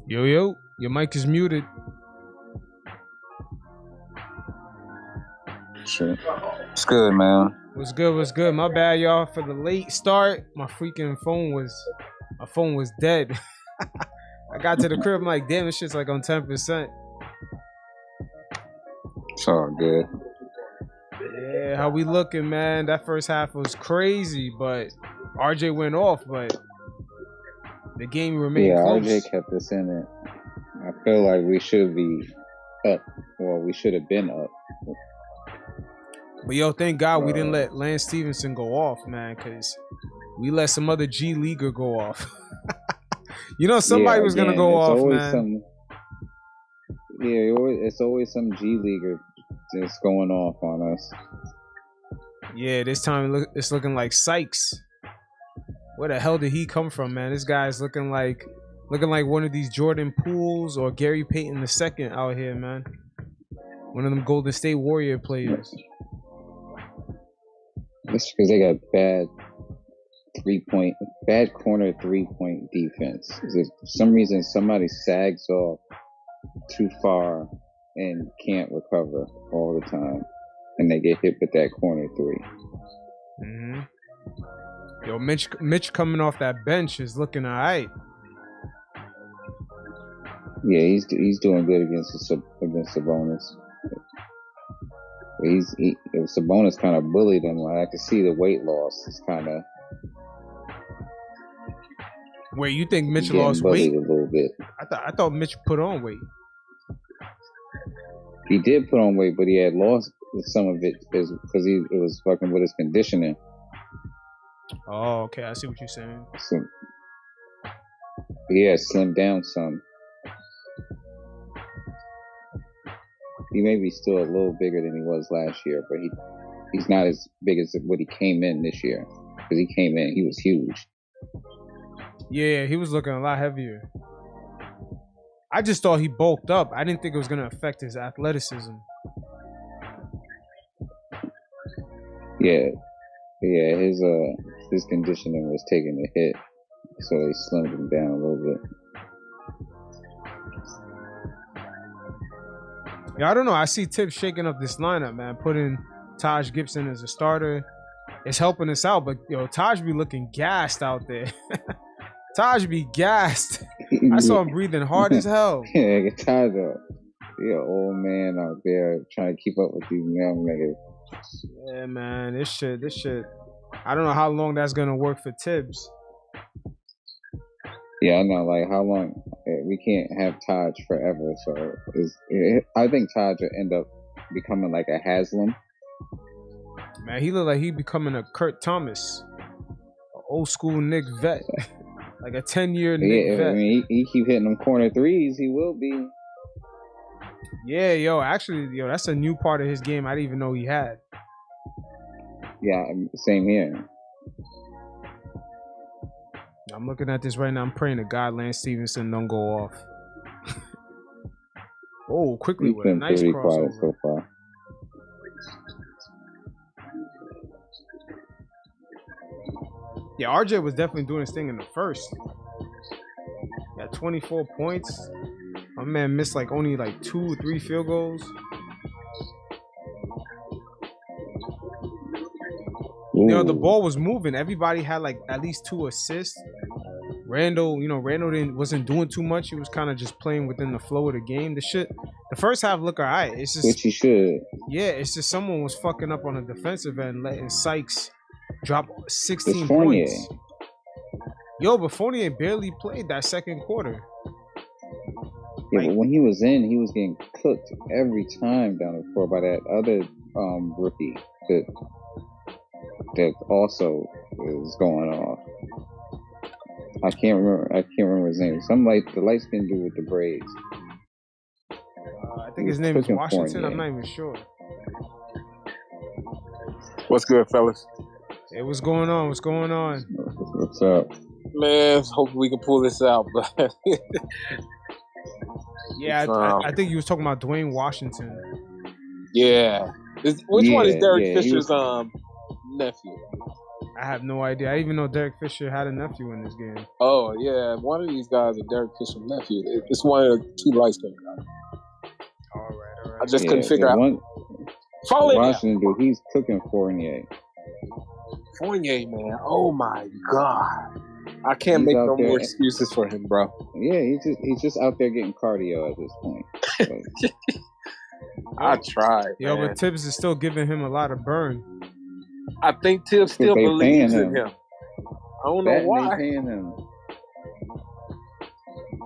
Yo, yo, your mic is muted. Shit. It's good, man. What's good? What's good? My bad, y'all, for the late start. My phone was dead. I got to the crib, I'm like, damn, this shit's like on 10%. It's all good. Yeah, how we looking, man? That first half was crazy, but RJ went off, but the game remained close. RJ kept us in it. I feel like we should be up. Well, we should have been up. But yo, thank God we didn't let Lance Stevenson go off, man, because we let some other G leaguer go off. You know, somebody was gonna go off, man. It's always some G leaguer that's going off on us. Yeah, this time it's looking like Sykes. Where the hell did he come from, man? This guy's looking like one of these Jordan Pooles or Gary Payton II out here, man. One of them Golden State Warrior players. That's because they got bad corner 3-point defense. For some reason, somebody sags off too far and can't recover all the time, and they get hit with that corner 3. Mm-hmm. Yo, Mitch coming off that bench is looking alright. Yeah, he's doing good against Sabonis. Sabonis kind of bullied him. I can see the weight loss. It's kind of. Wait, you think Mitch lost weight? A little bit. I thought Mitch put on weight. He did put on weight, but he had lost some of it because it was fucking with his conditioning. Oh, okay. I see what you're saying. So, he has slimmed down some. He may be still a little bigger than he was last year, but he's not as big as what he came in this year. Because he came in, he was huge. Yeah, he was looking a lot heavier. I just thought he bulked up. I didn't think it was going to affect his athleticism. Yeah, his conditioning was taking a hit, so they slimmed him down a little bit. Yeah, I don't know. I see Tibbs shaking up this lineup, man. Putting Taj Gibson as a starter. It's helping us out, but yo, Taj be looking gassed out there. Taj be gassed. I saw him breathing hard as hell. Yeah, Taj, you're an old man out there trying to keep up with these young niggas. Yeah, man, this shit. I don't know how long that's gonna work for Tibbs. Yeah, I know. Like, how long? We can't have Taj forever. So, I think Taj will end up becoming like a Haslam. Man, he look like he becoming a Kurt Thomas, an old school Knick vet, like a 10-year Knick vet. I mean, he keep hitting them corner threes. He will be. Yeah, actually, that's a new part of his game I didn't even know he had. Yeah, same here. I'm looking at this right now. I'm praying to God Lance Stevenson don't go off. Oh, Quickley with a nice crossover. So far. Yeah, RJ was definitely doing his thing in the first. Got 24 points. My man missed only 2 or 3 field goals. Ooh. The ball was moving. Everybody had at least 2 assists. Randle wasn't doing too much. He was kind of just playing within the flow of the game. The first half looked alright. It's just, which he should. Yeah, it's just someone was fucking up on the defensive end, letting Sykes drop 16 points. Yo, but Fournier barely played that second quarter. Yeah, but when he was in, he was getting cooked every time down the floor by that other rookie that also is going off. I can't remember his name. Some the light skinned dude with the braids. I think his name is Washington. I'm not even sure. What's good, fellas? Hey, what's going on? What's up? Man, hopefully we can pull this out, but yeah, I think you was talking about Dwayne Washington. Yeah. Which one is Derek Fisher's nephew? I I have no idea. I even know Derek Fisher had a nephew in this game. Oh yeah, one of these guys is Derek Fisher's nephew. It's one of the two light skinned guys. All right. I just couldn't figure out. Washington dude, he's cooking Fournier. Fournier, man. Oh my God. I can't make no more excuses for him, bro. Yeah, he's just out there getting cardio at this point. I tried. Yo, man. but Tibbs is still giving him a lot of burn. I think Tibbs still believes in him. I don't know why. Paying him.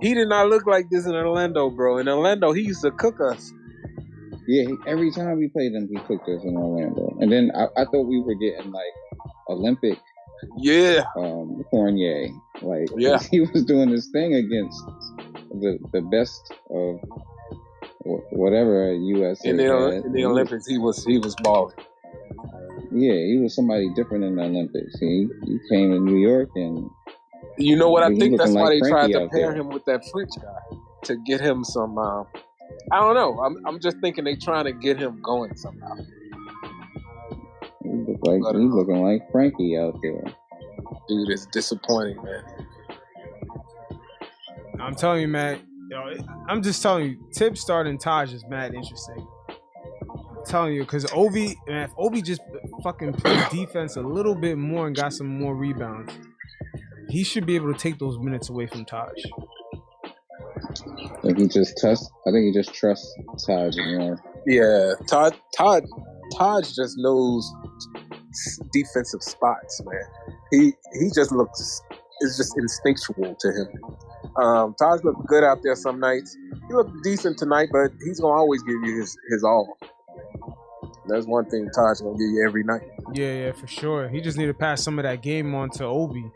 He did not look like this in Orlando, bro. In Orlando, he used to cook us. Yeah, every time we played him, he cooked us in Orlando. And then I thought we were getting like Olympic. Yeah. Fournier. Like, yeah. He was doing this thing against the best of whatever U.S. In the Olympics, he was balling. Yeah, he was somebody different in the Olympics. He came to New York and. You know what? I think that's why they tried to pair him with that French guy to get him some. I don't know. I'm just thinking they trying to get him going somehow. He's looking like Frankie out there. Dude, it's disappointing, man. I'm telling you, man. I'm just telling you, Tibbs starting Taj is mad interesting. I'm telling you, because Obi, man, if Obi just fucking played defense a little bit more and got some more rebounds, he should be able to take those minutes away from Taj. I think he just trusts Taj more. Yeah, Taj just knows defensive spots, man. He just looks, it's just instinctual to him. Taj looked good out there some nights. He looked decent tonight, but he's gonna always give you his all. That's one thing Taj gonna give you every night. Yeah, for sure. He just need to pass some of that game on to Obi.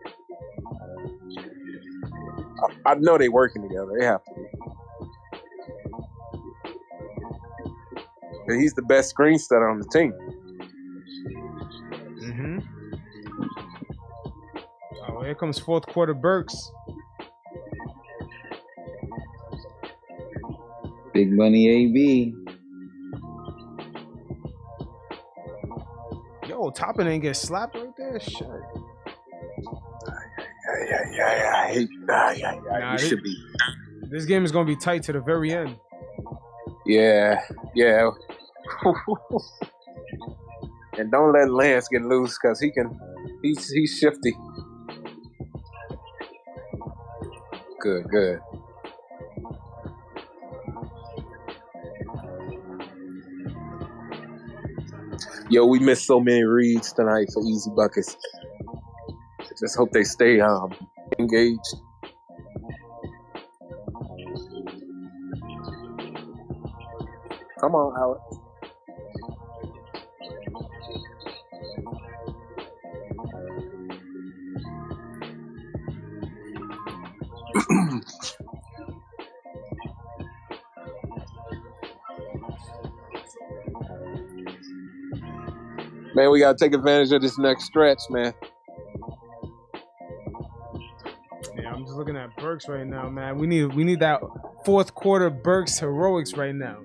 I know they working together. They have to be. And he's the best screen setter on the team. Mm-hmm. Oh, here comes fourth quarter Burks. Big money AB. Yo, Toppin ain't get slapped right there? Shit. Yeah. Should be. This game is gonna be tight to the very end. Yeah. And don't let Lance get loose because he's shifty. Good. Yo, we missed so many reads tonight for easy buckets. Just hope they stay engaged. Come on, Alex. Man, we gotta take advantage of this next stretch, man. Yeah, I'm just looking at Burks right now, man. We need that fourth quarter Burks heroics right now.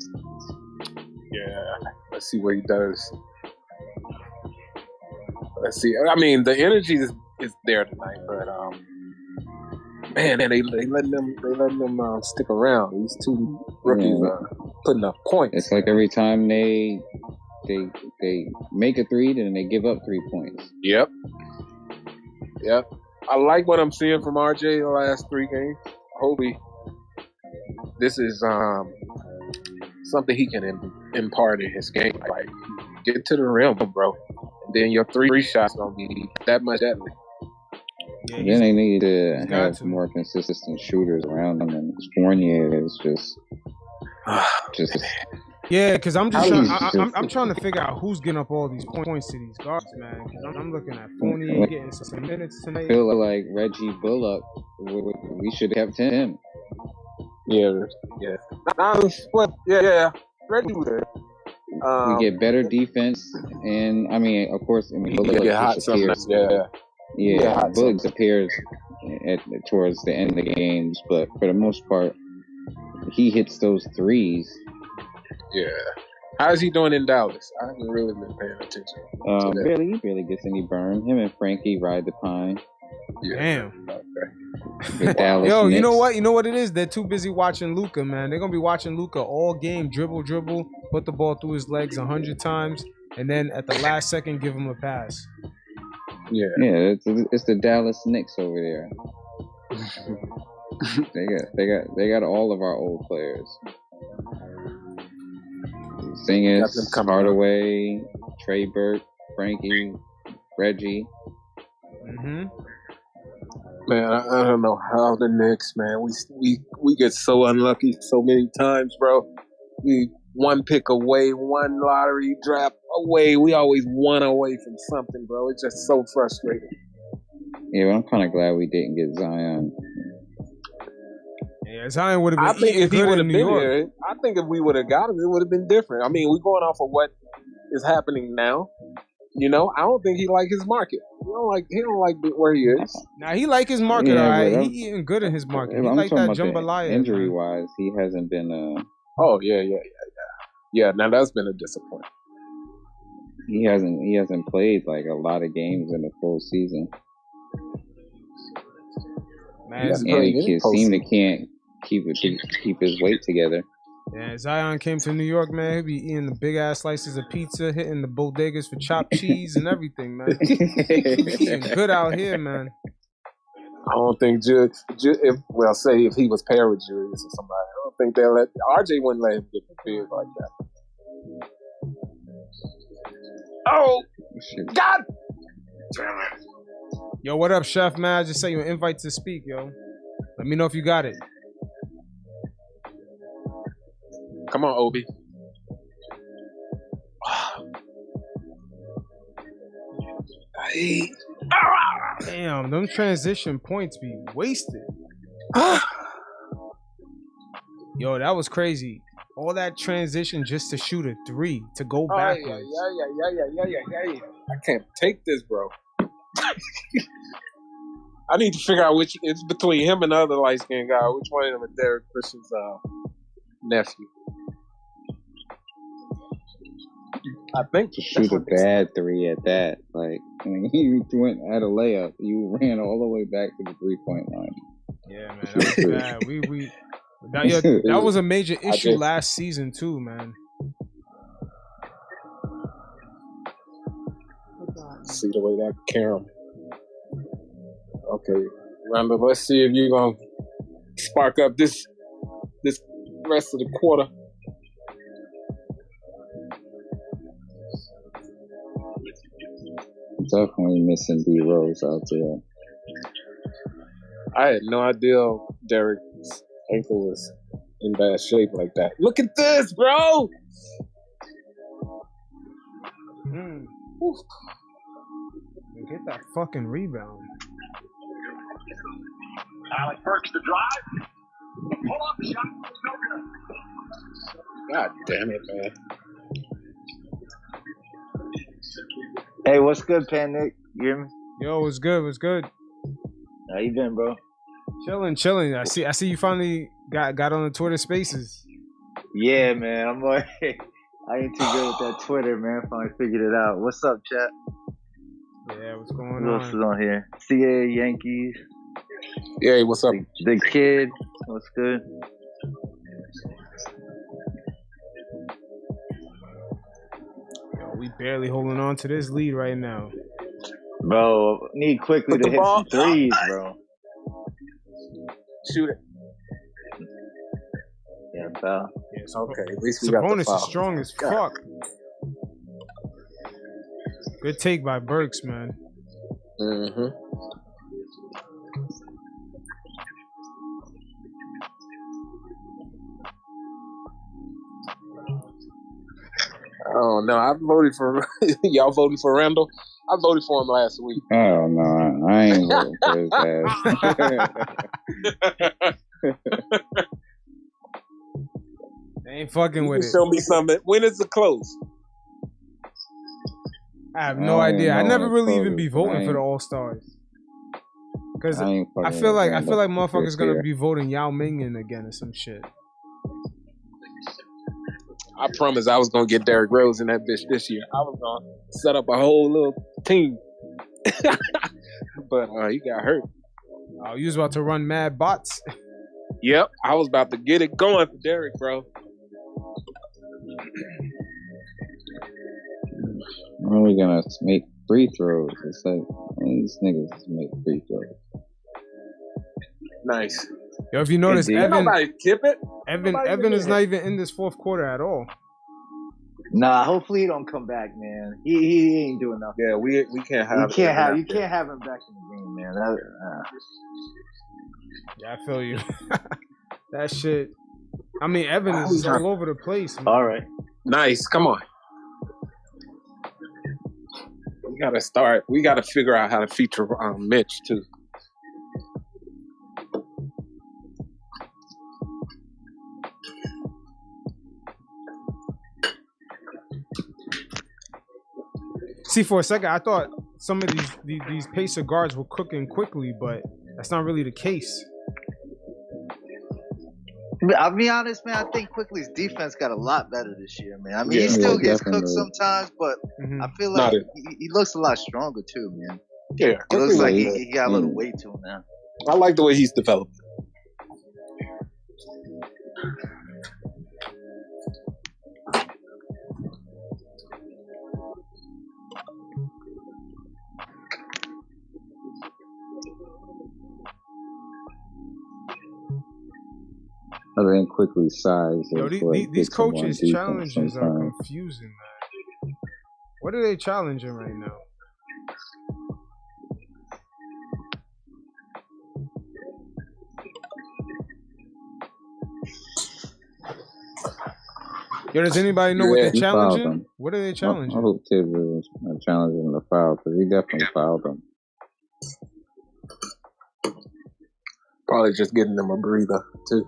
Yeah, let's see what he does. Let's see. I mean, the energy is there tonight, but man, they letting them stick around. These two rookies putting up points. It's like every time they make a three, then they give up 3 points. Yep. I like what I'm seeing from RJ the last 3 games. Hopefully, this is something he can impart in his game. Like, get to the rim, bro. And then your 3 shots gonna be that much deadly. Yeah, then they need to have more consistent shooters around them, and Fournier is just. Yeah, because I'm trying to figure out who's getting up all these points to these guards, man. Because I'm looking at Fournier getting some minutes tonight. I feel like Reggie Bullock, we should have kept him. Yeah. Reggie was there. We get better defense, and I mean, of course, Bullock get hot sometimes. Yeah, Bullock appears towards the end of the games, but for the most part, he hits those threes. Yeah. How's he doing in Dallas? I haven't really been paying attention to that. He barely gets any burn. Him and Frankie ride the pine. Yeah. Damn. Okay. The Dallas Yo, Knicks. you know what? You know what it is? They're too busy watching Luka, man. They're gonna be watching Luka all game, dribble, put the ball through his legs 100 times, and then at the last second give him a pass. Yeah. Yeah, it's the Dallas Knicks over there. they got all of our old players. Singers, Hardaway, Trey Burke, Frankie, Reggie. Mm-hmm. Man, I don't know how the Knicks, man. We get so unlucky so many times, bro. We one pick away, one lottery draft away. We always one away from something, bro. It's just so frustrating. Yeah, but I'm kind of glad we didn't get Zion. Yeah, Zion would have been. I think if he would have been York. here, I think if we would have got him, it would have been different. I mean, we're going off of what is happening now. You know, I don't think he like his market. He don't like where he is. Nah, he like his market. Yeah, all right, but he eating good in his market. I'm He like talking that about jambalaya. Injury wise, he hasn't been. Oh yeah. Now that's been a disappointment. He hasn't played like a lot of games in the full season. Man, And he can't keep his weight together. Yeah, Zion came to New York, man. He be eating the big ass slices of pizza, hitting the bodegas for chopped cheese and everything, man. He eating good out here, man. I don't think if he was paired with Julius or somebody, I don't think they'll let RJ wouldn't let him get the big like that. Oh, God damn it! Yo, what up, Chef, man? I just sent you an invite to speak, yo. Let me know if you got it. Come on, Obi. Damn, them transition points be wasted. Yo, that was crazy. All that transition just to shoot a three, to go backwards. Yeah. I can't take this, bro. I need to figure out which it's between him and the other light skinned guy. Which one of them is Derek Christian's nephew? I think to shoot a bad three at that. Like, I mean, you went at a layup, you ran all the way back to the 3-point line. Yeah, man, that was bad. That was a major issue last season too, man. See the way that Karen. Okay, Randle, let's see if you're gonna spark up this rest of the quarter. Definitely missing B Rose out there. I had no idea Derek's ankle was in bad shape like that. Look at this, bro! Get that fucking rebound. Alec Burks the drive. Pull up shot. No good. God damn it, man. Hey, what's good, PanKnick? You hear me? Yo, what's good? What's good? How you been, bro? Chilling. I see you finally got on the Twitter Spaces. Yeah, man. I'm like, I ain't too good with that Twitter, man. Finally figured it out. What's up, chat? Yeah, what's going on? Who else is on here? CA Yankees. Yeah, what's up? The kid. What's good? Yo, we barely holding on to this lead right now. Bro, need Quickley to hit some threes, bro. Shoot it. Yeah, pal. Yeah, okay, at least we got the Sabonis foul. is strong as fuck. Good take by Burks, man. Mm-hmm. Oh no, I voted for y'all voted for Randle. I voted for him last week. Oh no, I ain't voting for his ass. They ain't fucking with it. Show me something. When is it close? I have no idea. I never really even be voting for the All-Stars. Because I feel like motherfuckers gonna be voting Yao Ming in again or some shit. I promised I was gonna get Derrick Rose in that bitch this year. I was gonna set up a whole little team, but he got hurt. Oh, you was about to run mad bots. Yep, I was about to get it going for Derrick, bro. When are we gonna make free throws? It's like these niggas make free throws. Nice. Yo, if you notice, Evan, nobody tip it. Evan is not even in this fourth quarter at all. Nah, hopefully he don't come back, man. He ain't doing nothing. Yeah, we can't have. You can't have him back in the game, man. Yeah, I feel you. That shit. I mean, Evan is all over the place, man. All right. Nice. Come on. We gotta start. We gotta figure out how to feature Mitch too. See, for a second, I thought some of these Pacer guards were cooking quickly, but that's not really the case. I'll be honest, man. I think Quickley's defense got a lot better this year, man. I mean, he still gets cooked sometimes, but I feel like he looks a lot stronger too, man. Yeah, it looks like he got a little weight to him now. I like the way he's developed. I think Quickley size. Yo, these coaches' challenges are confusing, man. What are they challenging right now? Yo, does anybody know what they're challenging? What are they challenging? I hope Tibbs is challenging the foul because he definitely fouled them. Probably just getting them a breather too.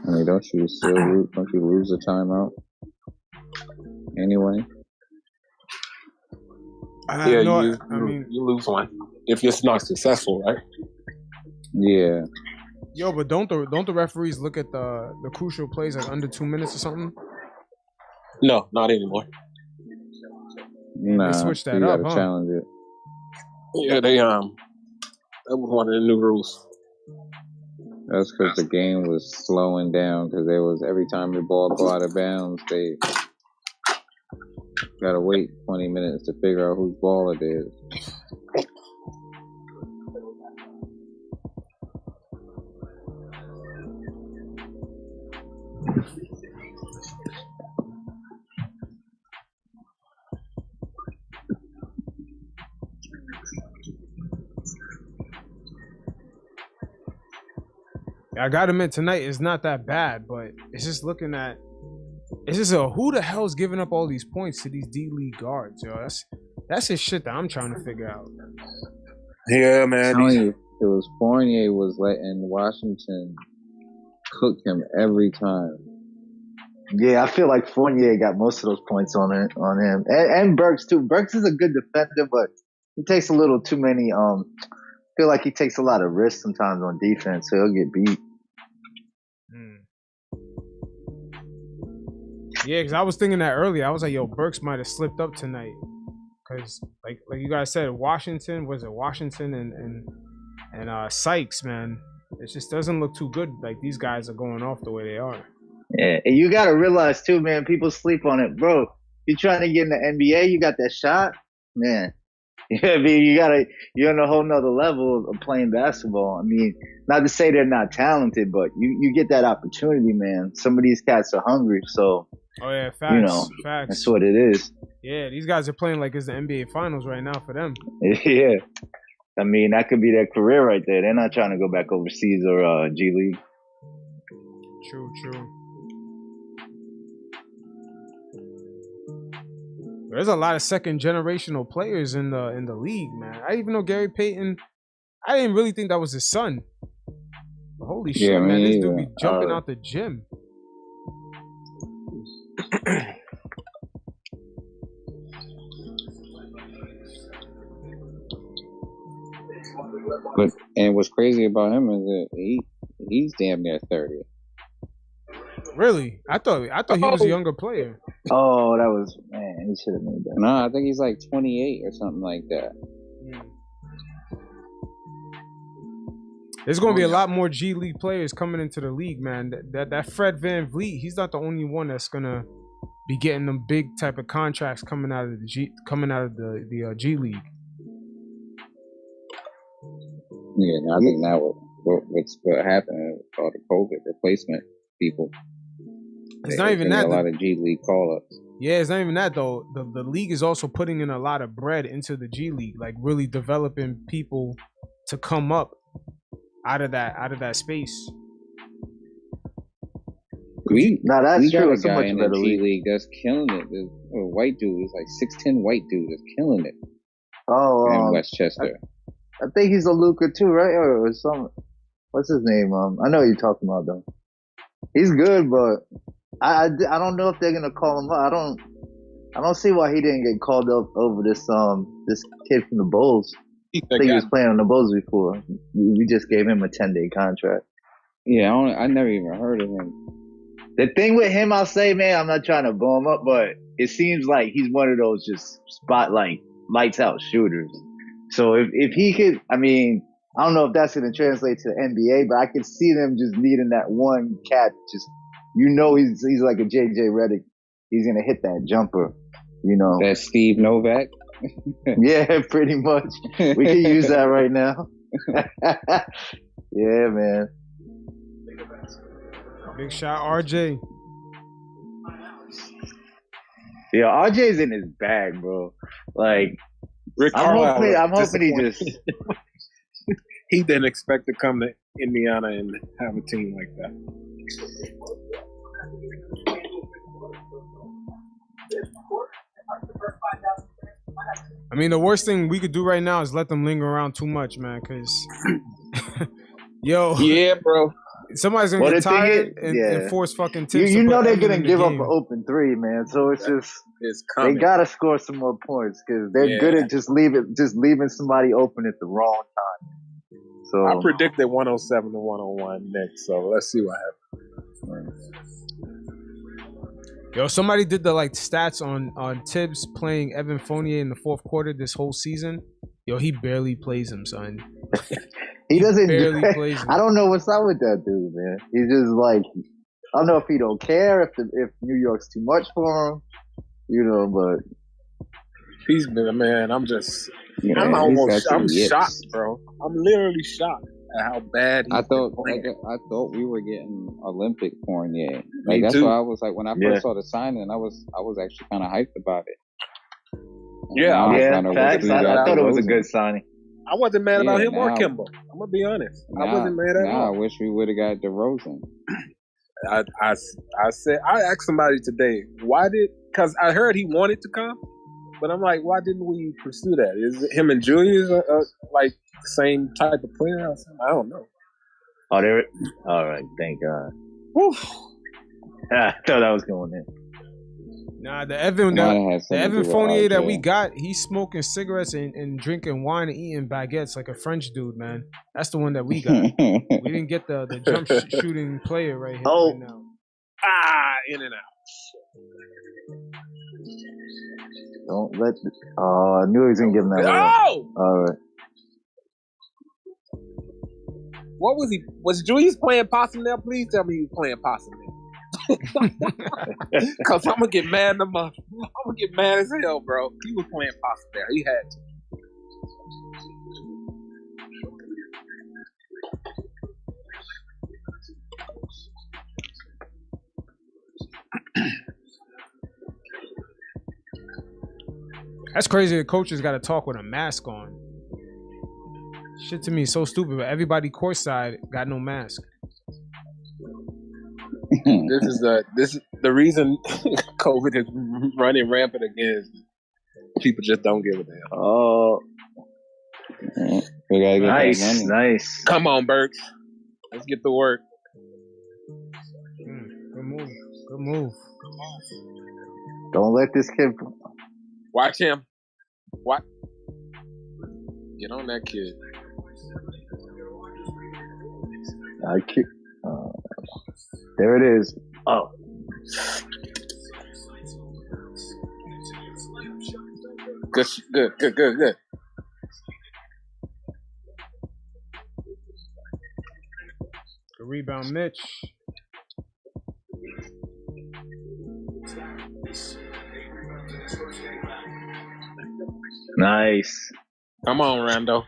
I mean, don't you lose the timeout anyway? You lose one if it's not successful, right? Yeah. Yo, but don't the referees look at the crucial plays like under 2 minutes or something? No, not anymore. Nah, they switched that up, huh? Challenge it. Yeah, that was one of the new rules. That's because the game was slowing down because there was every time the ball go out of bounds, they gotta wait 20 minutes to figure out whose ball it is. I gotta admit, tonight is not that bad, but it's just looking at, it's just who the hell's giving up all these points to these D-League guards, yo? That's his shit that I'm trying to figure out. Yeah, man. It was Fournier was letting Washington cook him every time. Yeah, I feel like Fournier got most of those points on him, and Burks too. Burks is a good defender, but he takes a little too many. I feel like he takes a lot of risks sometimes on defense, so he'll get beat. Yeah, because I was thinking that earlier. I was like, yo, Burks might have slipped up tonight. Because, like you guys said, Washington and Sykes, man. It just doesn't look too good. Like, these guys are going off the way they are. Yeah, and you got to realize, too, man, people sleep on it. Bro, you trying to get in the NBA, you got that shot? Man. I mean, you're on a whole nother level of playing basketball. I mean, not to say they're not talented, but you get that opportunity, man. Some of these cats are hungry, so oh yeah, facts. Facts. That's what it is. Yeah, these guys are playing like it's the NBA Finals right now for them. Yeah, I mean that could be their career right there. They're not trying to go back overseas or G League. True. There's a lot of second generational players in the league, man. I even know Gary Payton. I didn't really think that was his son. But holy shit, man! This dude be jumping out the gym. And what's crazy about him is that he's damn near 30. Really? I thought he was a younger player. Oh, that was, man, he should have made that. No, I think he's like 28 or something like that. There's going to be a lot more G League players coming into the league, man. That Fred VanVleet, he's not the only one that's going to be getting them big type of contracts coming out of the G League. Yeah, I think now what happened with all the COVID replacement people. It's not even that. A lot of G League call-ups. Yeah, it's not even that though. The league is also putting in a lot of bread into the G League, like really developing people to come up out of that space. We got a guy in the G League that's killing it. There's a white dude, he's like 6'10" white dude that's killing it. Oh, in Westchester. I think he's a Luca too, right? Or some. What's his name? I know who you're talking about though. He's good, but I don't know if they're gonna call him up. I don't see why he didn't get called up over this kid from the Bulls. I think he was playing on the Bulls before. We just gave him a 10-day contract. Yeah, I never even heard of him. The thing with him, I'll say, man, I'm not trying to blow him up, but it seems like he's one of those just lights out shooters. So if he could, I mean, I don't know if that's going to translate to the NBA, but I could see them just needing that one cat. Just, he's like a JJ Redick. He's going to hit that jumper, That's Steve Novak. Yeah, pretty much. We can use that right now. Yeah, man. Big shot, RJ. Yeah, RJ's in his bag, bro. Like, I'm hoping he just. He didn't expect to come to Indiana and have a team like that. I mean, the worst thing we could do right now is let them linger around too much, man. Because, yeah, bro. Somebody's gonna get tired and force fucking tips. You know they're gonna give up an open three, man. So it's they gotta score some more points because they're good at just leaving somebody open at the wrong time. So I predicted 107 to 101 Knicks. So let's see what happens. Yo, somebody did the stats on Tibbs playing Evan Fournier in the fourth quarter this whole season. Yo, he barely plays him, son. He doesn't barely plays him. I don't know what's up with that dude, man. He's just I don't know if he don't care, if New York's too much for him, but he's been, man. I'm shocked, bro. I'm literally shocked at how bad I thought we were getting Olympic Fournier. That's why I was like, when I first saw the signing, I was actually kind of hyped about it. Facts. I thought it was a good signing. I wasn't mad about him or Kimbo. I'm gonna be honest. I wasn't mad at all. I wish we would have got DeRozan. I asked somebody today, because I heard he wanted to come, but I'm like, why didn't we pursue that? Is it him and Julius the same type of player? I don't know. Oh, they're all right. Thank God. I thought I was going in. Nah, the Evan Fournier that we got, he's smoking cigarettes and drinking wine and eating baguettes like a French dude, man. That's the one that we got. We didn't get the jump shooting player right here right now. In and out. Don't let. I knew he was gonna give him that. Oh! All right. What was he? Was Julius playing possum there? Please tell me he was playing possum there. Cause I'm gonna get mad I'm gonna get mad as hell, bro. He was playing possum there. He had to. That's crazy. The coaches got to talk with a mask on. Shit to me is so stupid. But everybody courtside got no mask. This is the reason COVID is running rampant again. People just don't give a damn. Oh, we gotta get nice. Come on, Burks. Let's get to work. Good move. Don't let this kid. Watch him. What? Get on that kid. I kick. There it is. Oh. Good. Good rebound, Mitch. Nice. Come on, Randle.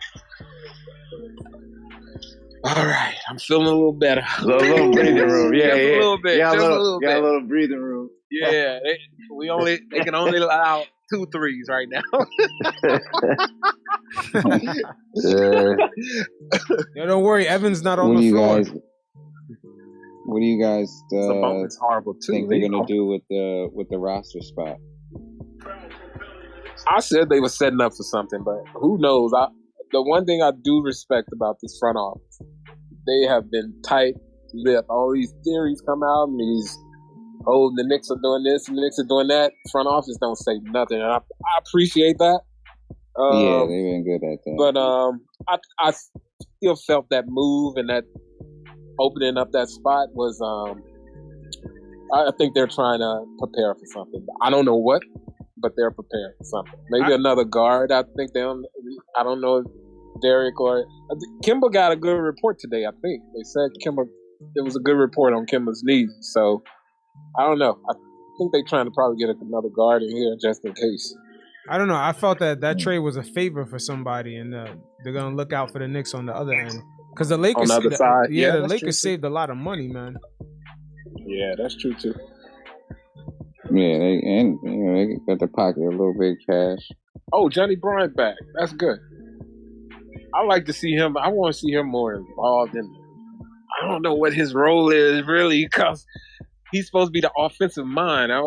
All right, I'm feeling a little better. A little breathing room. Yeah, just a little bit. Yeah, just a little bit. A little breathing room. Yeah, they can only allow 2 threes right now. Yeah, don't worry, Evan's not on the floor. What do you guys it's horrible too. think they're gonna do with the roster spot? I said they were setting up for something, but who knows? The one thing I do respect about this front office, they have been tight-lipped. All these theories come out, and the Knicks are doing this, and the Knicks are doing that. Front office don't say nothing, and I appreciate that. Yeah, they've been good at that. But I still felt that move and that opening up that spot was. I think they're trying to prepare for something. I don't know what, but they're preparing for something. Maybe another guard. I think I don't know if Derek or Kimba got a good report today. I think they said it was a good report on Kimba's knees. So I don't know. I think they're trying to probably get another guard in here just in case. I don't know. I felt that trade was a favor for somebody, and they're gonna look out for the Knicks on the other end because the Lakers on the other side. Yeah, the Lakers saved a lot of money, man. Yeah, that's true too. Yeah, they got the pocket a little bit of cash. Oh, Johnny Bryant back. That's good. I like to see him. I want to see him more involved in. I don't know what his role is really, because he's supposed to be the offensive mind. I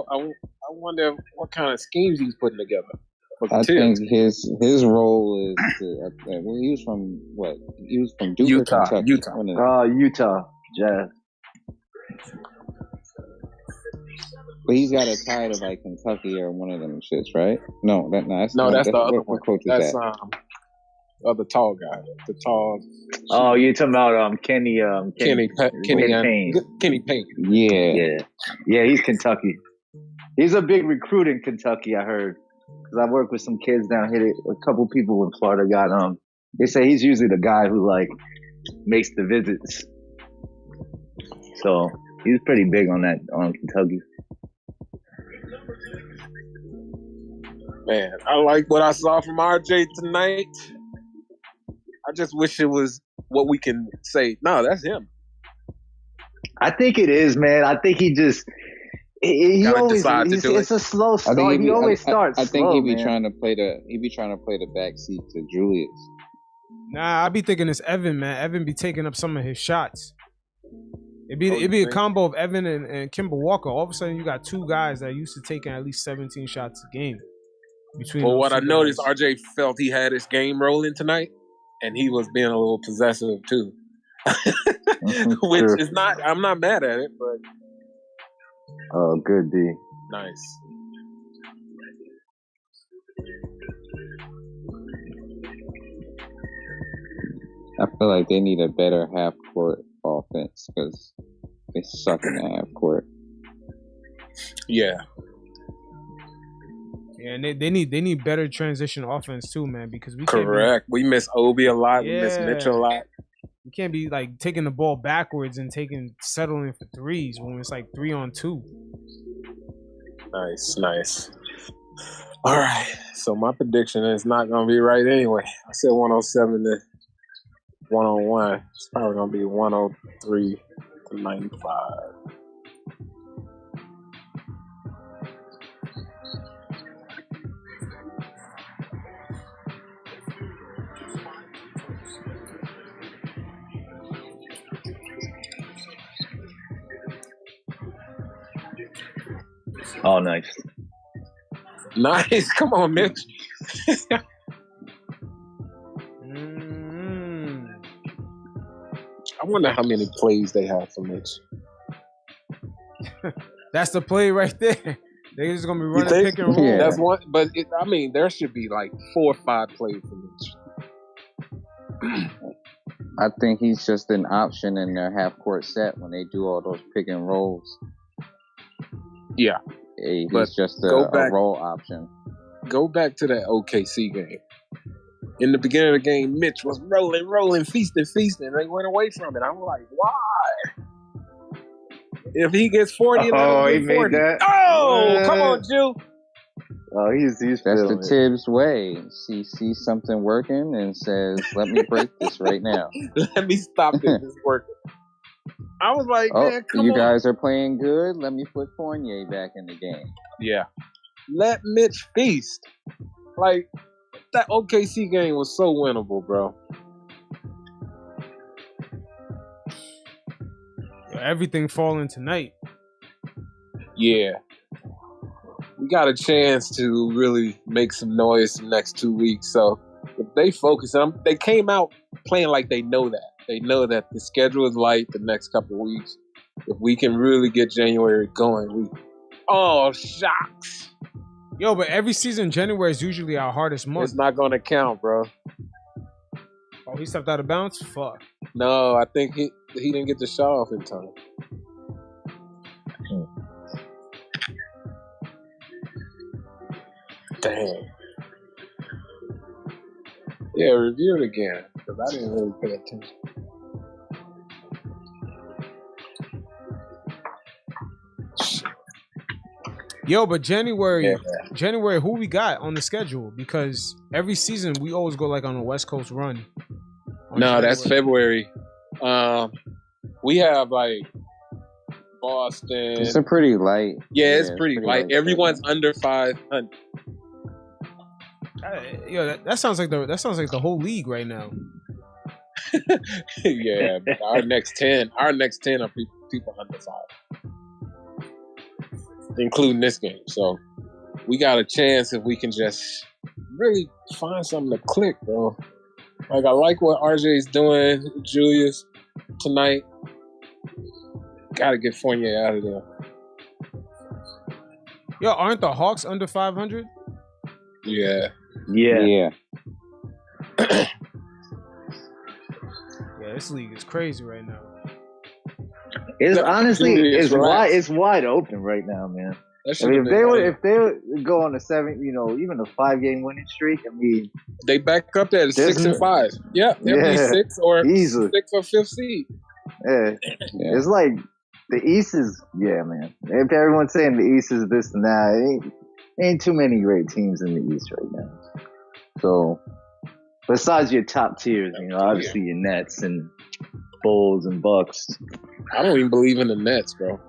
wonder what kind of schemes he's putting together. I think his role is he was from what? He was from Duke, Utah. Utah Jazz. But he's got a tie to like Kentucky or one of them shits, right? No, that's the other one. Coach that's the tall guy. The tall. Oh, you're talking about Kenny Payne. Yeah. He's Kentucky. He's a big recruit in Kentucky. I heard because I work with some kids down here. A couple people in Florida got They say he's usually the guy who like makes the visits. So he's pretty big on Kentucky. Man, I like what I saw from RJ tonight. I just wish it was what we can say. No, that's him. I think it is, man. I think he just he always it's a slow start. He always starts. I think slow, he'd be trying to play the backseat to Julius. Nah, I be thinking it's Evan, man. Evan be taking up some of his shots. It'd be a combo of Evan and Kemba Walker. All of a sudden, you got 2 guys that are used to taking at least 17 shots a game. Well, what I noticed, RJ felt he had his game rolling tonight, and he was being a little possessive too. Which is not. I'm not mad at it, but. Oh, good D. Nice. I feel like they need a better half court offense because they suck in the half court. Yeah. Yeah, and they need better transition offense too, man. Because we miss Obi a lot. Yeah. We miss Mitchell a lot. You can't be like taking the ball backwards and settling for threes when it's like 3-on-2. Nice. All right. So my prediction is not gonna be right anyway. I said 107 to 101. It's probably gonna be 103 to 95. Oh, nice. Come on, Mitch. I wonder how many plays they have for Mitch. That's the play right there. They're just gonna be running pick and roll. Yeah. That's one, but there should be like 4 or 5 plays for Mitch. I think he's just an option in their half court set when they do all those pick and rolls. Yeah. He's just a role option. Go back to that OKC game. In the beginning of the game, Mitch was rolling, feasting. They went away from it. I'm like, why? If he gets 40, he made 40. That. Oh, come on, Jew. Oh, he's that's the Tibbs way. He sees something working and says, "Let me break this right now. Let me stop this. It's working." I was like, man, come on. You guys are playing good. Let me put Fournier back in the game. Yeah. Let Mitch feast. Like, that OKC game was so winnable, bro. Everything falling tonight. Yeah. We got a chance to really make some noise the next 2 weeks. So if they focus on, they came out playing like they know that. They know that the schedule is light the next couple of weeks. If we can really get January going, shocks. Yo, but every season, January is usually our hardest month. It's not going to count, bro. Oh, he stepped out of bounds? Fuck. No, I think he didn't get the shot off in time. Damn. Yeah, review it again, because I didn't really pay attention. Yo, but January, who we got on the schedule? Because every season we always go like on a West Coast run. No, that's February. We have like Boston. It's a pretty light. Yeah, it's pretty light. Everyone's under 500. Yo, that sounds like the whole league right now. Yeah, our next 10 are people under 5, including this game. So we got a chance if we can just really find something to click, bro. Like, I like what RJ's doing, Julius, tonight. Got to get Fournier out of there. Yo, aren't the Hawks under 500? Yeah. Yeah, this league is crazy right now. It's honestly, it's wide open right now, man. I mean, if they would go on a 7, even a 5-game winning streak, I mean, they back up there at 6 and 5. Yeah, they'll be 6 or 6 or 5th seed. Yeah. It's like the East is, man. If everyone's saying the East is this and that, ain't too many great teams in the East right now. So, besides your top tiers, obviously your Nets and Bulls and Bucks. I don't even believe in the Nets, bro.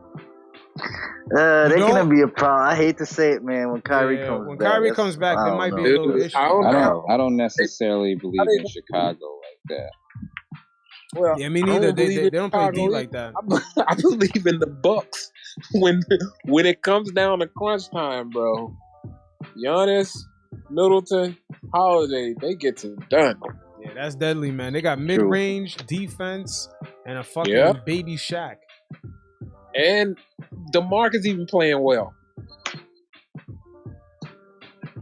They're gonna be a problem. I hate to say it, man. When Kyrie comes back, there might be a little issue. I don't necessarily believe in Chicago like that. Well, yeah, me neither. They don't play D like that. I believe in the Bucks when it comes down to crunch time, bro. Giannis, Middleton, Holiday, they get it done. Yeah, that's deadly, man. They got mid-range defense and a fucking baby Shaq. And DeMarcus is even playing well.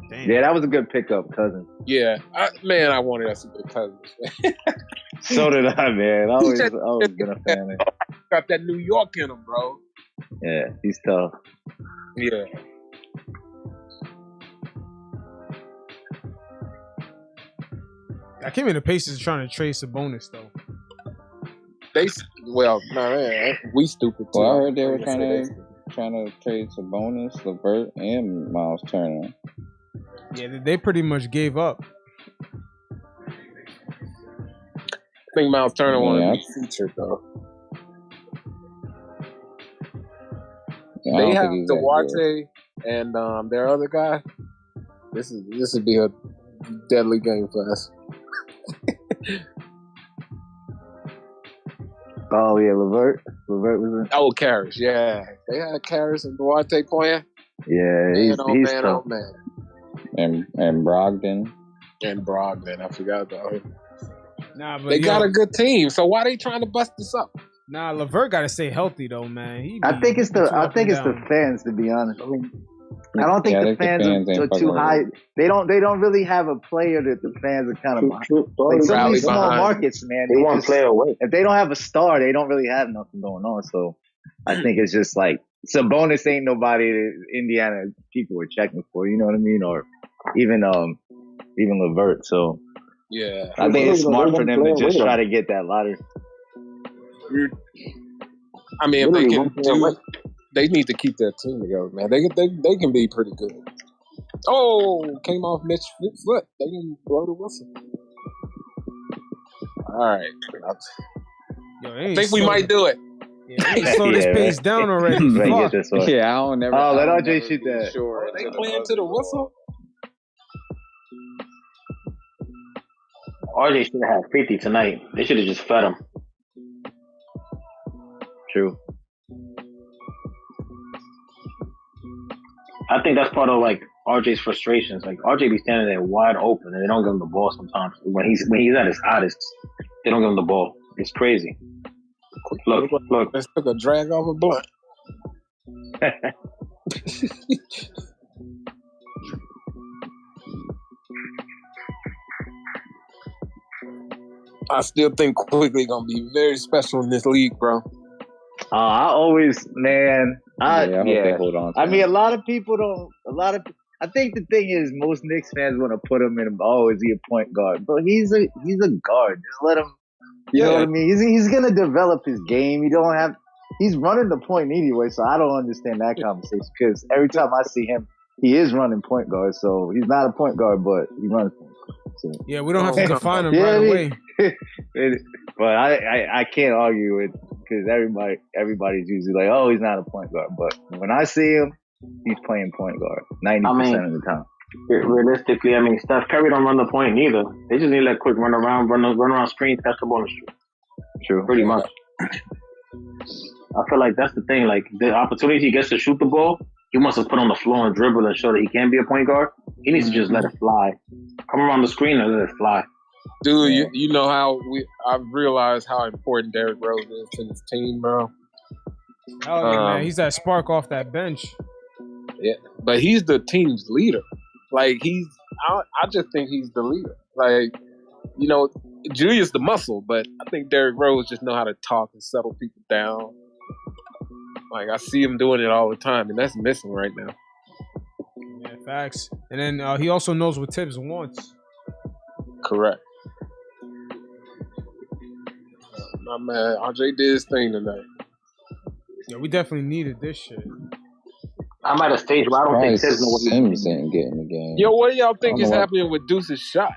Damn. Yeah, that was a good pickup, cousin. Yeah, I wanted us to be cousins. So did I, man. I always been a fan of him. Got that New York in him, bro. Yeah, he's tough. Yeah. I came in the Pacers trying to trade Sabonis, though. We stupid too. Well, I heard they were trying to trade Sabonis, LeVert, and Miles Turner. Yeah, they pretty much gave up. I think Miles Turner wanted to be featured, though. Yeah, they have Duarte and their other guy. This would be a deadly game for us. Oh yeah, LeVert was in. Oh, Karras, yeah. They had Karras and Duarte playing. Yeah, he's man, tough. oh man. And Brogdon. And Brogdon, I forgot about him. Nah, but they got a good team, so why they trying to bust this up? Nah, LeVert got to stay healthy though, man. I think it's the fans, to be honest. I mean, I don't think Yeah, I the think the fans fans ain't are fucking too with high. it. They don't really have a player that the fans are kind of behind. Like some of Rally these small behind. markets, man. They want player away. If they don't have a star, they don't really have nothing going on. So I think it's just like Sabonis ain't nobody that Indiana people were checking for. You know what I mean? Or even Levert. So Yeah. I think it's smart for them to just Player try away. to get that lottery. I mean, if they Literally can one player away. they need to keep their team together, man. They can be pretty good. Oh, came off Mitch's foot. They didn't blow the whistle. All right. Yo, I think we might do it. Yeah, slow this Yeah, pace right. down already. Right, Fuck. get this one. Yeah, I don't never. Oh, let I don't RJ never shoot be that. Sure They until the playing to buzzer the goes. whistle. RJ should have had 50 tonight. They should have just fed him. True. I think that's part of like RJ's frustrations. Like RJ be standing there wide open and they don't give him the ball sometimes. When he's at his hottest, they don't give him the ball. It's crazy. Look. Let's took a drag off a blunt. I still think Quickley gonna be very special in this league, bro. I always, man. I hope they hold on. To I mean, him. a lot of people don't. I think the thing is, most Knicks fans want to put him in. Oh, is he a point guard? But he's a guard. Just let him. You know what I mean? He's gonna develop his game. He's running the point anyway, so I don't understand that conversation. Because every time I see him, he is running point guard. So he's not a point guard, but he runs point guard. So. Yeah, we don't have to define him Yeah, right I mean- away. But I can't argue with because everybody's usually like, oh, he's not a point guard. But when I see him, he's playing point guard 90% of the time. Realistically, I mean, Steph Curry don't run the point neither. They just need to let Quick run around screens, catch the ball and shoot. True. Pretty much. I feel like that's the thing. Like the opportunity he gets to shoot the ball, he wants to put on the floor and dribble and show that he can be a point guard. He needs to just let it fly. Come around the screen and let it fly. Dude, you know how I've realized how important Derrick Rose is to this team, bro. Oh yeah, man, he's that spark off that bench. Yeah, but he's the team's leader. Like I just think he's the leader. Like, you know, Julius the muscle, but I think Derrick Rose just know how to talk and settle people down. Like I see him doing it all the time, and that's missing right now. Yeah, facts. And then he also knows what Tibbs wants. Correct. My man, RJ did his thing tonight. Yeah, we definitely needed this shit. I'm at a stage where I don't think Tibbs knows what he's doing. Sims didn't get in the game. Yo, what do y'all think I is don't know. happening with Deuce's shot?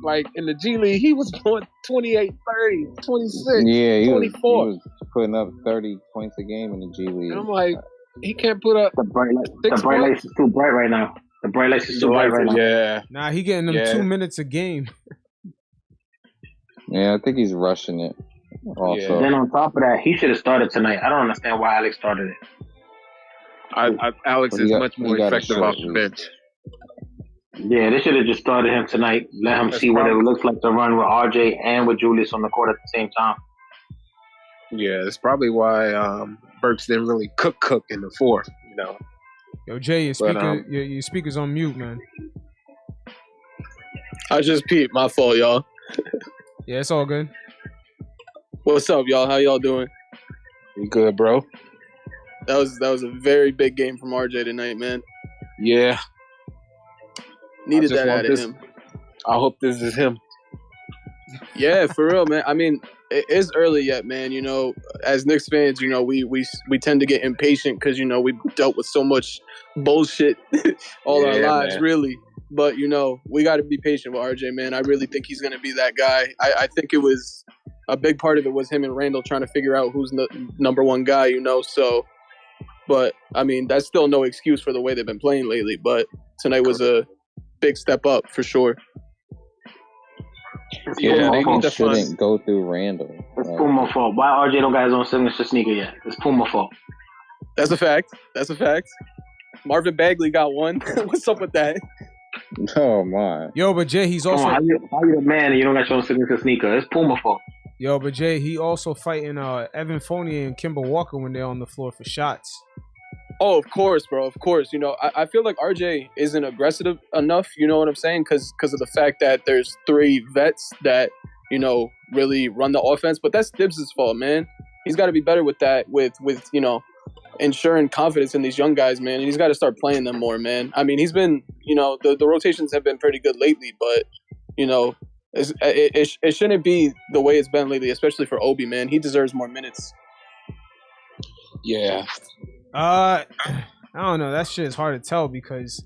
Like in the G League, he was going 28, 30, 26, Yeah, he 24. was putting up 30 points a game in the G League. And I'm like, he can't put up The bright points? lights is too bright right now. The bright lights is too bright right now. Yeah. Nah, he getting them 2 minutes a game. Yeah, I think he's rushing it. Also, Then on top of that, he should have started tonight. I don't understand why Alex started it. Alex Well, is he much got more a effective shot off at the least. bench. Yeah, they should have just started him tonight. Let him see what it looks like to run with RJ and with Julius on the court at the same time. Yeah, that's probably why Burks didn't really cook in the fourth, you know. Yo, Jay, your speaker's on mute, man. I just peeped. My fault, y'all. Yeah, it's all good. What's up, y'all? How y'all doing? You good, bro? That was a very big game from RJ tonight, man. Yeah. Needed just that want out of this- him. I hope this is him. Yeah, for real, man. I mean, it is early yet, man. You know, as Knicks fans, you know, we tend to get impatient because, you know, we've dealt with so much bullshit all our lives, man. really. But, you know, we got to be patient with RJ, man. I really think he's going to be that guy. I think it was a big part of it was him and Randle trying to figure out who's the number one guy, you know. So, but, I mean, that's still no excuse for the way they've been playing lately. But tonight was a big step up for sure. Yeah, they need to shouldn't find. go through Randle. It's Puma fault. Why RJ don't got his own signature sneaker yet? It's Puma fault. That's a fact. Marvin Bagley got one. What's up with that? Oh my! Yo, but Jay, he's Come also on, how you the man and you don't got your own signature sneaker? It's Puma fault. Yo, but Jay, he also fighting Evan Fournier and Kimber Walker when they're on the floor for shots. Oh, of course, bro. Of course. You know, I feel like RJ isn't aggressive enough. You know what I'm saying? Because of the fact that there's 3 vets that, you know, really run the offense. But that's Tibbs' fault, man. He's got to be better with that, with you know, ensuring confidence in these young guys, man. And he's got to start playing them more, man. I mean, he's been, you know, the rotations have been pretty good lately, but, you know, it shouldn't be the way it's been lately, especially for Obi, man. He deserves more minutes. Yeah. I don't know. That shit is hard to tell because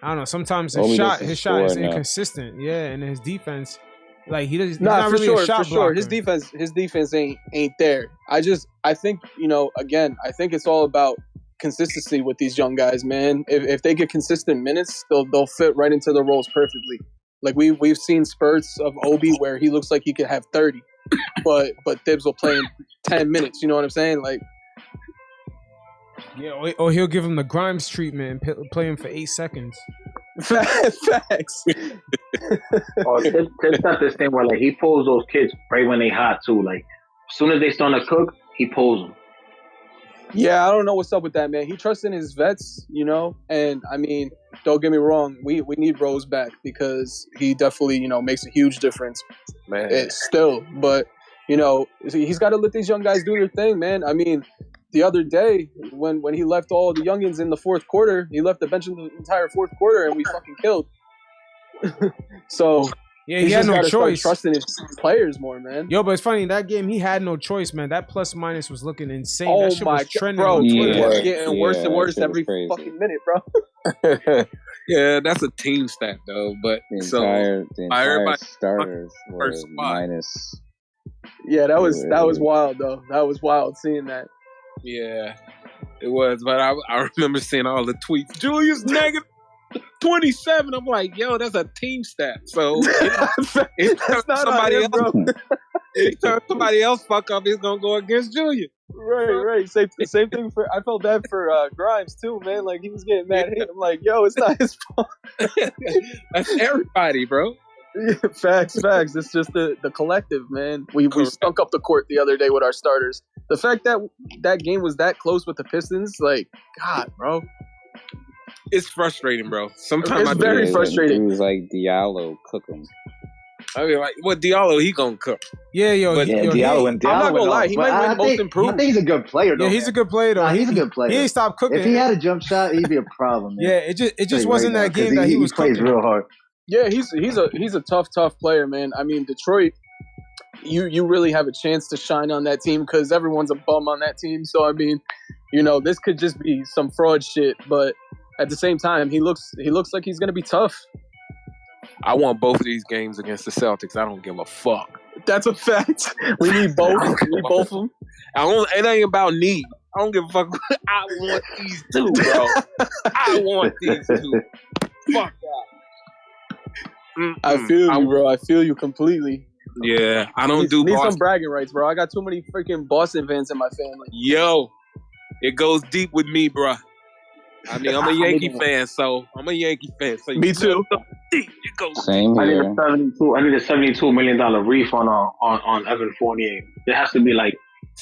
I don't know. Sometimes his shot is inconsistent. Yeah, and his defense, like he's not really a shot blocker. His defense ain't there. I think, you know, again, I think it's all about consistency with these young guys, man. If they get consistent minutes, they'll fit right into the roles perfectly. Like we've seen spurts of Obi where he looks like he could have 30, but Tibbs will play in 10 minutes. You know what I'm saying? Like. Yeah, or he'll give him the Grimes treatment and play him for 8 seconds. Facts. Tibbs got this thing where like he pulls those kids right when they hot too. Like as soon as they start to cook, he pulls them. Yeah, I don't know what's up with that, man. He trusts in his vets, you know, and I mean, don't get me wrong, we need Rose back because he definitely, you know, makes a huge difference. Man, still, but you know, he's got to let these young guys do their thing, man. I mean. The other day, when he left all the youngins in the fourth quarter, he left the bench in the entire fourth quarter, and we fucking killed. So yeah, he had no choice. Trusting his players more, man. Yo, but it's funny that game he had no choice, man. That plus minus was looking insane. Oh that shit my was trending, bro! It was getting worse and worse every fucking minute, bro. Yeah, that's a team stat though. But the entire starters were minus. Yeah, that was wild though. That was wild seeing that. Yeah, it was. But I remember seeing all the tweets. Julius negative 27. I'm like, yo, that's a team stat. So it's not somebody else. Bro. Anytime somebody else fuck up, it's gonna go against Julius. Right. Same thing for. I felt bad for Grimes too, man. Like he was getting mad hit. I'm like, yo, it's not his fault. That's everybody, bro. Yeah, facts. It's just the collective, man. We stunk up the court the other day with our starters. The fact that game was that close with the Pistons, like, God, bro. It's frustrating, bro. Sometimes it's very frustrating. It was like Diallo cook him. I mean, like, what Diallo he gonna cook? Yeah, Diallo. I'm not gonna lie, he might win most improved. I think he's a good player, though. Yeah, he's a good player, though. Nah, he's a good player. He ain't stopped cooking. If he had a jump shot, he'd be a problem. Man. Yeah, it just wasn't that game that he was plays cooking. real hard. Yeah, he's a tough player, man. I mean, Detroit, you really have a chance to shine on that team because everyone's a bum on that team. So I mean, you know, this could just be some fraud shit, but at the same time, he looks like he's gonna be tough. I want both of these games against the Celtics. I don't give a fuck. That's a fact. We need both. We need both of them. It ain't about need. I don't give a fuck. I want these two, bro. I want these two. Fuck that. I feel you, bro. I feel you completely. Yeah, I don't do need Boston. some bragging rights, bro. I got too many freaking Boston fans in my family. Yo, it goes deep with me, bro. I mean, I'm a Yankee fan, so me too. It goes Same here. I need a $72 million refund on Evan Fournier. There has to be like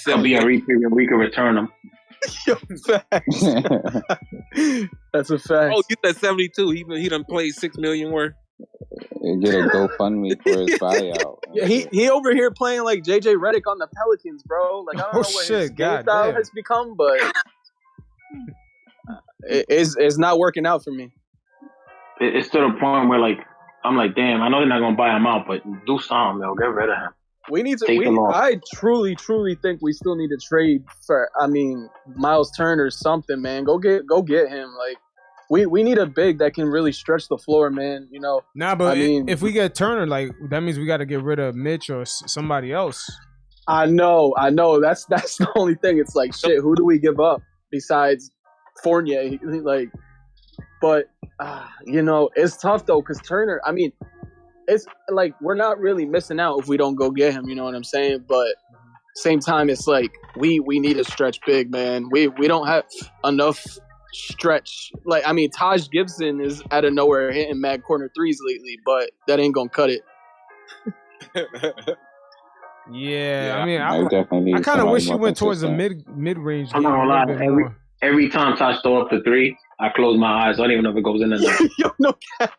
a period we can return them. Yo, facts. That's a fact. Oh, you said 72. He done played $6 million worth. Get a GoFundMe for his buyout. Yeah, he over here playing like JJ Redick on the Pelicans, bro. Like I don't know what his game style has become, but it's not working out for me. It's to the point where like I'm like, damn, I know they're not gonna buy him out, but do something, though. Get rid of him. We need to. I truly think we still need to trade for. I mean, Miles Turner or something, man. Go get him. Like we need a big that can really stretch the floor, man. You know. Nah, but if we get Turner, like that means we got to get rid of Mitch or somebody else. I know. That's the only thing. It's like shit. Who do we give up besides Fournier? Like, but you know, it's tough though because Turner. I mean. It's like we're not really missing out if we don't go get him, you know what I'm saying? But same time, it's like we need a stretch big, man. We don't have enough stretch. Like I mean, Taj Gibson is out of nowhere hitting mad corner threes lately, but that ain't gonna cut it. Yeah, I mean, I definitely need. I kind of wish he went towards the mid range. I'm not gonna lie. Every time Tosh throw up the three, I close my eyes. I don't even know if it goes in or not. Yo, no cap.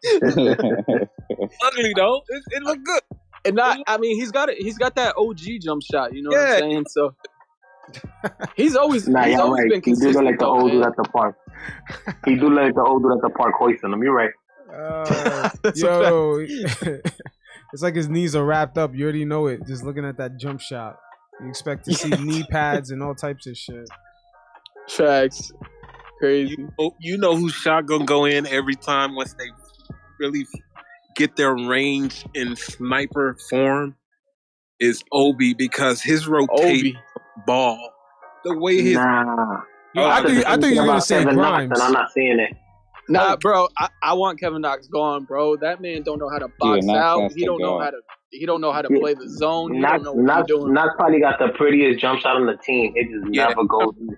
Ugly though. It looked good. And I mean, he's got that OG jump shot. You know what I'm saying? So he's always Nah, he's y'all always right. been He do consistent. look like the though, old dude man. at the park. He do look like the old dude at the park hoisting him. You're right. Yo, it's like his knees are wrapped up. You already know it. Just looking at that jump shot, you expect to see knee pads and all types of shit. Facts. Crazy. You know whose shot gonna go in every time once they really get their range in sniper form is Obi, because his rotation ball, the way his Nah. I think you're gonna say Kevin Knox, Grimes. and I'm not seeing it. Nah, bro, I want Kevin Knox gone, bro. That man don't know how to box Knox out. has He to don't know go. how to. He don't know how to play the zone. He don't know what Knox, he's doing. Knox probably got the prettiest jump shot on the team. It just never goes in.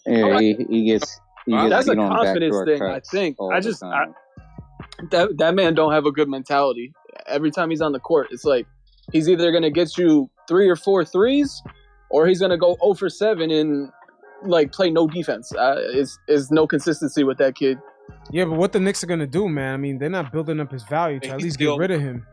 Yeah, he gets That's a beat on confidence backdoor thing, I cuts think. all I the just time. that man don't have a good mentality. Every time he's on the court, it's like he's either gonna get you 3 or 4 threes, or he's gonna go 0 for 7 and like play no defense. Is no consistency with that kid. Yeah, but what the Knicks are gonna do, man? I mean, they're not building up his value to at least get rid of him.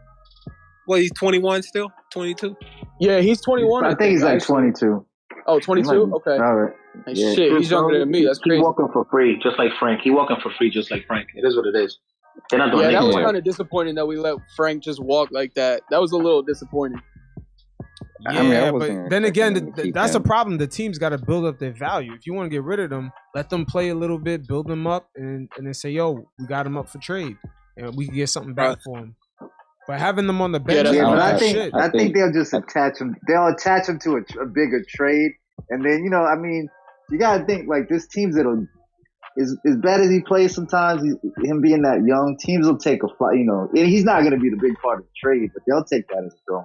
Well, he's 21 still, 22. Yeah, he's 21. I think he's like actually. 22. Oh, 22? Okay. All right. Hey, Yeah. shit, he's younger than me. That's He crazy. walking for free, just like Frank. He walking for free, just like Frank. It is what it is. They're not doing Yeah, that was anything. kind of disappointing that we let Frank just walk like that. That was a little disappointing. Yeah, I mean, I but wasn't then again, expecting them to keep that's him. a problem. The team's got to build up their value. If you want to get rid of them, let them play a little bit, build them up, and then say, yo, we got them up for trade, and we can get something back for them. But having them on the bench, that's- Yeah, but I I think shit. I think they'll just attach him. They'll attach him to a bigger trade, and then I mean, you gotta think like this teams that'll as bad as he plays sometimes. Him being that young, teams will take a fight. And he's not gonna be the big part of the trade, but they'll take that as going.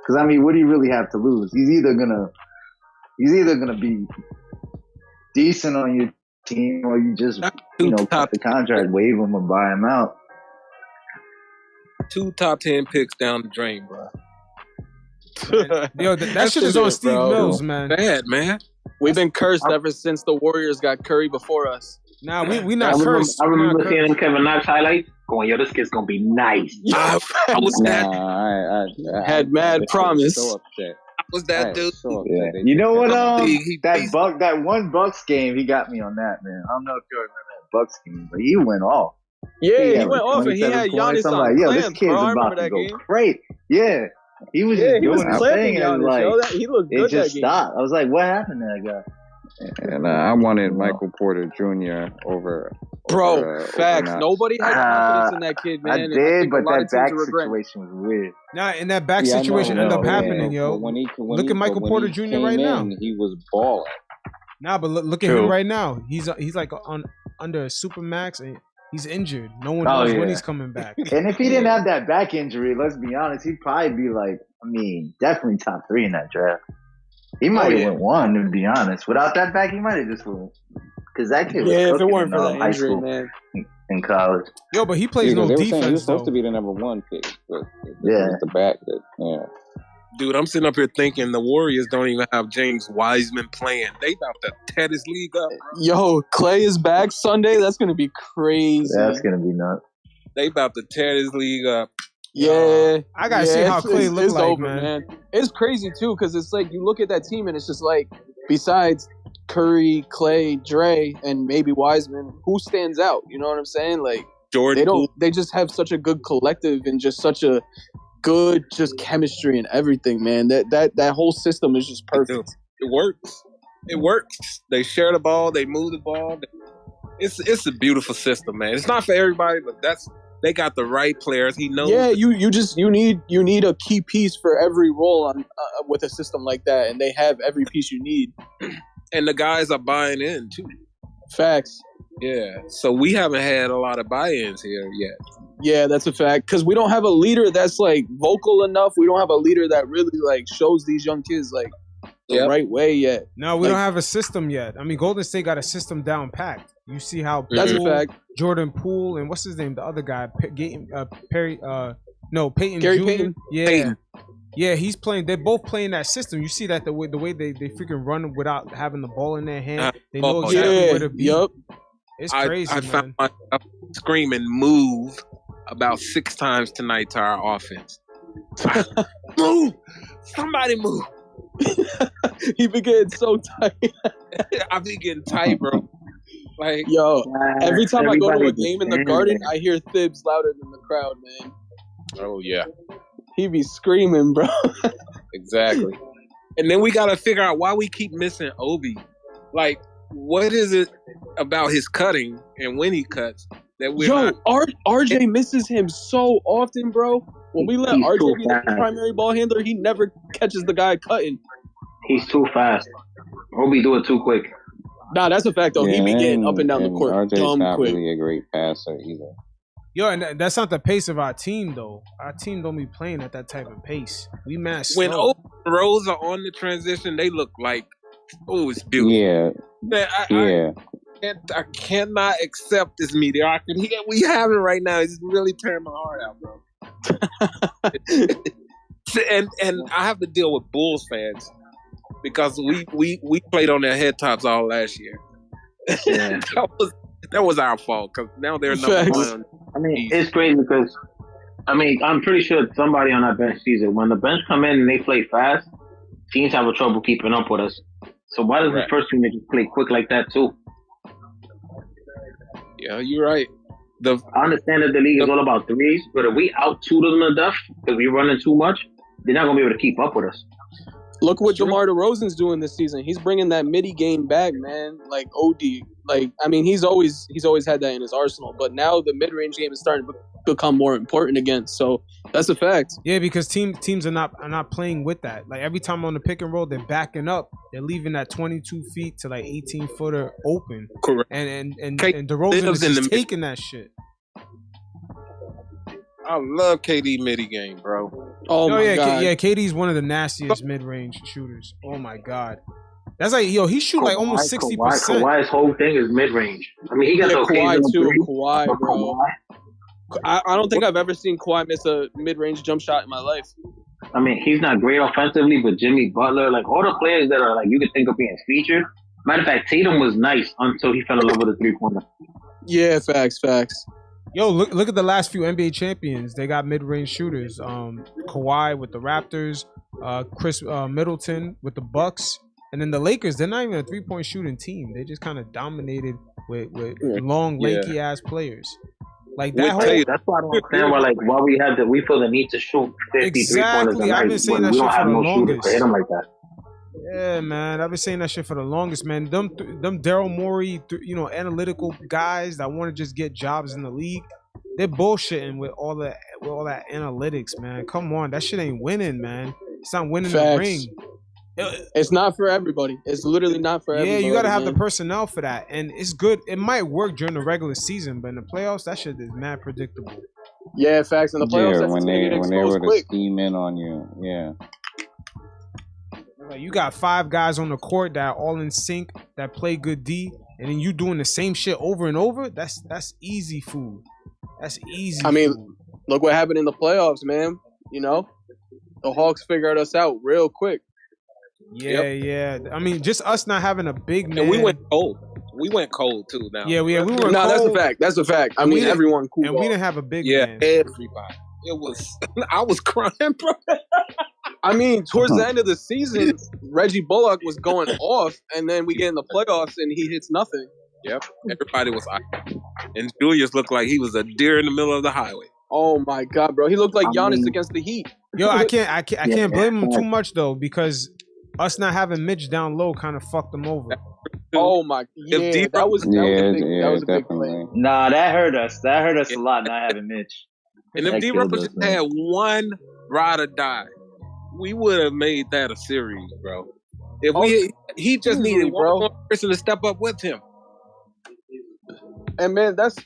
Because I mean, what do you really have to lose? He's either gonna be decent on your team, or you just cut the contract, waive him, or buy him out. 2 top 10 picks down the drain, bro. yo, that shit is on Steve Mills, man. Bad, man. We've been cursed ever since the Warriors got Curry before us. Nah, we not cursed. I We not remember cursed. seeing them Kevin Knox highlights. Going, yo, this kid's gonna be nice. I was that. I Had mad promise. So upset. I was that dude. So Yeah. upset. You know what? He- That one Bucks game, he got me on that, man. I don't know if you remember that Bucks game, but he went off. Yeah, he had went off and he 27 had points. Giannis I'm on like, yo, this clamps, kid's bro. I about remember to that go game. great. Yeah, he was Yeah, just he was doing his clamping thing, and Giannis, like, yo. He looked it good just that game. stopped. I was like, what happened to that guy? And I wanted Michael Porter Jr. over. Bro, facts. Knox. Nobody had confidence in that kid, man. I and did, think a but lot that of teams back are regretting. situation was weird. Nah, and that back Yeah, I situation know, ended up man. happening, yo. But when Look at Michael when Porter he Jr. came right now. in, he was balling. Nah, but look at True. him right now. He's like under a super max, and he's injured. No one Oh, knows when yeah. he's coming back. And if he didn't have that back injury, let's be honest, he'd probably be like, definitely top 3 in that draft. He might have went 1, to be honest. Without that back, he might have just went. Because that kid was Yeah, if it cooking weren't in for that high injury, school, man. in college. Yo, but he plays no They were saying he was defense supposed though. to be the number 1 pick, but Yeah. it was the back that Dude, I'm sitting up here thinking the Warriors don't even have James Wiseman playing. They about to tear this league up. Yo, Clay is back Sunday. That's gonna be crazy. That's going to be nuts. They about to tear this league up. Yeah, I gotta see how Clay look it's like, over, man. It's crazy too, because it's like you look at that team and it's just like, besides Curry, Clay, Dre, and maybe Wiseman, who stands out? You know what I'm saying? Like Jordan, they just have such a good collective and just such a good just chemistry and everything, man. That whole system is just perfect. it works. It works. They share the ball. They move the ball. It's a beautiful system, man. It's not for everybody, but they got the right players. He knows. Yeah, you need a key piece for every role on with a system like that, and they have every piece you need. And the guys are buying in too. Facts. Yeah. So we haven't had a lot of buy-ins here yet. Yeah, that's a fact. Because we don't have a leader that's like vocal enough. We don't have a leader that really like shows these young kids like the right way yet. No, we don't have a system yet. I mean, Golden State got a system down packed. You see how That's a fact. Jordan Poole and what's his name, the other guy, Peyton Gary Jr. Payton? Yeah, Payton. Yeah, he's playing. They're both playing that system. You see that the way they freaking run without having the ball in their hand. They know exactly where to be. Yup. It's crazy, I man. found myself screaming "move" about 6 times tonight to our offense. Move! Somebody move! He be getting so tight. I be getting tight, bro. Like, Yo, every time I go to a Everybody game in the just Garden, standing I hear Thibs louder than the crowd, man. oh yeah, He be screaming, bro. exactly. And then we gotta figure out why we keep missing Obi. Like, what is it about his cutting and when he cuts that we're Yo, not? RJ misses him so often, bro. When we let He's RJ too be the fast. primary ball handler, he never catches the guy cutting. He's too fast. Obi do it too quick. Nah, that's a fact, though. He be getting up and down the court RJ's dumb not quick. really a great passer either. Yo, and that's not the pace of our team, though. Our team don't be playing at that type of pace. We mad When slow. Obi and Rose are on the transition, they look like, oh, it's beautiful. Yeah, Man, I cannot accept this mediocrity that we having right now. It's really tearing my heart out, bro. and I have to deal with Bulls fans because we played on their head tops all last year. Yeah. that was our fault because now they're number Facts. one. I mean, it's crazy because, I mean, I'm pretty sure somebody on that bench sees it. When the bench come in and they play fast, teams have a trouble keeping up with us. So why does the first team just play quick like that too? Yeah, you're right. I understand that the league is all about threes, but if we out-shoot them to death because we're running too much, they're not going to be able to keep up with us. Look what DeMar DeRozan's doing this season. He's bringing that midi game back, man. Like OD. Like, I mean, he's always had that in his arsenal, but now the mid-range game is starting to become more important again. So that's a fact. Yeah, because teams are not playing with that. Like every time on the pick and roll, they're backing up. They're leaving that 22 feet to like 18-footer open. Correct. And DeRozan is just taking that shit. I love KD midi game, bro. Oh my God. Yeah, KD's one of the nastiest mid-range shooters. Oh my God. That's like, yo, he shoot like almost 60%. Kawhi's whole thing is mid-range. I mean, he got the Kawhi occasional too. three, Kawhi, but bro. I don't think I've ever seen Kawhi miss a mid-range jump shot in my life. I mean, he's not great offensively, but Jimmy Butler, like all the players that are like you could think of being featured. Matter of fact, Tatum was nice until he fell in love with the three-pointer. Yeah, facts. Yo, look at the last few NBA champions. They got mid-range shooters. Kawhi with the Raptors, Chris Middleton with the Bucks, and then the Lakers. They're not even a three-point shooting team. They just kind of dominated with long, lanky ass players. Like that whole. That's why I don't understand why we feel the need to shoot 50 Exactly. three-pointers a I've night been saying when that we don't shit for have the no shooters longest. to hit them like that. Yeah, man. I've been saying that shit for the longest, man. Them Daryl Morey, analytical guys that want to just get jobs in the league. They're bullshitting with all that analytics, man. Come on, that shit ain't winning, man. It's not winning the ring. It's not for everybody. It's literally not for everybody. Yeah, you gotta have the personnel for that, and it's good. It might work during the regular season, but in the playoffs, that shit is mad predictable. Yeah, facts. In the playoffs, when they were to scheme in on you, yeah. Like you got 5 guys on the court that are all in sync, that play good D, and then you doing the same shit over and over. That's easy food. That's easy. I mean, food. Look what happened in the playoffs, man. You know, the Hawks figured us out real quick. Yeah. I mean, just us not having a big man. And we went cold. We went cold too. Now, we were. No, cold, that's a fact. I mean, everyone cool. And we didn't have a big man. Everybody. It was. I was crying, bro. I mean, towards the end of the season, Reggie Bullock was going off, and then we get in the playoffs, and he hits nothing. Yep. Everybody was and Julius looked like he was a deer in the middle of the highway. Oh my God, bro! He looked like Giannis against the Heat. Yo, I can't blame him too much though, because us not having Mitch down low kind of fucked him over. Oh my, that was a big play. Nah, that hurt us. That hurt us a lot not having Mitch. And if D-Rose just had one ride or die, we would have made that a series, bro. If he just needed one more person to step up with him. And man, that's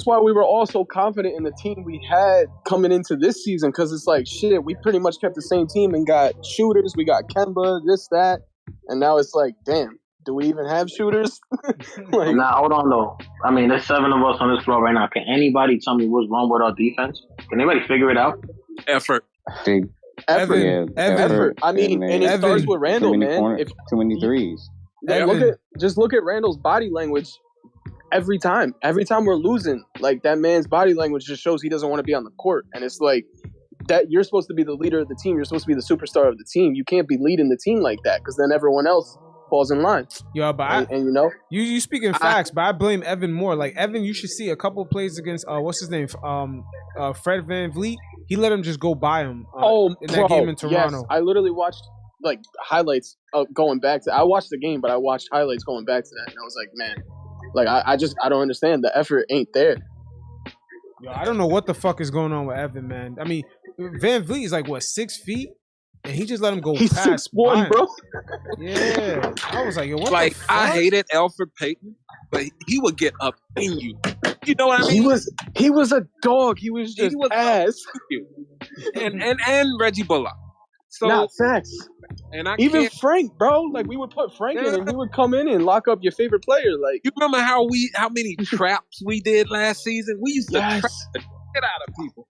why we were all so confident in the team we had coming into this season, because it's like shit, we pretty much kept the same team and got shooters, we got Kemba, this, that, and now it's like, damn, do we even have shooters? Nah, hold on though. I mean, there's 7 of us on this floor right now. Can anybody tell me what's wrong with our defense? Can anybody figure it out? Effort. They Evan. I mean, and it starts with Randle, man. Too many threes. Look at Randle's body language every time. Every time we're losing, like that man's body language just shows he doesn't want to be on the court. And it's like that you're supposed to be the leader of the team. You're supposed to be the superstar of the team. You can't be leading the team like that because then everyone else falls in line. Yeah, but and you know, you speaking facts, but I blame Evan more. Like Evan, you should see a couple of plays against what's his name, Fred VanVleet. He let him just go by him. In that game in Toronto. Yes, I literally watched like highlights going back to. I watched the game, but I watched highlights going back to that, and I was like, man, like I don't understand. The effort ain't there. Yo, I don't know what the fuck is going on with Evan, man. I mean, VanVleet is like what 6 feet. And he just let him go past 6'1", bro. Yeah. I was like, yo, what like, the fuck? I hated Alfred Payton, but he would get up in you. You know what I mean? He was a dog. He was just ass. And Reggie Bullock. So not facts. And even Frank, bro. Like we would put Frank in, and he would come in and lock up your favorite player. Like you remember how many traps we did last season? We used to trap the shit out of people.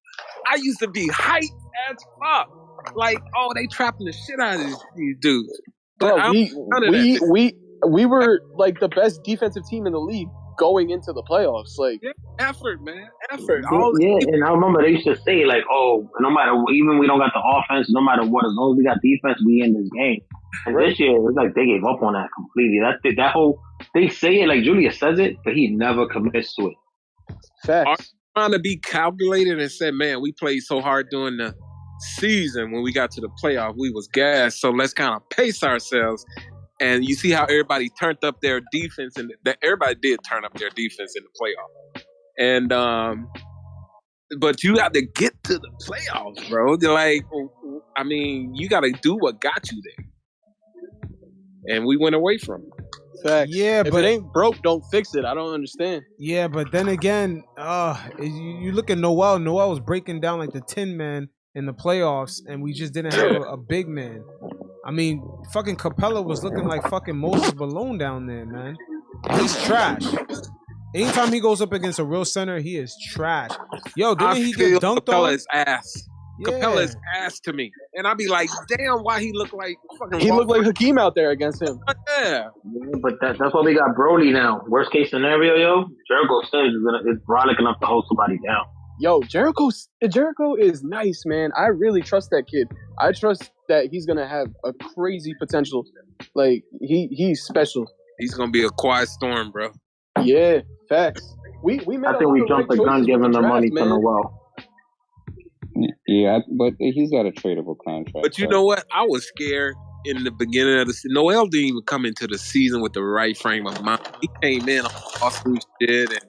I used to be hyped as fuck. Like, oh, they trapping the shit out of these dudes. Bro, we were like the best defensive team in the league going into the playoffs. Like effort, man, effort. And I remember they used to say like, oh, no matter even we don't got the offense, no matter what, as long as we got defense, we in this game. And this year, it's like they gave up on that completely. That whole they say it like Julius says it, but he never commits to it. Facts. Trying to be calculated and said, man, we played so hard during the season. When we got to the playoff, we was gassed. So let's kind of pace ourselves. And you see how everybody turned up their defense, and everybody did turn up their defense in the playoff. And but you got to get to the playoffs, bro. They're like, I mean, you got to do what got you there. And we went away from it. Facts. Yeah, if but it ain't broke, don't fix it. I don't understand. Yeah, but then again, you look at Noel. Noel was breaking down like the Tin Man in the playoffs, and we just didn't have a big man. I mean, fucking Capella was looking like fucking Moses Malone down there, man. He's trash. Anytime he goes up against a real center, he is trash. Yo, didn't he get dunked Capella's on? ass. Yeah. Capella's ass to me. And I'd be like, damn, why he look like fucking He looked like Hakeem out there against him. Yeah. But that's why we got Brody now. Worst case scenario, yo, Jericho Sims is brolic enough to hold somebody down. Yo, Jericho is nice, man. I really trust that kid. I trust that he's gonna have a crazy potential. Like he's special. He's gonna be a quiet storm, bro. Yeah, facts. We I think we jumped the gun giving the money to Noel. Yeah, but he's got a tradable contract. But you know what? I was scared in the beginning of the season. Noel didn't even come into the season with the right frame of mind. He came in on awesome shit, and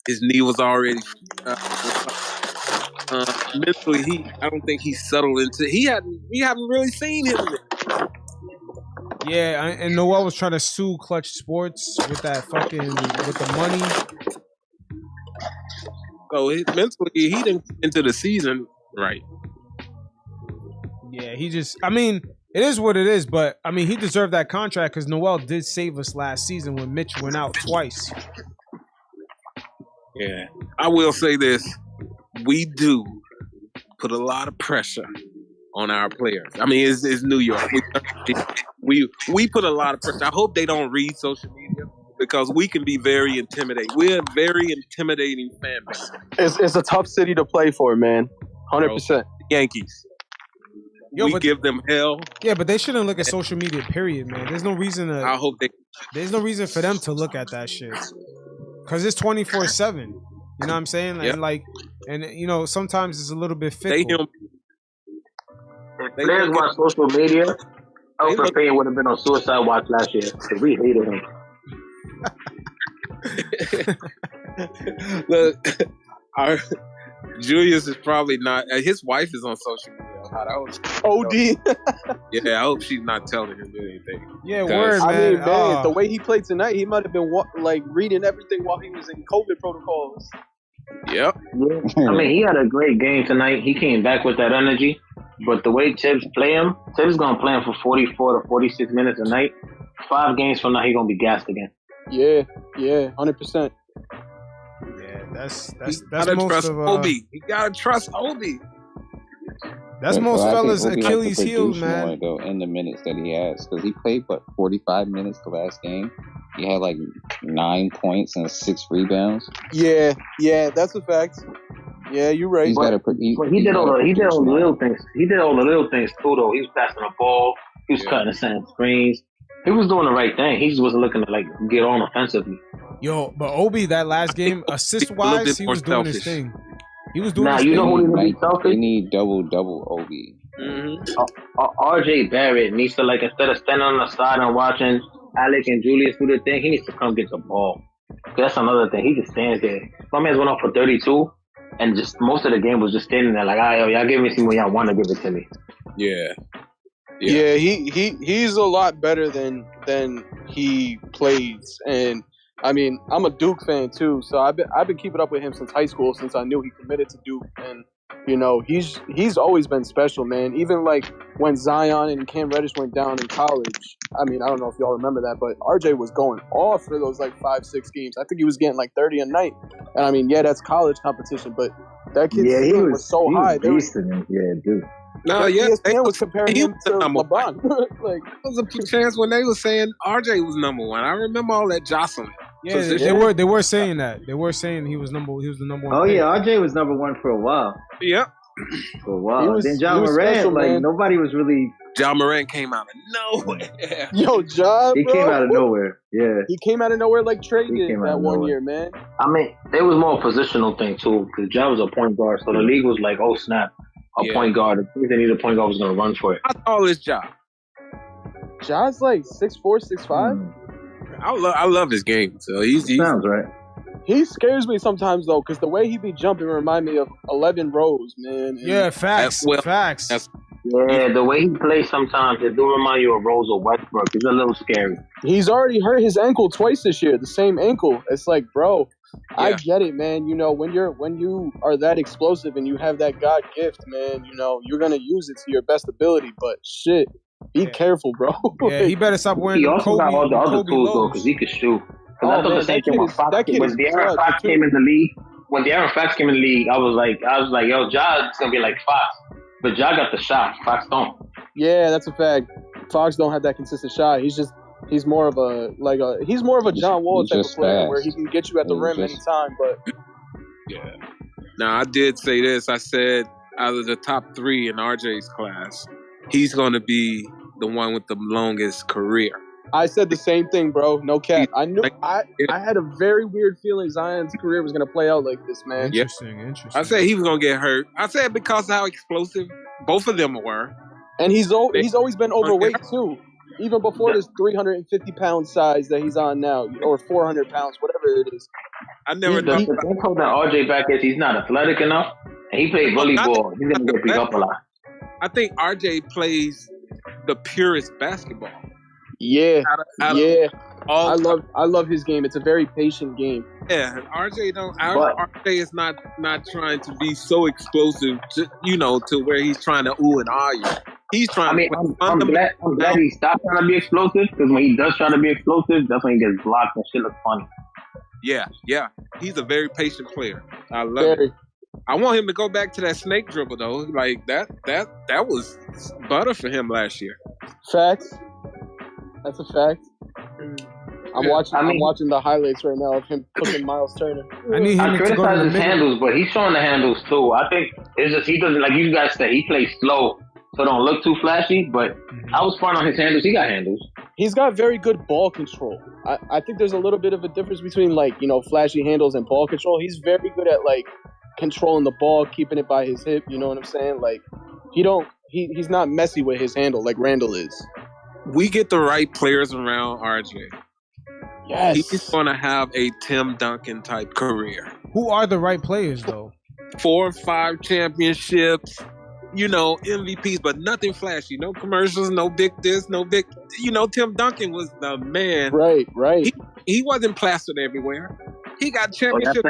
his knee was already mentally. I don't think he settled into. We haven't really seen him. Yeah, and Noel was trying to sue Clutch Sports with that with the money. So mentally, he didn't come into the season right. Yeah, I mean, it is what it is, but I mean, he deserved that contract because Noel did save us last season when Mitch went out twice. Yeah, I will say this: we do put a lot of pressure on our players. I mean, it's New York. We put a lot of pressure. I hope they don't read social media because we can be very intimidating. We're a very intimidating fan base. It's a tough city to play for, man. 100%. Yankees. We give them hell. Yeah, but they shouldn't look at social media, period, man. There's no reason to. I hope they. There's no reason for them to look at that shit. Because it's 24/7. You know what I'm saying? Yep. And you know, sometimes it's a little bit fickle. If players watch social media, Alfred Payton would have been on suicide watch last year because we hated him. Look, Julius is probably not. His wife is on social media. OD. Yeah, I hope she's not telling him anything. Yeah, word, man. I mean, man, the way he played tonight, he might have been like reading everything while he was in COVID protocols. Yep. Yeah. I mean, he had a great game tonight. He came back with that energy. But the way Tibbs play him, Tibbs going to play him for 44 to 46 minutes a night. 5 games from now, he's going to be gassed again. Yeah, 100%. Yeah, that's gotta most trust of Obi. You gotta trust Obi. That's But most I think fellas' Obi has to Achilles heel, produce more, man. though, in the minutes that he has, because he played 45 minutes the last game. He had like 9 points and 6 rebounds. Yeah, that's a fact. Yeah, you're right. He's got to. But he did all the little things. He did all the little things too, though. He was passing the ball. He was cutting the sand screens. He was doing the right thing. He just wasn't looking to like get on offensively. Yo, but Obi that last game, assist wise, he was doing his thing. He was doing his you thing. know who needs to be selfish? They need double Obi. RJ Barrett needs to, like, instead of standing on the side and watching Alec and Julius do their thing, he needs to come get the ball. That's another thing. He just stands there. My man's went off for 32, and just most of the game was just standing there like, y'all give me some when y'all want to give it to me. Yeah, he's a lot better than he plays, and I mean, I'm a Duke fan too, so I've been keeping up with him since high school, since I knew he committed to Duke, and you know, he's always been special, man. Even like when Zion and Cam Reddish went down in college, I mean, I don't know if y'all remember that, but RJ was going off for those like 5-6 games. I think he was getting like 30 a night, and I mean, yeah, that's college competition, but that kid's ceiling was so high. Dude. No, ESPN was comparing him to LeBron. Like, there was a chance when they were saying RJ was number one. I remember all that jostling. Yeah, they were saying that. They were saying he was the number one. Oh yeah, RJ was number one for a while. Yep. For a while. Then John Morant, special, man. nobody was really. John Morant came out of nowhere. Yo, John, He came out of nowhere. Yeah. He came out of nowhere like Trey did that one year, man. I mean, it was more a positional thing too, because John was a point guard, so the league was like, oh snap, point guard. If they need a point guard, was going to run for it. How tall is Ja? Ja's like 6'4", 6'5". I love his game. So he's sounds right. He scares me sometimes though, because the way he be jumping remind me of 11 Rose, man. And facts. Facts. Yeah, the way he plays sometimes, it do remind you of Rose or Westbrook. It's a little scary. He's already hurt his ankle twice this year, the same ankle. It's like, bro, I get it, man. You know, when you are that explosive and you have that God gift, man, you know, you're gonna use it to your best ability. But shit, be careful, bro. Yeah, he better stop wearing. He also got all the other Kobe tools though, lows. because he could shoot. I thought the same thing with Fox. When De'Aaron Fox came in the league, I was like, yo, Ja is gonna be like Fox, but Ja got the shot. Fox don't. Yeah, that's a fact. Fox don't have that consistent shot. He's more of a John Wall type of player where he can get you at the rim anytime. But Now I did say this. I said out of the top 3 in RJ's class, he's going to be the one with the longest career. I said the same thing, bro. No cap. I knew. I had a very weird feeling Zion's career was gonna play out like this, man. Interesting. I said he was gonna get hurt. I said because of how explosive both of them were. And he's always been overweight too. Even before this 350-pound size that he's on now, or 400 pounds, whatever it is. I never The thing holding RJ back is he's not athletic enough, and he played volleyball. He's gonna get beat up a lot. I think RJ plays the purest basketball. Yeah, I love his game. It's a very patient game. Yeah, RJ is not trying to be so explosive, to where he's trying to ooh and ah you. He's trying. I mean, I'm glad he stopped trying to be explosive, because when he does try to be explosive, that's when he gets blocked and shit looks funny. Yeah, he's a very patient player. I love it. I want him to go back to that snake dribble though. Like that was butter for him last year. Facts. That's a fact. I'm watching the highlights right now of him cooking Miles Turner. I criticize his handles, but he's showing the handles too. I think it's just he doesn't, like you guys said, he plays slow, so don't look too flashy. But I was fine on his handles. He got handles. He's got very good ball control. I think there's a little bit of a difference between flashy handles and ball control. He's very good at controlling the ball, keeping it by his hip. You know what I'm saying? Like he's not messy with his handle like Randle is. We get the right players around RJ. Yes. He's going to have a Tim Duncan type career. Who are the right players, though? 4 or 5 championships, MVPs, but nothing flashy. No commercials, no big this, no big... Tim Duncan was the man. Right. He wasn't plastered everywhere. He got championships.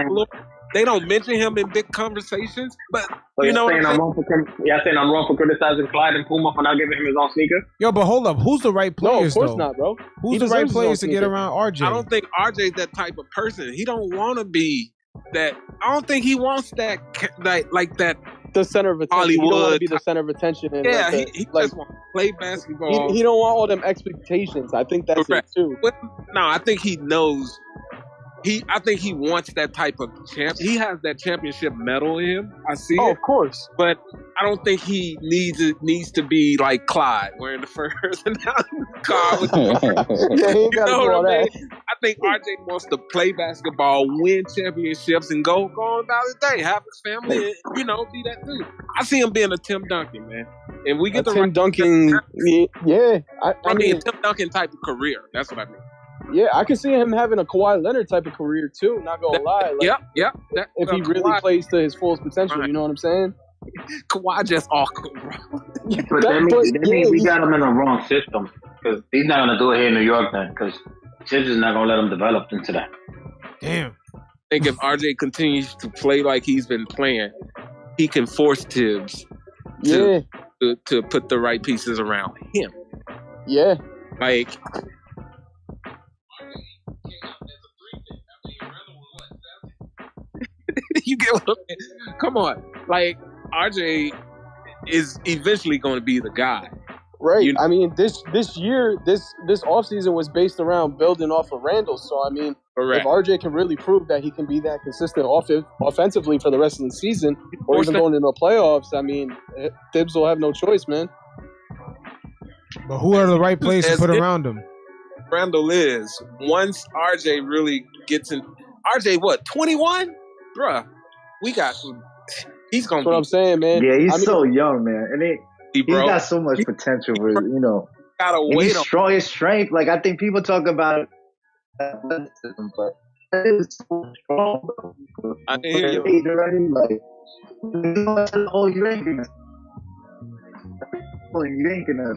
They don't mention him in big conversations, but I'm wrong for criticizing Clyde and Puma for not giving him his own sneaker? Yo, but hold up. Who's the right players, No, of course not, bro. Who's the right players to get around RJ? I don't think RJ's that type of person. He don't want to be that. I don't think he wants that, like that the center of attention. He don't want to Hollywood. be the center of attention. And Yeah, like he just want to play basketball. he don't want all them expectations. I think that's Correct. it too. Well, no, I think he knows. I think he wants that type of champ. He has that championship medal in him. I see Oh, it, of course. but I don't think he needs to be like Clyde, wearing the first and now car with the Yeah, he ain't You got to know do all what I that. mean? I think RJ wants to play basketball, win championships, and go on about his day, have his family, and, be that dude. I see him being a Tim Duncan, man. And we get the Tim Duncan. Yeah, I mean, Tim Duncan type of career. That's what I mean. Yeah, I can see him having a Kawhi Leonard type of career too. Not gonna lie. Like, Yep. If he really Kawhi, plays to his fullest potential, Right. you know what I'm saying? Kawhi just awkward, bro. But that means we got him in the wrong system because he's not gonna do it here in New York then because Tibbs is not gonna let him develop into that. Damn. I think if RJ continues to play like he's been playing, he can force Tibbs Yeah, to put the right pieces around him. yeah. Like, you get what I mean? Come on. Like, RJ is eventually going to be the guy. Right. I mean, this year, this offseason was based around building off of Randle. So, I mean, Correct. if RJ can really prove that he can be that consistent offensively for the rest of the season or even going into the playoffs, I mean, Tibbs will have no choice, man. But who are the right players to put around him? Randle is. Once RJ really gets in. RJ, what, 21? Bruh, he's going That's to what I'm saying, man. Yeah, he's so young, man, and he's bro. got so much potential. With Gotta and wait he's on strong. His strength, like I think people talk about athleticism, but that is so strong. Bro. I hear you. Age already, like you ain't gonna.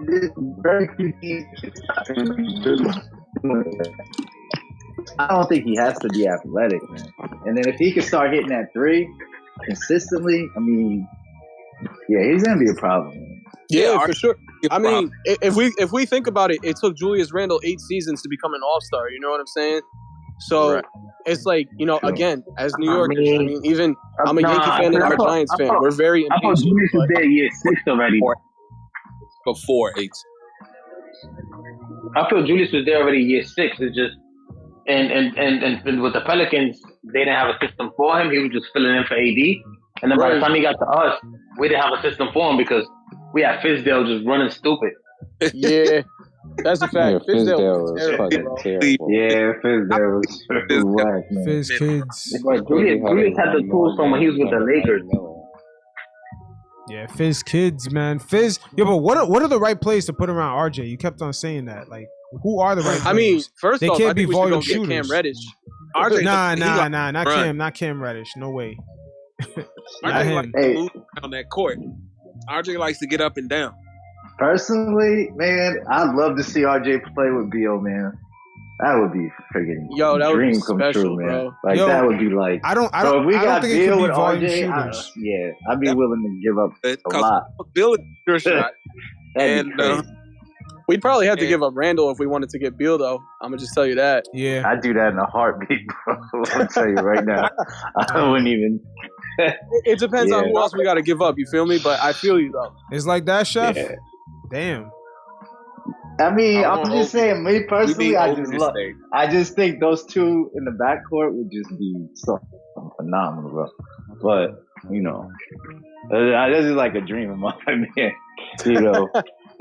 There's very few teams. I don't think he has to be athletic, man. And then if he can start hitting that three consistently, I mean, yeah, he's gonna be a problem, man. Yeah, for sure. I mean, if we think about it, it took Julius Randle 8 seasons to become an all-star. You know what I'm saying? So it's like, again, as New Yorkers, I mean, even I'm a Yankee fan and I'm a Giants fan. We're very I thought impatient. Julius was there year 6 already. Before 8. I feel Julius was there already year 6. It's just and with the Pelicans, they didn't have a system for him. He was just filling in for AD. And then by the time he got to us, we didn't have a system for him because we had Fizdale just running stupid. Yeah, that's a fact. Fizdale was fucking terrible. Yeah, Fizdale was whack, man. Fizz kids. But Julius had the tools from when he was with the Lakers. Yeah, Fizz kids, man. Fizz. Yo, but what are the right players to put around RJ? You kept on saying that. Like, who are the right players? I mean, first they off, can't I be think we should go volume get shooters. Cam Reddish. RJ, not Cam Reddish. No way. Not RJ him. likes to move on that court. RJ likes to get up and down. Personally, man, I'd love to see RJ play with Beal, man. That would be freaking that would dream be come special, true, man. bro. Like Yo, that would be like. I don't if we got think it Beal could be with volume RJ, shooters. I'd be willing to give up a Because lot. Bill is your shot. That'd be And crazy. We'd probably have to give up Randall if we wanted to get Beal, though. I'm gonna just tell you that. Yeah. I'd do that in a heartbeat, bro. I'll tell you right now. I wouldn't even. It depends on who else we got to give up. You feel me? But I feel you though. It's like that, Chef? Yeah. Damn. I mean, I'm want just saying, me personally, I just think those two in the backcourt would just be so phenomenal, bro. But, this is like a dream of mine, man.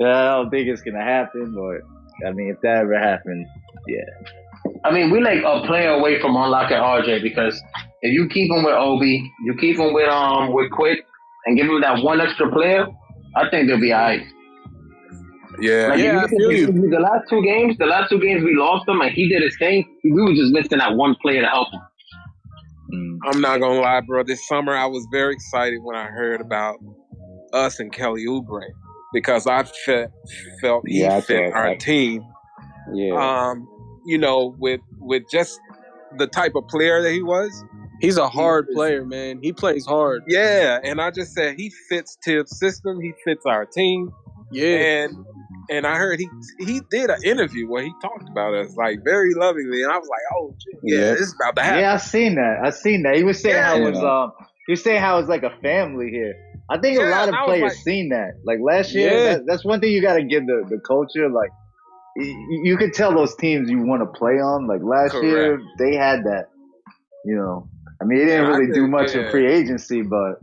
I don't think it's going to happen, but, I mean, if that ever happened, yeah. I mean, we like a player away from unlocking RJ because if you keep him with Obi, you keep him with Quick, and give him that one extra player, I think they'll be all right. Yeah. Like, I feel you. The last two games we lost him, and he did his thing. We were just missing that one player to help him. I'm not going to lie, bro. This summer, I was very excited when I heard about us and Kelly Oubre because I felt he fit our team. Yeah. With just the type of player that he was. He's a hard player, man. He plays hard. Yeah, and I just said he fits Tibbs' system. He fits our team. Yeah. And I heard he did an interview where he talked about us like very lovingly, and I was like, oh shit, this is about to happen. Yeah, I seen that. He was saying how it was You're saying how it's like a family here. I think a lot of players seen that. Like last year, that's one thing you got to give the culture. Like you could tell those teams you want to play on. Like last year, they had that. You know, I mean, it didn't really do much in free agency, but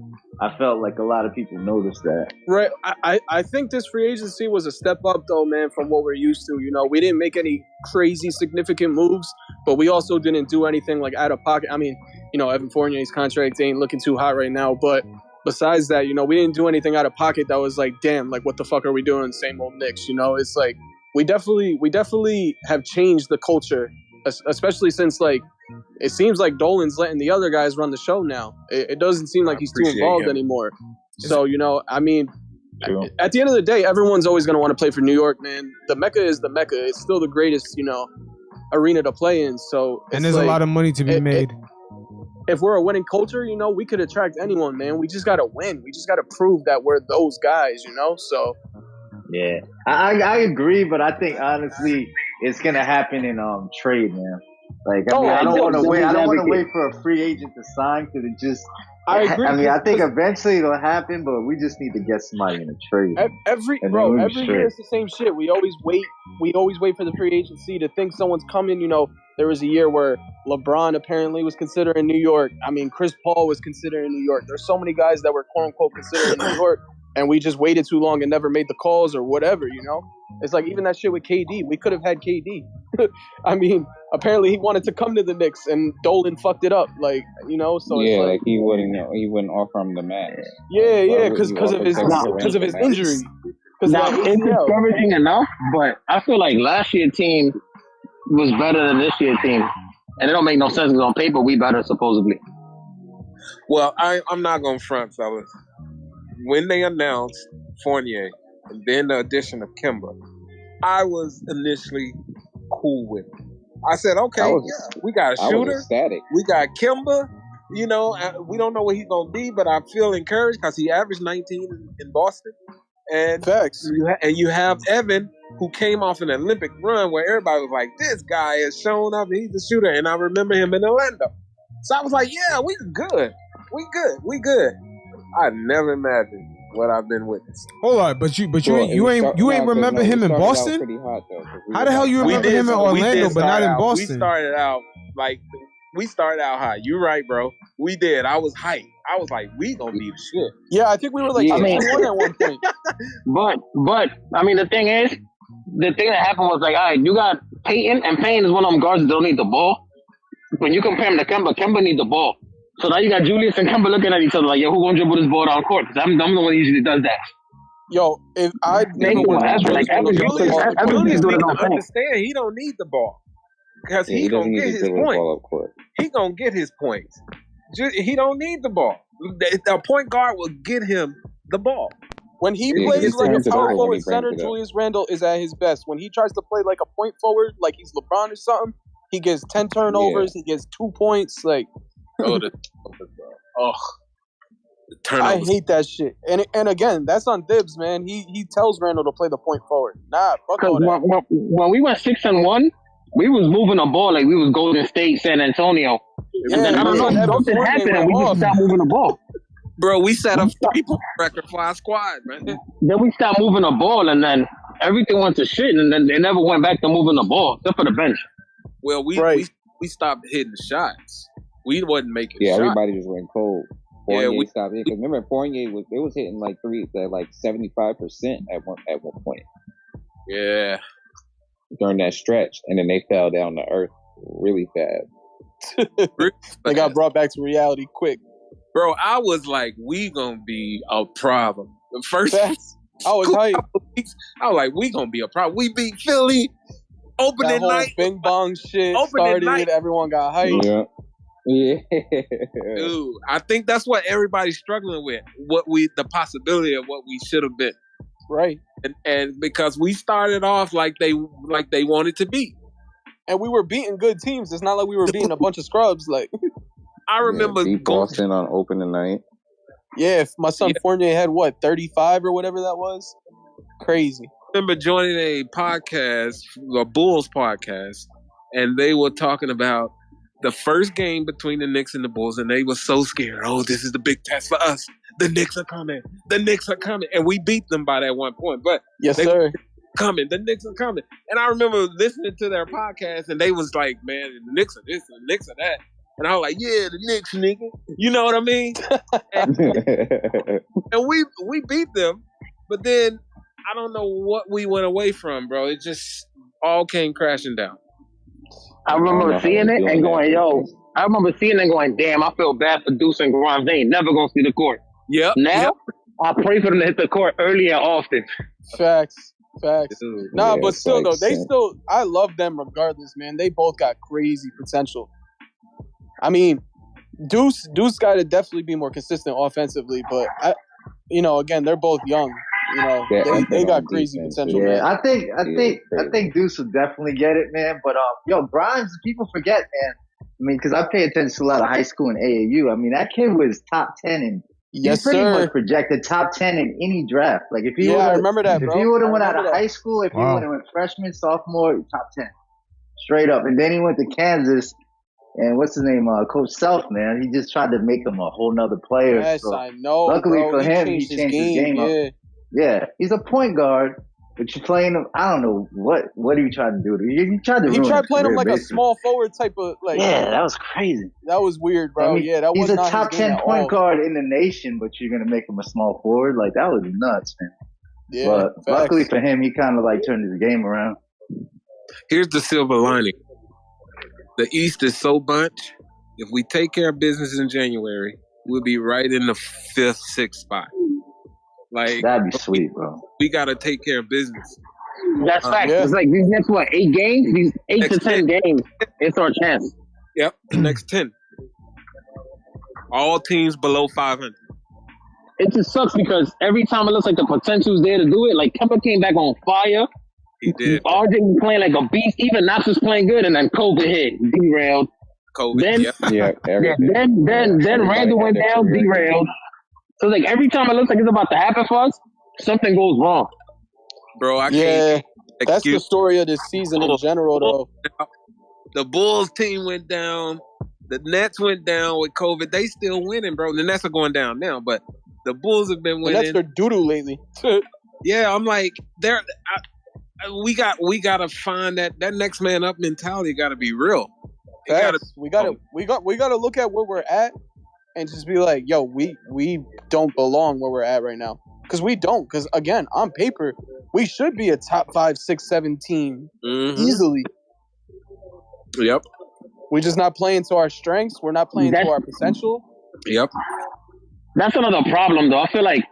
I felt like a lot of people noticed that. Right. I think this free agency was a step up, though, man, from what we're used to. You know, we didn't make any crazy significant moves, but we also didn't do anything like out of pocket. I mean, you know, Evan Fournier's contract ain't looking too hot right now, but besides that, you know, we didn't do anything out of pocket that was like, damn, like what the fuck are we doing? Same old Knicks, you know? It's like we definitely have changed the culture, especially since like it seems like Dolan's letting the other guys run the show now. It doesn't seem like he's too involved anymore. So, you know, I mean, at the end of the day, everyone's always going to want to play for New York, man. The Mecca is the Mecca. It's still the greatest, you know, arena to play in. So, and there's like, a lot of money to be made. If we're a winning culture, you know, we could attract anyone, man. We just got to win. We just got to prove that we're those guys, you know? So, yeah, I agree, but I think honestly, it's going to happen in trade, man. Like, I mean, I don't want to wait. I don't want to wait for a free agent to sign because it just. I agree. I mean, I think eventually it'll happen, but we just need to get somebody in a trade. Every year it's the same shit. We always wait. We always wait for the free agency to think someone's coming. You know, there was a year where LeBron apparently was considering New York. I mean, Chris Paul was considering New York. There's so many guys that were quote unquote considering New York, and we just waited too long and never made the calls or whatever. You know, it's like even that shit with KD. We could have had KD. I mean, apparently he wanted to come to the Knicks, and Dolan fucked it up. Like, you know, so yeah, it's like he wouldn't offer him the max. Yeah, because of his injury. Now it's discouraging enough, but I feel like last year's team was better than this year's team, and it don't make no sense because on paper we better supposedly. Well, I'm not gonna front, fellas. When they announced Fournier and then the addition of Kemba, I was initially cool with it. I said, okay, we got a shooter. We got Kemba. You know, we don't know what he's going to be, but I feel encouraged because he averaged 19 in Boston. And you have Evan, who came off an Olympic run where everybody was like, this guy is showing up and he's a shooter. And I remember him in Orlando. So I was like, yeah, we good. We good. I never imagined what I've been witnessing. Hold on, but you ain't remember him in Boston? Pretty hot, though, how the hell you remember him in Orlando but not in Boston? We started out high. You're right, bro. We did. I was hyped. I was like, we gonna be the shit. Yeah, I think we were like 61 at one point. But I mean, the thing that happened was like, all right, you got Peyton, and Peyton is one of them guards that don't need the ball. When you compare him to Kemba needs the ball. So now you got Julius and Kemba looking at each other like, yo, who gonna dribble this ball down court? Because I'm the one that usually does that. Yo, if I never would Julius need to understand he don't need the ball because he gonna get his point. He gonna get his points. He don't need the ball. The point guard will get him the ball. When he plays like a power forward center, Julius Randle is at his best. When he tries to play like a point forward, like he's LeBron or something, he gets 10 turnovers. He gets 2 points. Like. The I hate that shit. And again, that's on Thibs, man. He tells Randle to play the point forward. Nah, fuck all that. When we went 6-1, we was moving the ball like we was Golden State, San Antonio. And then I don't know, something happened and we just stopped moving the ball. Bro, we set up 3-point record for our squad, man. Then we stopped moving the ball and then everything went to shit and then they never went back to moving the ball, except for the bench. Well, we stopped hitting the shots. We wasn't making shots. Everybody just went cold. Fournier stopped hitting. Remember, Fournier was hitting like 75% at one point. Yeah. During that stretch, and then they fell down to earth really fast. They got brought back to reality quick. Bro, I was like, we gonna be a problem. The first I was hyped. I was like, we gonna be a problem. We beat Philly. Opening that whole night. Bing bong shit started. Night. Everyone got hyped. Yeah. Dude, I think that's what everybody's struggling with. The possibility of what we should have been. Right. And because we started off like they wanted to be. And we were beating good teams. It's not like we were beating a bunch of scrubs. Like I remember beat Boston on opening night. Yeah, if my son Fournier had 35 or whatever that was. Crazy. I remember joining a podcast, a Bulls podcast, and they were talking about the first game between the Knicks and the Bulls, and they were so scared. Oh, this is the big test for us. The Knicks are coming. The Knicks are coming. And we beat them by that one point. But Yes, they sir. coming. The Knicks are coming. And I remember listening to their podcast, and they was like, man, the Knicks are this and the Knicks are that. And I was like, yeah, the Knicks, nigga. You know what I mean? And we beat them. But then I don't know what we went away from, bro. It just all came crashing down. I remember seeing it and going, yo. I remember seeing it and going, damn, I feel bad for Deuce and Grimes. They ain't never gonna see the court. Yep. Now I pray for them to hit the court early and often. Facts. Dude, Nah, yeah, but it's still, like though, I love them regardless, man. They both got crazy potential. I mean, Deuce got to definitely be more consistent offensively, but again, they're both young. They got crazy potential. Yeah, Man. I think Deuce will definitely get it, man. But Grimes, people forget, man. I mean, because I pay attention to a lot of high school and AAU. I mean, that kid was top 10 and Yes, he's pretty sir. much projected top 10 in any draft. Like if he I remember that, bro. If he would have went out of that. high school, if he would have went freshman, sophomore, top 10, straight up. And then he went to Kansas. And what's his name? Coach Self, man. He just tried to make him a whole nother player. Yes, so I know. luckily bro. for him, he changed changed his game up. Yeah, he's a point guard, but you're playing him. I don't know what are you trying to do? He tried to. He ruin tried his playing him career, like a basically. small forward type of like. Yeah, that was crazy. That was weird, bro. I mean, that was he's a not top his game 10 at point all. guard in the nation, but you're gonna make him a small forward. Like that was nuts, man. Yeah, but facts. luckily for him, he kind of like turned his game around. Here's the silver lining. The East is so bunch. If we take care of business in January, we'll be right in the 5th, 6th spot. Like That'd be sweet, bro. we got to take care of business. That's facts. Yeah. It's like these next 8 games, these 8 to Next 10 games, it's our chance. Yep, the next 10. All teams below 500. It just sucks because every time it looks like the potential's there to do it, like Kemba came back on fire. He did. RJ was playing like a beast. Even Knox was playing good, and then COVID hit, derailed. COVID. Then- Yep. Yeah, everything. Then Randle went down, derailed. So like every time it looks like it's about to happen for us, something goes wrong. Bro, I Yeah, can't that's the excuse. story of this season in general, though. The Bulls team went down. The Nets went down with COVID. They still winning, bro. The Nets are going down now, but the Bulls have been And winning. that's their doo-doo lately. Yeah, I'm like, we got to find that next man up mentality. Got to be real. It gotta- Facts. We gotta look at where we're at and just be like, yo, we don't belong where we're at right now. Because we don't. Because again, on paper, we should be a top 5, 6, 7 team Mhm. easily. Yep. We're just not playing to our strengths. We're not playing to our potential. Yep. That's another problem, though. I feel like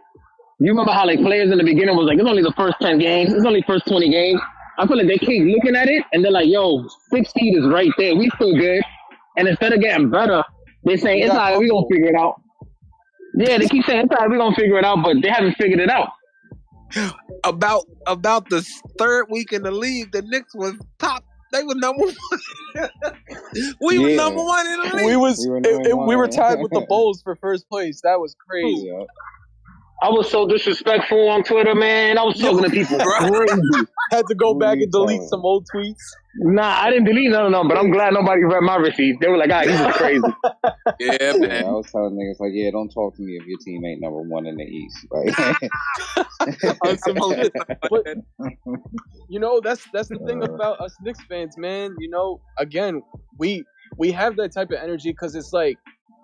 you remember how like players in the beginning was like, it's only the first 10 games, it's only first 20 games. I feel like they keep looking at it and they're like, yo, 6 seed is right there. We still good. And instead of getting better, they say it's all right, we're gonna figure it out. Yeah, they keep saying it's all right, we're gonna figure it out, but they haven't figured it out. About the third week in the league, the Knicks was top. They were number 1. We were Yeah. number 1 in the league. We were number tied one. with the Bulls for first place. That was crazy. Yeah. I was so disrespectful on Twitter, man. I was talking to people crazy. Had to go Who back you and delete telling? some old tweets. Nah, I didn't delete none of them, but I'm glad nobody read my receipt. They were like, ah, this is crazy. Yeah, Yeah, man. I was telling niggas like, yeah, don't talk to me if your team ain't number 1 in the East. Like, On some shit. But that's the thing about us Knicks fans, man. Again, we have that type of energy because it's like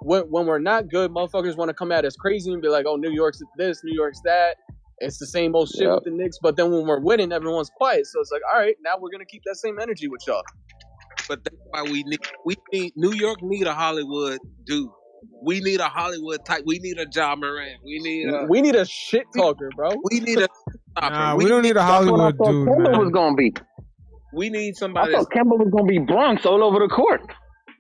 when we're not good, motherfuckers want to come at us crazy and be like, "Oh, New York's this, New York's that." It's the same old shit Yep. with the Knicks. But then when we're winning, everyone's quiet. So it's like, all right, now we're gonna keep that same energy with y'all. But that's why we need New York need a Hollywood dude. We need a Hollywood type. We need a Ja Morant. We need a shit talker, bro. we need a Nah, we don't need a That's what I Hollywood thought dude, Kemba was man. gonna be. we need I somebody that's thought Kemba was gonna be Bronx all over the court.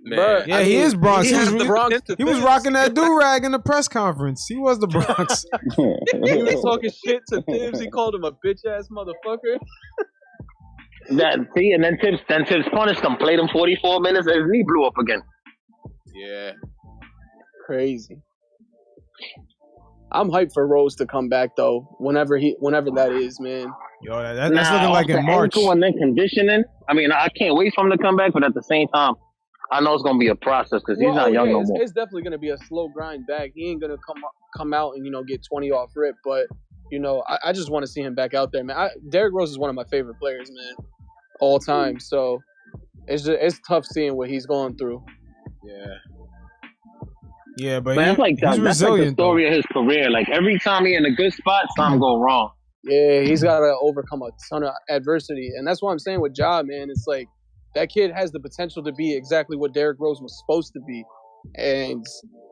man. Yeah, he is Bronx. He He has was, the Bronx to he was finish. rocking that do-rag in the press conference. He was the Bronx. He was talking shit to Tibbs. He called him a bitch ass motherfucker. And then Tibbs punished him, played him 44 minutes, and his knee blew up again. Yeah. Crazy. I'm hyped for Rose to come back though. Whenever that is, man. Yo, that's looking like off in the March. ankle and then conditioning. I mean, I can't wait for him to come back, but at the same time, I know it's gonna be a process because he's not young no more. It's definitely gonna be a slow grind back. He ain't gonna come out and get 20 off rip, but I just want to see him back out there, man. Derrick Rose is one of my favorite players, man, all time. So it's tough seeing what he's going through. Yeah, but that's like he's resilient. That's like the story of his career. Like every time he in a good spot, something go wrong. Yeah, he's got to overcome a ton of adversity, and that's what I'm saying with Ja, man. It's like that kid has the potential to be exactly what Derrick Rose was supposed to be, and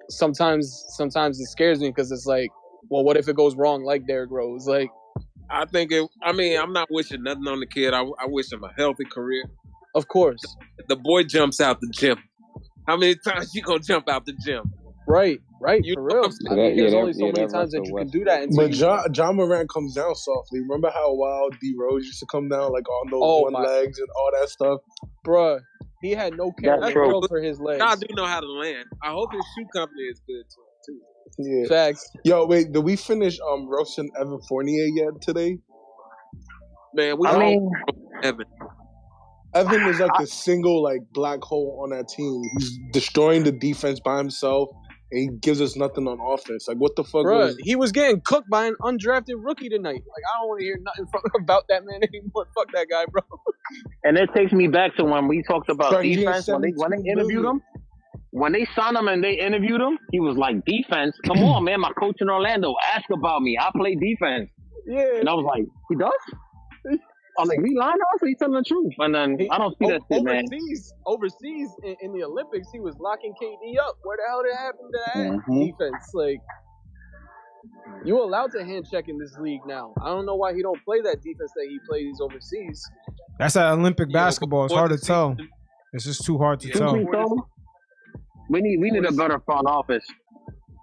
sometimes it scares me because it's like, well, what if it goes wrong like Derrick Rose? Like, I think I'm not wishing nothing on the kid. I wish him a healthy career. Of course, the boy jumps out the gym. How many times you gonna jump out the gym? Right, for real. There's only so many times that you can do that. But John Morant comes down softly. Remember how wild D Rose used to come down like on those legs and all that stuff? Bruh, he had no care in the world for his legs. I do know how to land. I hope his shoe company is good too. Yeah. Facts. Yo, wait, did we finish roasting Evan Fournier yet today? Man, Evan is like the single black hole on that team. He's destroying the defense by himself, and he gives us nothing on offense. Like, what the fuck? Bro, he was getting cooked by an undrafted rookie tonight. Like, I don't want to hear nothing about that man anymore. Fuck that guy, bro. And it takes me back to when we talked about defense. When they interviewed him, when they signed him and they interviewed him, he was like, defense? Come on, man. My coach in Orlando asked about me. I play defense. Yeah. And I was like, he does? I'm like, he lying to us or he's telling the truth? And then I don't see that shit, man. Overseas in the Olympics, he was locking KD up. Where the hell did it happen to that defense? Like, you allowed to hand check in this league now. I don't know why he don't play that defense that he plays overseas. That's that Olympic basketball. It's hard to tell. It's just too hard to tell. We need a better front office.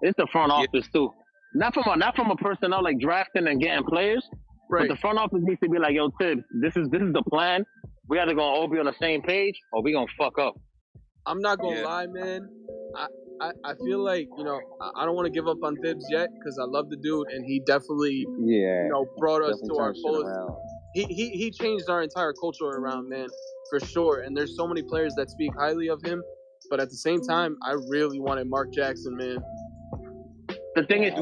It's the front office too. Not from a personnel like drafting and getting players. Right. But the front office needs to be like, yo, Tibbs, this is the plan. We either gonna all be on the same page or we gonna fuck up. I'm not gonna lie, man. I feel like, I don't want to give up on Tibbs yet because I love the dude and he definitely brought us to our fullest. He changed our entire culture around, man, for sure. And there's so many players that speak highly of him, but at the same time, I really wanted Mark Jackson, man. The thing is,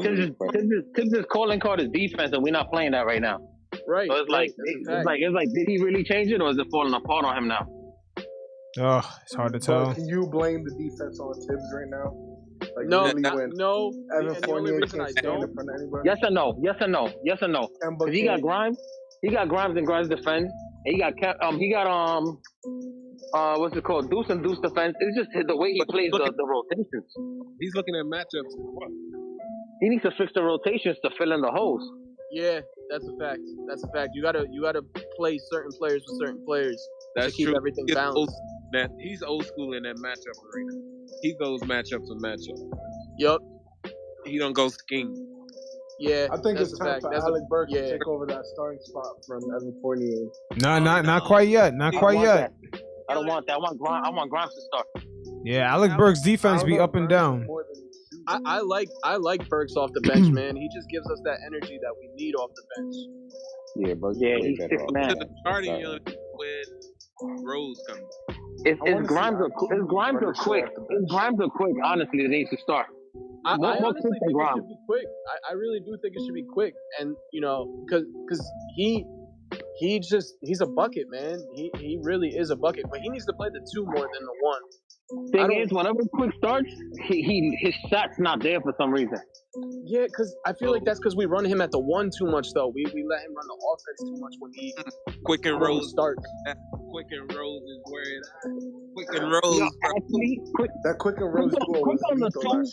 Tibbs' calling card is defense, and we're not playing that right now. Right. So it's like, did he really change it, or is it falling apart on him now? Oh, it's hard to tell. Can you blame the defense on Tibbs right now? Like, no. Evan Fournier can't stand in front of anybody. Yes or no? Because he got Grimes. He got Grimes and Grimes defend. And he got what's it called? Deuce and Deuce defense. It's just the way he plays the rotations. He's looking at matchups. He needs to fix the rotations to fill in the holes. Yeah, that's a fact. You gotta play certain players with certain players to keep everything balanced. He's old school in that matchup arena. He goes matchup to matchup. Yup. He don't go scheme. Yeah, I think it's time for Alec Burks to take over that starting spot from Evan Fournier. No, not quite yet. Not quite yet. I don't want that. I want Grimes to start. Yeah, Alec Burks' defense be up and down. I like Burks off the bench, man. He just gives us that energy that we need off the bench. Yeah, Burks. Yeah, he's 6 man. Starting when Rose comes. Is Grimes or quick? Is Grimes or quick? Honestly, it needs to start. I honestly think it should be quick. I really do think it should be quick, and because he's a bucket, man. He really is a bucket, but he needs to play the 2 more than the 1. Thing is, whenever Quick starts, his shot's not there for some reason. Yeah, because I feel like that's because we run him at the 1 too much, though. We let him run the offense too much when he Quick and Rose starts. Quick and Rose is where it's at. Quick and Rose. Quick and Rose Quick on the 2.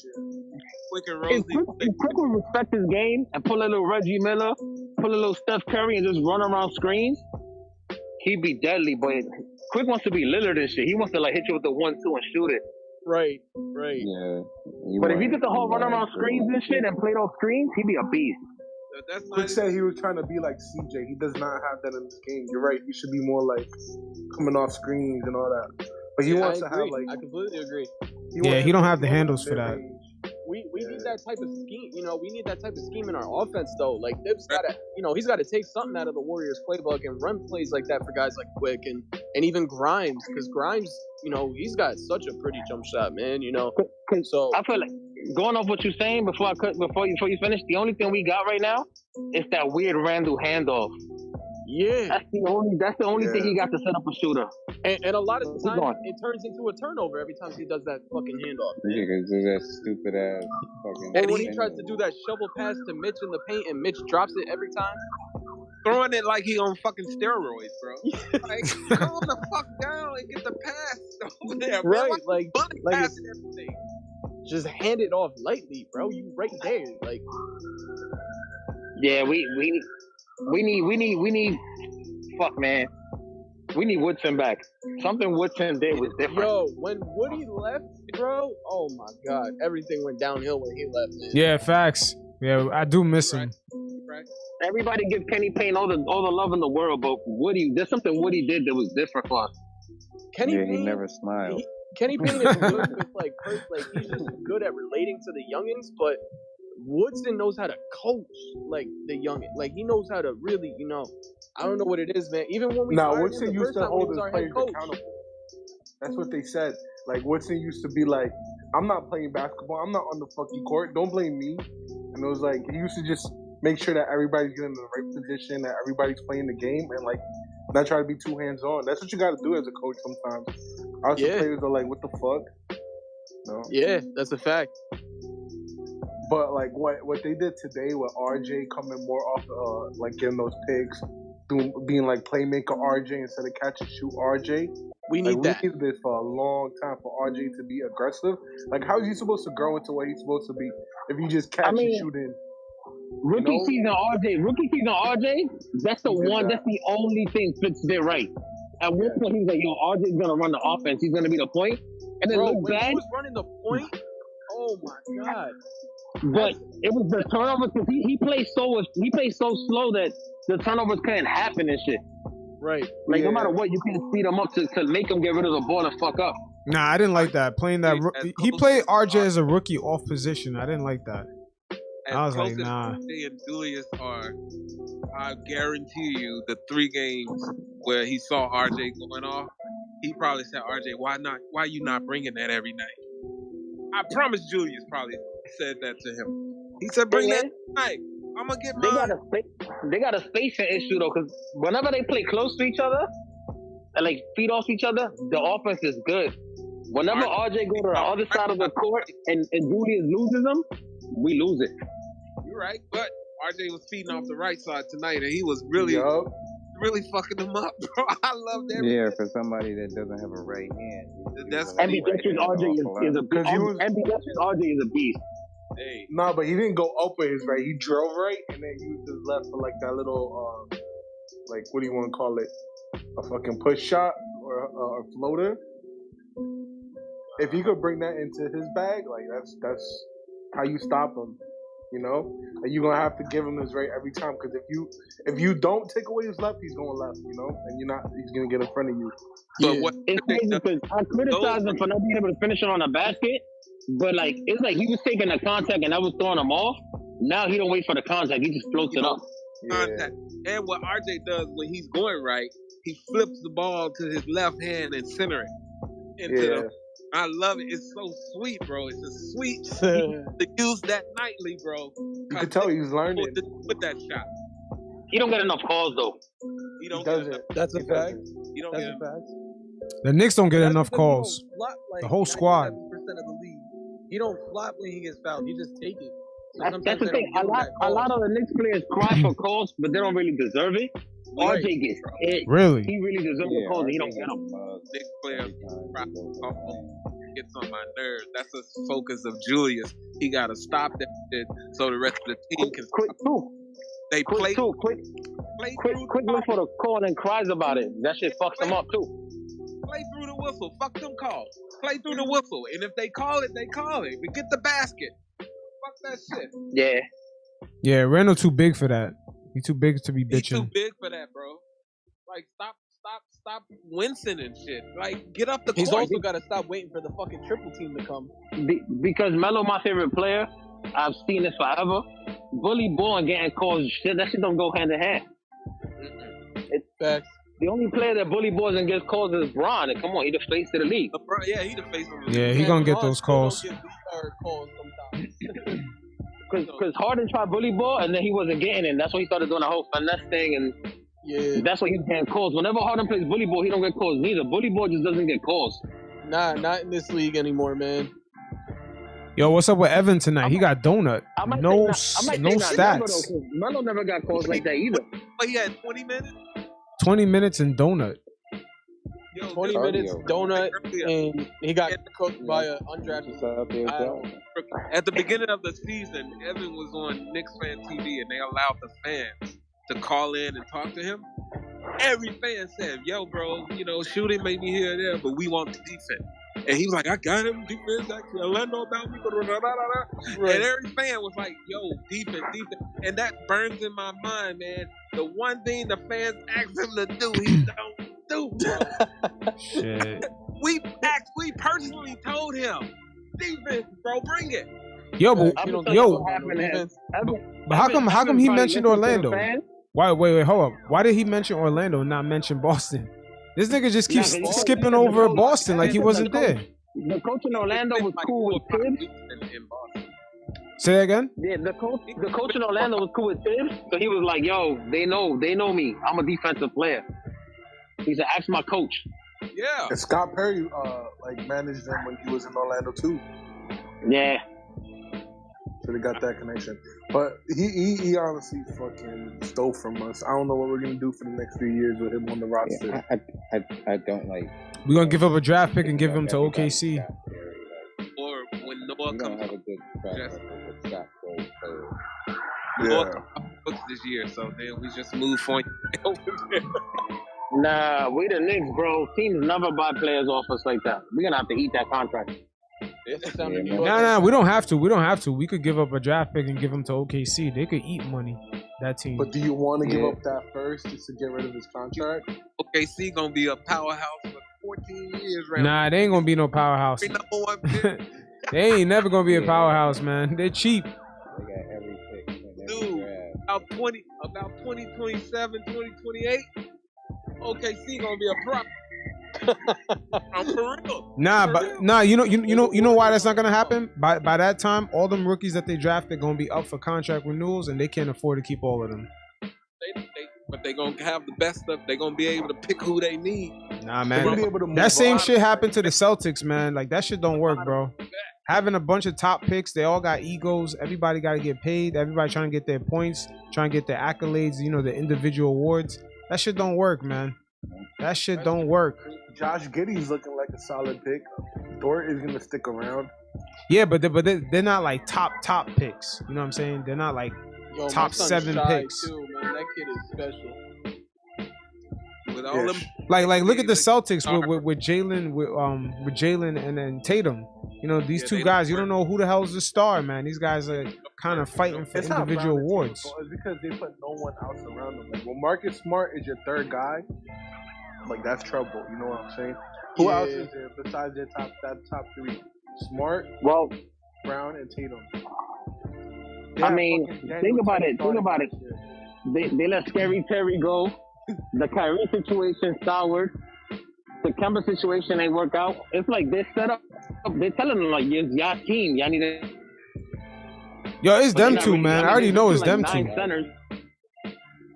Quick and Rose. If Quick will respect his game and pull a little Reggie Miller, pull a little Steph Curry, and just run around screens, he'd be deadly. But Quick wants to be Lillard and shit. He wants to hit you with the 1-2 and shoot it. Right. Yeah. But if he did the whole run around screens and shit and played off screens, he'd be a beast. Quick said he was trying to be like CJ. He does not have that in his game. You're right. He should be more like coming off screens and all that. But he wants to have I completely agree. He don't have the handles for that. we need that type of scheme. We need that type of scheme in our offense, though. Like Thibs gotta, he's got to take something out of the Warriors playbook and run plays like that for guys like Quick and even Grimes, because Grimes, he's got such a pretty jump shot, man. So I feel like going off what you're saying before you finish, the only thing we got right now is that weird Randle handoff. Yeah, that's the only thing he got to set up a shooter. And a lot of the time it turns into a turnover every time he does that fucking handoff. Yeah, because that stupid ass fucking. Or when he tries to do that shovel pass to Mitch in the paint and Mitch drops it every time. Throwing it like he on fucking steroids, bro. Like, calm the fuck down and get the pass over there, bro. Right, like pass everything. Just hand it off lightly, bro. You right there, like. Yeah, we need. Fuck, man. We need Woodson back. Something Woodson did was different. Yo, when Woody left, bro, oh my God, everything went downhill when he left, man. Yeah, facts. Yeah, I do miss him. Right. Everybody give Kenny Payne all the love in the world, but Woody, there's something Woody did that was different for us. Kenny Payne, he never smiled. Kenny Payne is good with like he's just good at relating to the youngins, but Woodson knows how to coach like the youngin. Like he knows how to really, I don't know what it is, man. Even when we Woodson used to hold his players accountable. That's what they said. Like Woodson used to be like, I'm not playing basketball. I'm not on the fucking court. Don't blame me. And it was like he used to just make sure that everybody's getting in the right position, that everybody's playing the game, and like not try to be too hands on. That's what you got to do as a coach sometimes. Our players are like, what the fuck? No. Yeah, that's a fact. But like what they did today with RJ coming more off, like getting those picks, being like playmaker RJ instead of catch and shoot RJ. We need that. We needed this for a long time for RJ to be aggressive. Like how is he supposed to grow into what he's supposed to be if he just catch and shoot in? Rookie season RJ, that's the one. That's the only thing fits there right. At one point he was like, "Yo, RJ's gonna run the offense. He's gonna be the point." And then look bad. He was running the point. Oh my God. But it was the turnovers because he plays so slow that the turnovers couldn't happen and shit. Right. Like no matter what, you can't speed him up to make him get rid of the ball and fuck up. Nah, I didn't like that. Playing that, he played RJ as a rookie off position. I didn't like that. I was like, nah. RJ and Julius are, I guarantee you, the 3 games where he saw RJ going off, he probably said, "RJ, why you not bringing that every night?" I promise Julius probably said that to him. He said, "Bring that tonight. I'm gonna get mine." They got a spacing issue though, because whenever they play close to each other and like feed off each other, the offense is good. Whenever RJ go to the other side of the court and Julius loses them, we lose it. You're right, but RJ was feeding off the right side tonight, and he was really fucking them up, bro. I love that. Yeah, for somebody that doesn't have a right hand. That's ambidextrous RJ is a beast. Hey. No, but he didn't go up with his right. He drove right and then used his left for like that little, like what do you want to call it? A fucking push shot or a floater. If he could bring that into his bag, like that's how you stop him. And you're gonna have to give him his right every time, because if you don't take away his left, he's going left, and he's gonna get in front of you. But what it's crazy because I criticized him for not being able to finish it on a basket, but like it's like he was taking the contact and I was throwing him off. Now he don't wait for the contact; he just floats it up. Contact. And what RJ does when he's going right, he flips the ball to his left hand and center it into the. I love it. It's so sweet, bro. It's a sweet to use that nightly, bro. You can tell he's learning with that shot. He don't get enough calls though. He don't get enough. That's a fact. He don't get enough. The Knicks don't get enough calls. The whole squad. Of the league. He don't flop when he gets fouled. He just take it. So that's the thing. A lot of the Knicks players cry for calls, but they don't really deserve it. Right. RJ gets it. Really? He really deserves the calls, and he don't get them. Big player gets on my nerves. That's the focus of Julius. He got to stop that shit so the rest of the team can. Quick too. They play too. Quick look for the call and cries about it. That shit fucks them up too. Play through the whistle. Fuck them calls. Play through the whistle. And if they call it, they call it. But get the basket. Fuck that shit. Yeah. Yeah, Randle too big for that. He's too big to be bitching. He's too big for that, bro. Like, stop stop wincing and shit. Like, get up the He's court. also got to stop waiting for the fucking triple team to come. Because Melo, my favorite player, I've seen this forever. Bully ball and getting calls, shit, that shit don't go hand in hand. Facts. The only player that bully balls and gets calls is Bron. And come on, he the face of the league. Yeah, he the face of the league. Yeah, he gonna get those calls. Calls sometimes. Because Harden tried bully ball and then he wasn't getting it. And that's why he started doing the whole finesse thing. And Yeah. that's why he's getting calls. Whenever Harden plays bully ball, he don't get calls neither. Bully ball just doesn't get calls. Nah, not in this league anymore, man. Yo, what's up with Evan tonight? He got donut. No stats. Melo never got calls like that either. But he had 20 minutes? 20 minutes and donut. Yo, 20 dude, minutes, donut, and he got cooked by an undrafted. At the beginning of the season, Evan was on Knicks fan TV, and they allowed the fans to call in and talk to him. Every fan said, "Yo, bro, you know, shooting may be here and there, but we want the defense." And he was like, "I got him, defense. I know about me." Right. And every fan was like, "Yo, defense." And that burns in my mind, man. The one thing the fans asked him to do, he don't do, bro. Shit. We personally told him, defense, bro, bring it. Yo, but how come he mentioned Orlando? Wait, hold up. Why did he mention Orlando and not mention Boston? This nigga just keeps skipping over Boston like he wasn't there. The coach in Orlando was cool with Tibbs. Say that again? Yeah, the coach in Orlando was cool with Tibbs, so he was like, "Yo, they know me. I'm a defensive player." He said, "Ask my coach." Yeah. And Scott Perry managed him when he was in Orlando too. Yeah. So they got that connection. But he honestly fucking stole from us. I don't know what we're gonna do for the next few years with him on the roster. Yeah, I don't like. We're gonna give up a draft pick and give him to OKC. Or when Noah We comes don't have a good track record with Scott Perry players. Noah books this year, so then we just move forward. Nah, we the Knicks, bro. Teams never buy players off us like that. We're gonna have to eat that contract. Nah, we don't have to. We could give up a draft pick and give him to OKC. They could eat money, that team. But do you want to give up that first just to get rid of his contract? OKC gonna be a powerhouse for 14 years right Nah, they ain't gonna be no powerhouse. They ain't never gonna be a powerhouse, man. They're cheap. They got every pick in every Dude, draft. about 2027, 2028, OKC gonna be a prop. I'm for real. You know why that's not gonna happen? By that time, all them rookies that they drafted gonna be up for contract renewals, and they can't afford to keep all of them. But they gonna have the best stuff. They gonna be able to pick who they need. Nah, man. That same shit happened to the Celtics, man. Like that shit don't work, bro. Having a bunch of top picks, they all got egos. Everybody got to get paid. Everybody trying to get their points, trying to get their accolades. You know, the individual awards. That shit don't work, man. That shit don't work. Josh Giddey's looking like a solid pick. Dort is gonna stick around. Yeah, but they're not like top picks. You know what I'm saying? They're not like top 7 picks. Too, man. That kid is special. With all them, like look at the Celtics with Jalen and then Tatum. You know, these two guys, you don't know who the hell's the star, man. These guys are kind of fighting for individual awards. It's because they put no one else around them. Like when Marcus Smart is your third guy, like that's trouble. You know what I'm saying? Who else is there besides their top 3? Smart, Brown, and Tatum. I mean, think about it. They let Scary Terry go. The Kyrie situation soured. The Kemba situation ain't work out. It's like they're set up. They're telling them like, y'all team, y'all need to. Yo, it's them two, man. I already know it's them two. Centers.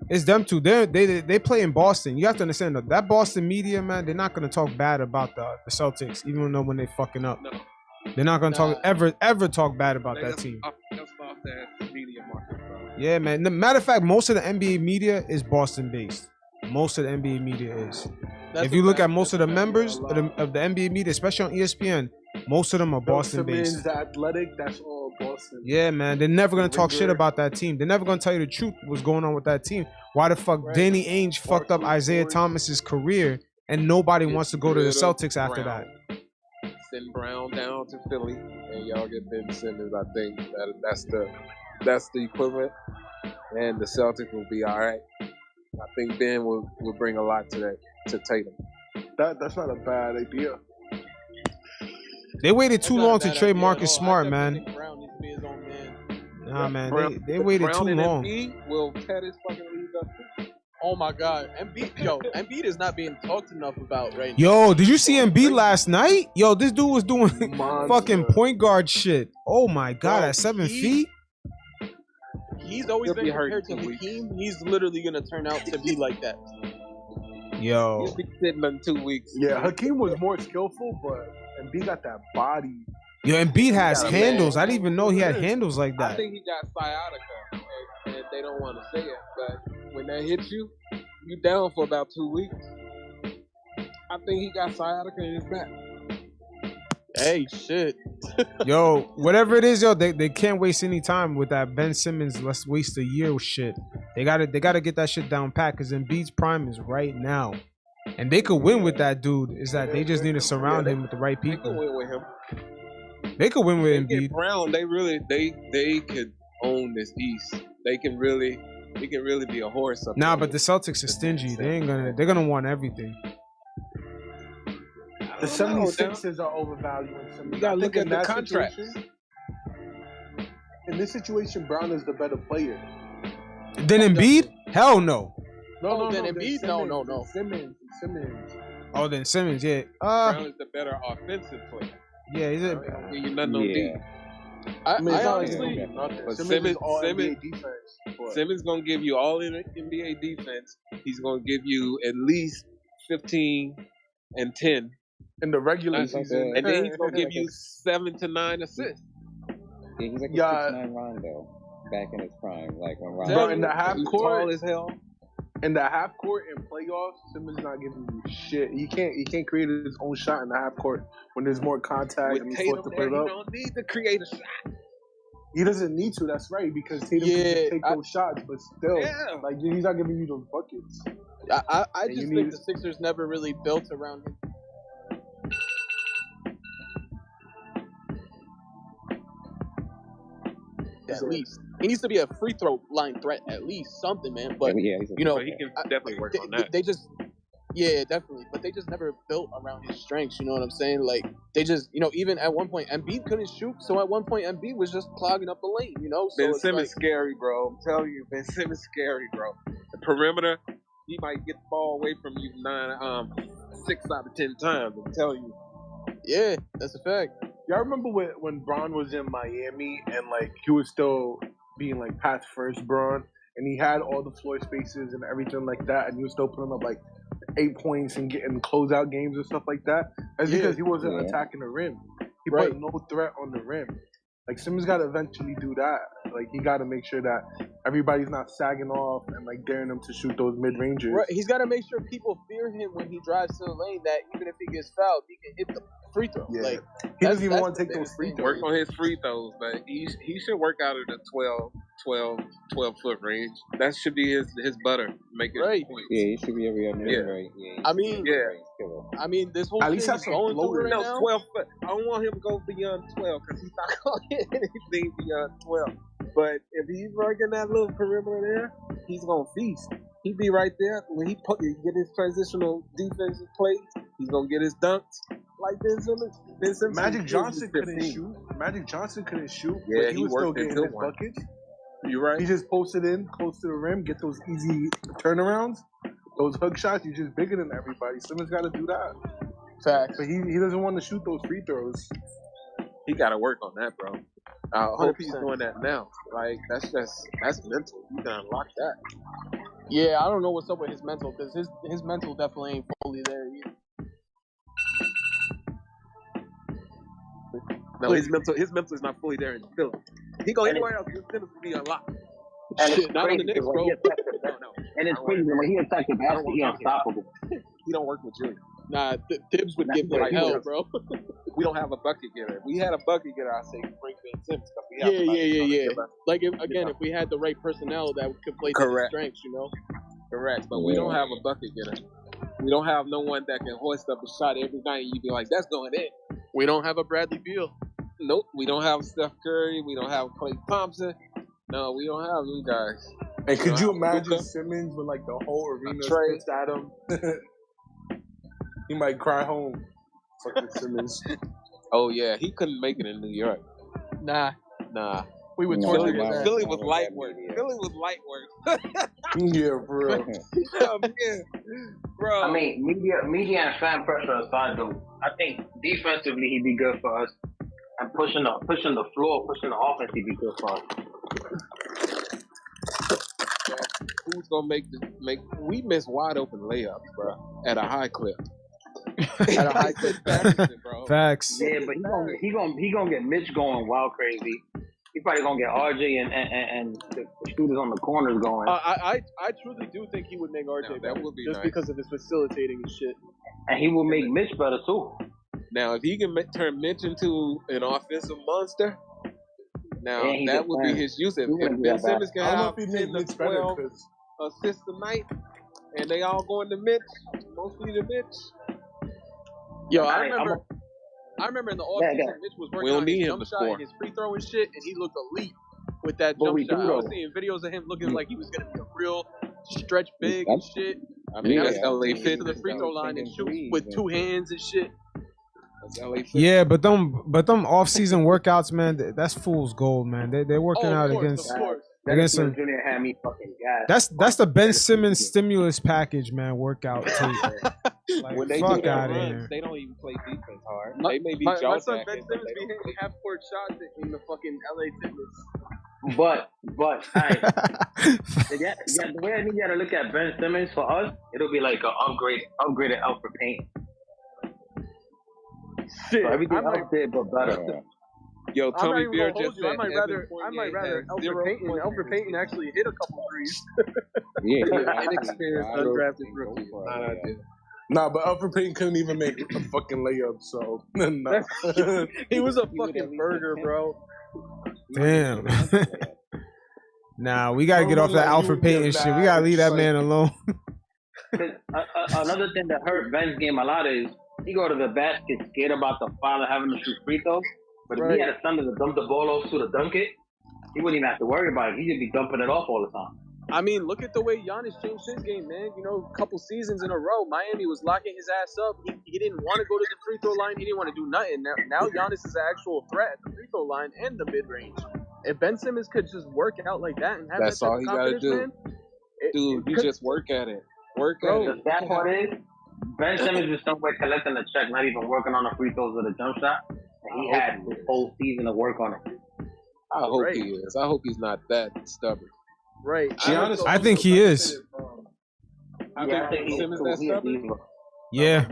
It's them two. They play in Boston. You have to understand that Boston media, man. They're not gonna talk bad about the Celtics, even though when they fucking up. No. They're not gonna ever talk bad about that team. Yeah, man. Matter of fact, most of the NBA media is Boston based. Most of the NBA media is. If you look at most of the members of the NBA media, especially on ESPN, most of them are Boston based. The Athletic, that's all Boston. Yeah, man. They're never gonna talk shit about that team. They're never gonna tell you the truth. What's going on with that team? Why the fuck Danny Ainge fucked up Isaiah Thomas's career, and nobody wants to go to the Celtics after that. Send Brown down to Philly, and y'all get Ben Simmons. I think that's the equivalent, and the Celtics will be all right. I think Ben will bring a lot to that to Tatum. That's not a bad idea. They waited too That's not a long to bad trade idea at Marcus all. Smart, I man. definitely think Brown needs to be his own man. Nah, man, Brown- they waited Brown too and long. Embiid will tear this fucking league up. Oh my God, Embiid is not being talked enough about right now. Yo, did you see Embiid last night? Yo, this dude was doing Monster. fucking point guard shit. Oh my God, Bro, at 7 feet? He's always He'll been be hurt compared to in 2 weeks. Hakeem. He's literally gonna turn out to be like that. Yo, He'll be sitting in 2 weeks. Yeah, Hakeem was more skillful, but Embiid got that body. yo, Embiid has got a handles. man. I didn't even know he had handles like I that. think he got sciatica, and they don't want to say it, but when that hits you, you down for about 2 weeks. I think he got sciatica in his back. Hey, shit. Yo, whatever it is, yo, they can't waste any time with that Ben Simmons. Let's waste a year shit. They gotta get that shit down pat because Embiid's prime is right now, and they could win with that dude. Is that they just need to surround him with the right They can people. win with him. They could win with They get Embiid. Brown. They could own this East. They can really be a horse up Nah, there. but the Celtics are stingy. They're gonna want everything. The 76ers are overvaluing Simmons. You gotta I look think at in the that contracts. situation- In this situation, Brown is the better player. Then Embiid? Hell no. Oh, then then Embiid? No. Simmons. Oh, then Simmons, yeah. Brown is the better offensive player. Yeah, he's I a, don't give you nothing on D. I I mean, it's not like honestly, he's nothing. But Simmons is all Simmons- NBA defense. but- Simmons gonna give you all in NBA defense. He's gonna give you at least 15 and 10, in the regular He's like season, and then he's gonna give you 7 to 9 assists. Yeah, he's like a Yeah. 6'9" Rondo back in his prime, like when Bro, Rondo. in the half He's court, tall as hell. in the half court in playoffs, Simmons not giving you shit. He can't create his own shot in the half court when there's more contact With and he's Tatum forced to there, put he it up. don't need to create a shot. He doesn't need to. That's right, because Tatum Yeah, can just take I- those shots, but still, Yeah. like he's not giving you those buckets. I And just you think need- the Sixers never really built around him. At least he needs to be a free throw line threat, at least something, man. But yeah, he's a you know, But he can definitely work on they, that. they just, yeah, definitely. But they just never built around his strengths. You know what I'm saying? Like they just, even at one point, Embiid couldn't shoot, so at one point, Embiid was just clogging up the lane. You know, so Ben it's Simmons like, scary, bro. I'm telling you, Ben Simmons scary, bro. The perimeter, he might get the ball away from you 6 out of 10 times. I'm telling you. yeah, that's a fact. Y'all remember when Braun was in Miami and like he was still being like past first Braun, and he had all the floor spaces and everything like that, and he was still putting up like 8 points and getting closeout games and stuff like that. That's Yeah. because he wasn't Yeah. attacking the rim. He Right. put no threat on the rim. Like Simmons got to eventually do that. Like he got to make sure that everybody's not sagging off and like daring him to shoot those mid rangers. Right, he's got to make sure people fear him when he drives to the lane. That even if he gets fouled, he can hit the free throw. Yeah. Like He doesn't even that's want to the take those biggest free thing. throws. Work on his free throws, but he should work out of the 12 foot range. That should be his butter. Make it Right. points. Yeah, he should be every other Yeah. right? Yeah, I mean, Yeah. this whole At thing least have he's some going through floater. right No, now. 12 foot. I don't want him to go beyond 12 because he's not going to hit anything beyond 12. But if he's working that little perimeter there, he's going to feast. He be right there. When he get his transitional defensive plays, he's going to get his dunks like Ben Simmons. Ben Simmons Magic is Johnson couldn't 15. shoot. Magic Johnson couldn't shoot, Yeah, but he he was still worked getting into his one. buckets. You right? He just posted in close to the rim, get those easy turnarounds, those hook shots. He's just bigger than everybody. Simmons got to do that, Facts. but he doesn't want to shoot those free throws. He got to work on that, bro. I hope he's 100%. doing that now. Like that's mental. You can unlock that. Yeah, I don't know what's up with his mental because his mental definitely ain't fully there either. No, his mental is not fully there in Philly. He go anywhere else. His Simmons will be unlocked. And Shit, it's not on the crazy Knicks, 'cause bro. when he attacks the No, basket, no. and it's I don't crazy want when he attacks the I don't basket, want he him. unstoppable. He don't work with Julius. Nah, Tibbs would give Nah, him he hell, does. bro. We don't have a bucket getter. If we had a bucket getter, I'd say bring Ben Simmons. 'Cause we have Yeah, somebody yeah, who's yeah. gonna give us- Like if we had the right personnel that could play to his Correct. strengths, you know. Correct, but we don't have a bucket getter. We don't have no one that can hoist up a shot every night and you be like, that's going in. We don't have a Bradley Beal. Nope, we don't have Steph Curry. We don't have Klay Thompson. No, we don't have these guys. And could you imagine Luka? Simmons with like the whole arena Trey. spits at him? He might cry home. Fucking Simmons. Oh yeah, he couldn't make it in New York. Nah. We would No, torture no, his ass. Philly no, was no, light that work. media. Philly was light work. Yeah, for real. Oh, man. Bro. I mean, media and fan pressure aside, though, I think defensively he'd be good for us, and pushing the floor, pushing the offense, he'd be good for us. Who's gonna make? We miss wide open layups, bro, at a high clip. At a high clip, bro. Facts. Yeah, but he gonna get Mitch going wild crazy. He's probably gonna get RJ and the shooters on the corners going. I truly do think he would make RJ better, that would be just nice. because of his facilitating and shit. And he will make Mitch better too. Now, if he can turn Mitch into an offensive monster, now Yeah, he's that a would fan. be his use. If He wouldn't be Ben that bad. Simmons can I don't know have if he 10 makes to Mitch better 12 because assists a night, and they all going to Mitch, mostly to Mitch. Yo, I remember in the offseason, Mitch was We working don't on need his him jump to shot score. and his free throw and shit, and he looked elite with that But jump we shot. do, I was though. seeing videos of him looking like he was gonna be a real stretch big and shit. I mean, Yeah, that's LA Get to Fit. the free throw line and shoot with two hands and shit. That's LA Fit. Yeah, but them off-season workouts, man, that's fool's gold, man. They're working Oh, out of course, against of course. against some. Junior had me fucking gas. That's the Ben Simmons stimulus package, man. Workout tape. Like, When they fuck do their out of runs, here. they don't even play defense hard. My- They may be My jaw son Ben jacking, but Simmons they be don't hitting play. half-court shots in the fucking LA Fitness. But alright. The way I think you gotta look at Ben Simmons for us, it'll be like an upgraded Alfred Payton. Shit, So everything I might, else there but better. Yo, I'm not Tommy even Beer gonna hold just you. I said might Evan rather Fournier has Alfred Payton. 0 Alfred Payton actually hit a couple threes. Yeah, inexperienced, undrafted rookie. Not ideal. Nah, but Alfred Payton couldn't even make a fucking layup, so nah. He was a fucking burger, bro. Damn. Nah, we gotta get off that Like, you Alfred would get Payton shit. We mad, gotta leave that like- man alone. Another thing that hurt Ben's game a lot is he go to the basket scared about the father having to shoot free throws. But if he had a son to dump the ball off to the dunk it, he wouldn't even have to worry about it. He'd just be dumping it off all the time. I mean, look at the way Giannis changed his game, man. You know, a couple seasons in a row, Miami was locking his ass up. He didn't want to go to the free throw line. He didn't want to do nothing. Now Giannis is an actual threat at the free throw line and the mid range. If Ben Simmons could just work out like that and have That's that type all of he gotta confidence, do. man, Dude, you just work at it. Work at Bro, it. The sad part is, Ben Simmons is somewhere collecting the check, not even working on the free throws or the jump shot. And he had this whole season to work on it. I hope Right. he is. I hope he's not that stubborn. right? Giannis- I think he is. I Yeah, I think think he's Simmons cool. that He a stubborn. diva. Yeah.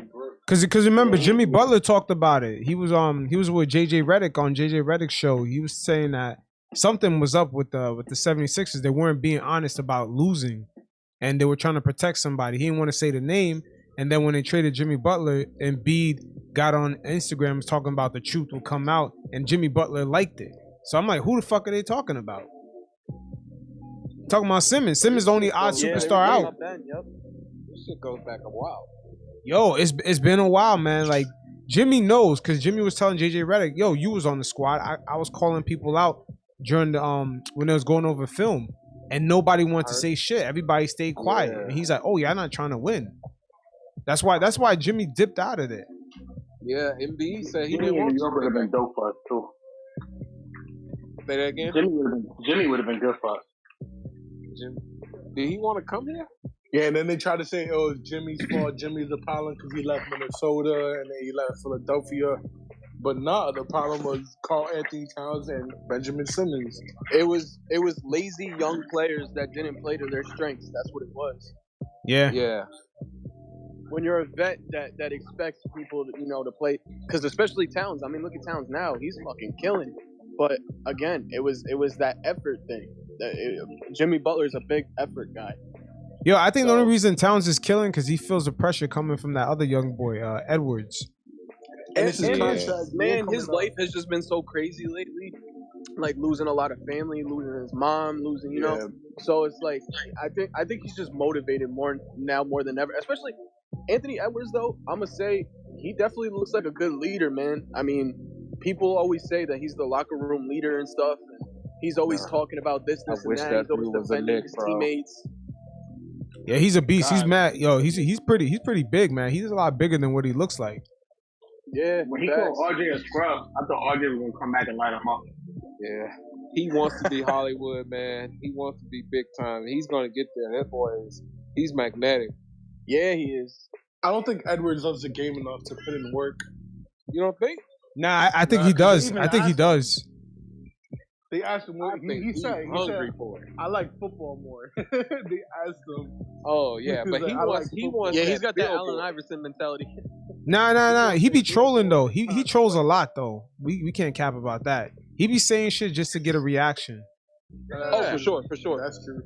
Cause remember Jimmy Butler talked about it. He was with JJ Redick on JJ Redick's show. He was saying that something was up with the 76ers. They weren't being honest about losing, and they were trying to protect somebody. He didn't want to say the name. And then when they traded Jimmy Butler, Embiid got on Instagram was talking about the truth will come out, and Jimmy Butler liked it. So I'm like, who the fuck are they talking about? Talking about Simmons. Simmons the only odd Yeah, they superstar were talking out. about Ben, yep. This shit goes back a while. Yo, it's been a while, man. Like Jimmy knows, cause Jimmy was telling JJ Redick, yo, you was on the squad. I was calling people out during the when they was going over film, and nobody wanted to say shit. Everybody stayed quiet, and he's like, oh yeah, I'm not trying to win. That's why Jimmy dipped out of it. Yeah, MB said he Jimmy didn't in want New York would have been dope for us too. Say that again. Jimmy would have been good for us. Did he want to come here? Yeah, and then they try to say it was Jimmy's fault. Jimmy's the problem because he left Minnesota and then he left Philadelphia. But nah, the problem was Karl Anthony Towns and Benjamin Simmons. It was lazy young players that didn't play to their strengths. That's what it was. Yeah. Yeah. When you're a vet that expects people to play, because especially Towns. I mean, look at Towns now; he's fucking killing. But again, it was that effort thing. Jimmy Butler's a big effort guy. Yo, I think the only reason Towns is killing because he feels the pressure coming from that other young boy, Edwards. And this is And contract. man, his life has just been so crazy lately. Like losing a lot of family, losing his mom, losing, you know. So it's like I think he's just motivated more than ever. Especially Anthony Edwards, though. I'm gonna say he definitely looks like a good leader, man. I mean, people always say that he's the locker room leader and stuff. And he's always talking about this, I and wish that. that He's always dude was a defending Knick, his bro. teammates. Yeah, he's a beast. He's God. mad. Yo, he's pretty big, man. He's a lot bigger than what he looks like. Yeah, When he facts. called RJ a scrub, I thought RJ was gonna come back and light him up. Yeah. He wants to be Hollywood, man. He wants to be big time. He's gonna get there. That boy he's magnetic. Yeah, he is. I don't think Edwards loves the game enough to put in work. You don't think? Nah, I think he 'cause does. they I even think he asked does. They asked him I what think he he's said. He hungry said, for it. "I like football more." They asked him. Oh yeah, but He's he like, I wants like he football. wants Yeah, he's got that billboard. Allen Iverson mentality. Nah. He be trolling though. He trolls a lot though. We can't cap about that. He be saying shit just to get a reaction. Oh, for sure. That's true.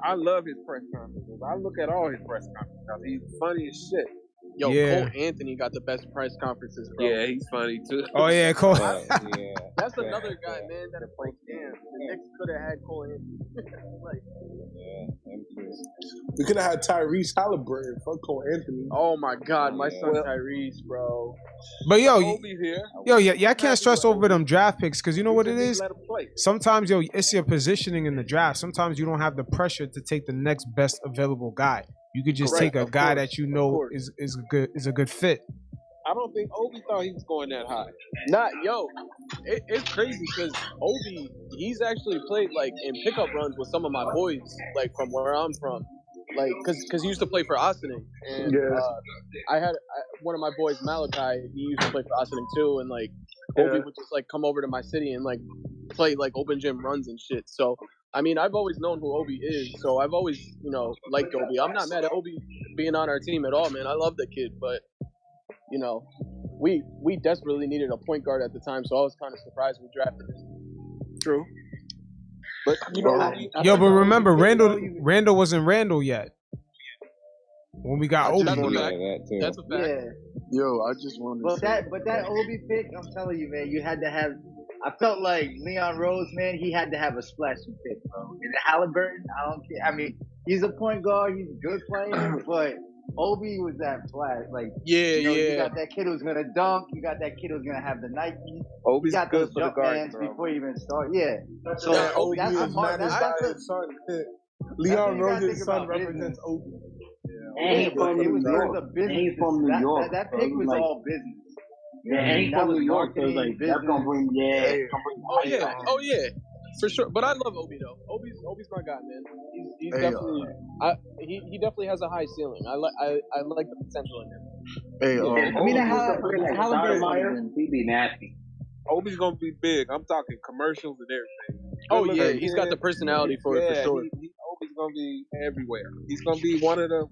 I love his press conferences. I look at all his press conferences. He's funny as shit. Yo, Yeah. Cole Anthony got the best press conferences, bro. Yeah, he's funny too. Oh yeah, Cole. Yeah. That's another guy, man. That's like, damn, the Knicks could have had Cole Anthony. Like, We could have had Tyrese Halliburton. Fuck Cole Anthony. oh my God, my son Well- Tyrese, bro. But yo, Kobe's here. I can't stress over them draft picks because you know what it is. Let him play. Sometimes, yo, it's your positioning in the draft. Sometimes you don't have the pressure to take the next best available guy. You could just Correct, take a of guy course, that you of know course. is a good fit. I don't think Obi thought he was going that high. Nah, yo, it's crazy because Obi, he's actually played like in pickup runs with some of my boys, like from where I'm from, like because he used to play for Ossining, and I had one of my boys, Malachi, he used to play for Ossining too, and like Obi would just like come over to my city and like play like open gym runs and shit. So I mean, I've always known who Obi is, so I've always liked Obi. I'm not mad at Obi being on our team at all, man. I love the kid, but we desperately needed a point guard at the time, so I was kind of surprised we drafted him. True. But Yo, but remember, Randle wasn't Randle yet when we got Obi. That's a fact. that too. That's a fact. Yeah. Yo, I just wanted to But that Obi pick, I'm telling you, man, you had to have. I felt like Leon Rose, man, he had to have a splashing pick, bro. And Halliburton, I don't care. I mean, he's a point guard, he's a good player, but Obi was that flash. Like, you got that kid who's gonna dunk, you got that kid who's gonna have the Nike. Obi's you got good those for the jump guards, hands bro. before you even start. Yeah. So Yeah, Obi that's is a hard. managed That's by a, his son. what Leon you gotta Rose's think son about represents business. Obi. And he's from it was New York. a business. And he's from New York. That so pick it's was like, all business. yeah, and he's That from was New York, so it's marketing, like that's gonna bring Oh yeah, for sure. But I love Obi though. Obi's my guy, man. He's Hey, definitely. He definitely has a high ceiling. I like the potential in him. Hey, I mean, Halliburton. he be nasty. Obi's gonna be big. I'm talking commercials and everything. Oh Good yeah, looking he's got kid. the personality for it for sure. Obi's gonna be everywhere. He's gonna be one of the.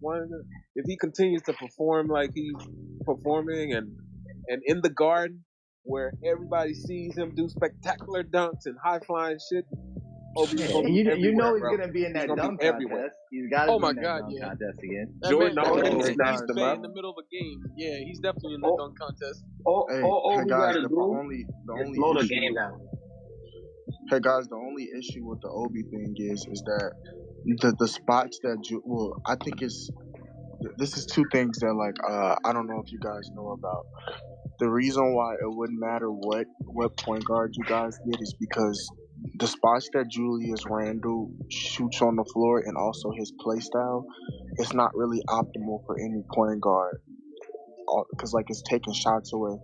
If he continues to perform like he's performing and in the garden where everybody sees him do spectacular dunks and high flying shit. Obi's gonna And be you everywhere, know he's bro. gonna be in that He's gonna dunk be everywhere. contest. He's got to Oh be my in that God, dunk yeah. contest again. That Jordan man, always he's knocks them in out. the middle of a game. Yeah, he's definitely in the dunk contest. All we guys, gotta the do only is slow the issue. game down. Hey guys, the only issue with the Obi thing is that the spots that I think this is two things that I don't know if you guys know about. The reason why it wouldn't matter what point guard you guys get is because the spots that Julius Randle shoots on the floor and also his play style, it's not really optimal for any point guard because it's taking shots away.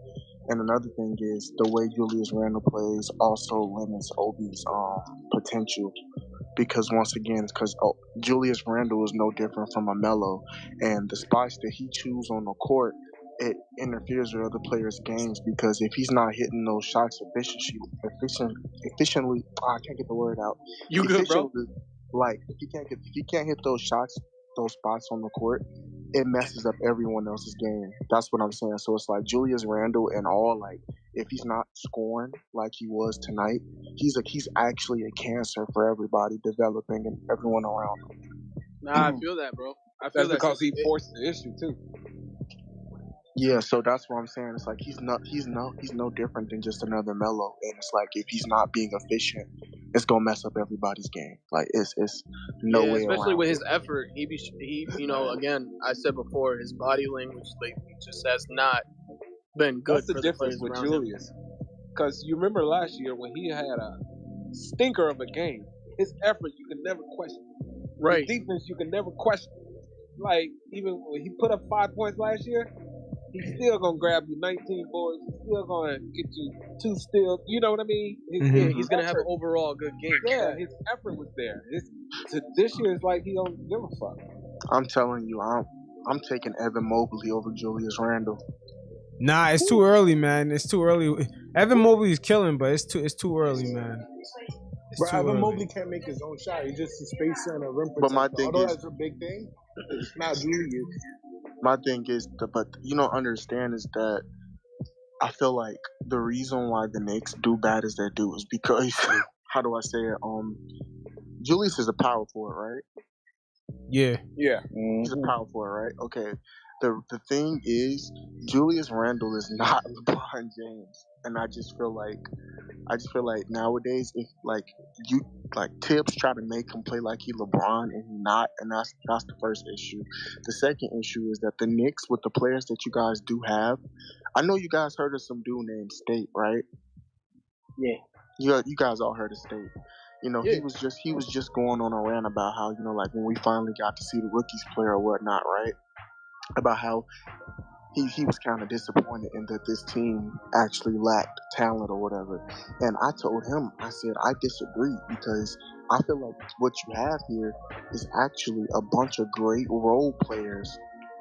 And another thing is the way Julius Randle plays also limits Obi's potential because once again, Julius Randle is no different from a Melo, and the spots that he chooses on the court, it interferes with other players' games because if he's not hitting those shots efficiently, I can't get the word out. You good, bro? If he can't hit those shots, those spots on the court, it messes up everyone else's game. That's what I'm saying. So it's like Julius Randle and all, if he's not scoring like he was tonight, he's actually a cancer for everybody developing and everyone around him. Nah, I feel that, bro. I feel That's that because he forced the issue too. Yeah, so that's what I'm saying. It's like he's no different than just another Melo, and it's like if he's not being efficient, it's gonna mess up everybody's game. It's no way especially around with it. his effort. He again, I said before, his body language just has not been good. That's the for difference the with players around him. Julius. Because you remember last year when he had a stinker of a game, his effort you could never question. Right. The defense you can never question. Like even when he put up 5 points last year, he's still gonna grab you 19 boards. He's still gonna get you 2 steals. You know what I mean? Yeah, he's gonna have an overall good game. Yeah, his effort was there. This year is like he don't give a fuck. I'm telling you, I'm taking Evan Mobley over Julius Randle. Nah, it's too early, man. It's too early. Evan Mobley's killing, but it's too early, man. But Evan Mobley can't make his own shot. He's just a spacer and a rim protector. But my thing Although is, that's a big thing, it's not Julius. My thing is, but you don't understand is that I feel like the reason why the Knicks do bad as they do is because how do I say it? Julius is a power forward, right? Yeah. He's a power forward, right? Okay. The thing is, Julius Randle is not LeBron James, and I just feel like nowadays, if like Tibbs try to make him play like he LeBron and he not, and that's the first issue. The second issue is that the Knicks, with the players that you guys do have, I know you guys heard of some dude named State, right? Yeah. You guys all heard of State. You know, he was just going on a rant about how, you know, like when we finally got to see the rookies play or whatnot, right? About how he was kind of disappointed in that this team actually lacked talent or whatever. And I told him, I said, I disagree, because I feel like what you have here is actually a bunch of great role players,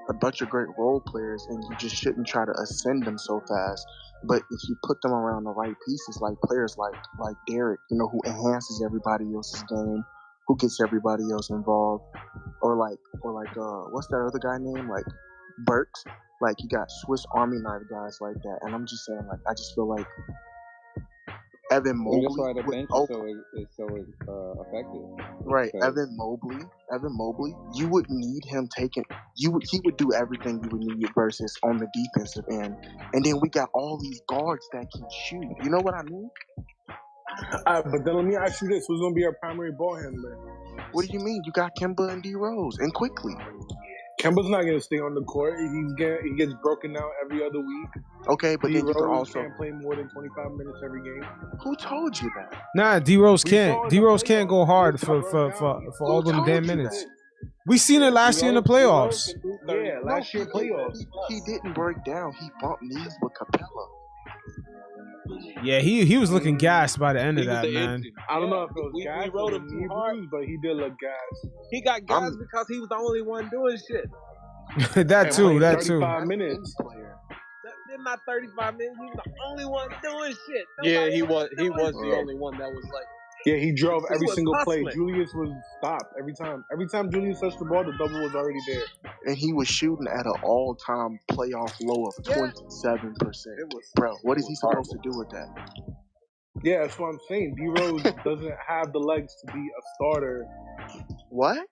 and you just shouldn't try to ascend them so fast. But if you put them around the right pieces, like players like Barrett, you know, who enhances everybody else's game, who gets everybody else involved, or like what's that other guy name, like Burks? Like, you got Swiss Army knife guys like that, and I'm just saying, like, I just feel like Evan Mobley. That's why the bench is so effective. Right, Evan Mobley. You would need him taking. He would do everything you would need versus on the defensive end, and then we got all these guards that can shoot. You know what I mean? But then let me ask you this: who's gonna be our primary ball handler? What do you mean? You got Kemba and D Rose and Quickley. Kemba's not going to stay on the court. He gets broken down every other week. Okay, but then you can also can't play more than 25 minutes every game. Who told you that? Nah, D Rose can't. D Rose can't go hard for all them damn minutes. We seen it last year in the playoffs. Yeah, last year playoffs. He didn't break down. He bumped knees with Capella. Yeah, he was looking gassed by the end of that, man. I don't know if it was gas or the knee bruise, but he did look gassed. He got gassed because he was the only one doing shit. that too. 35 minutes. They're not 35 minutes. He was the only one doing shit. Yeah, he was the only one that was like. Yeah, he drove every single play. Julius was stopped every time. Every time Julius touched the ball, the double was already there. And he was shooting at an all-time playoff low of 27%. Bro, what is he supposed to do with that? Yeah, that's what I'm saying. D-Rose doesn't have the legs to be a starter. What?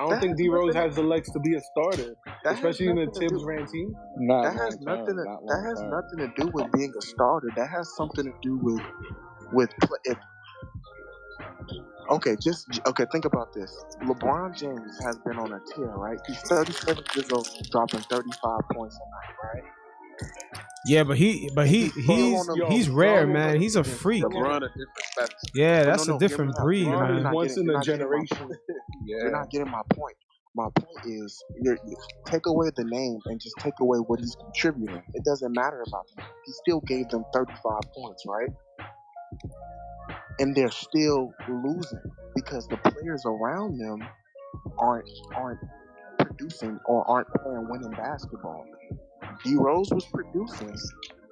I don't think D-Rose has the legs to be a starter, especially in the Tibbs ran team. That has nothing to do with being a starter. That has something to do with play. Okay, think about this. LeBron James has been on a tear, right? He's 37 years old, dropping 35 points a night, right? Yeah, but he's rare, man. He's a freak. LeBron a different special. Yeah, that's a different breed, man. Once in a generation. You're not getting my point. My point is, you take away the name and just take away what he's contributing. It doesn't matter about him. He still gave them 35 points, right? And they're still losing because the players around them aren't producing or aren't playing winning basketball. D Rose was producing,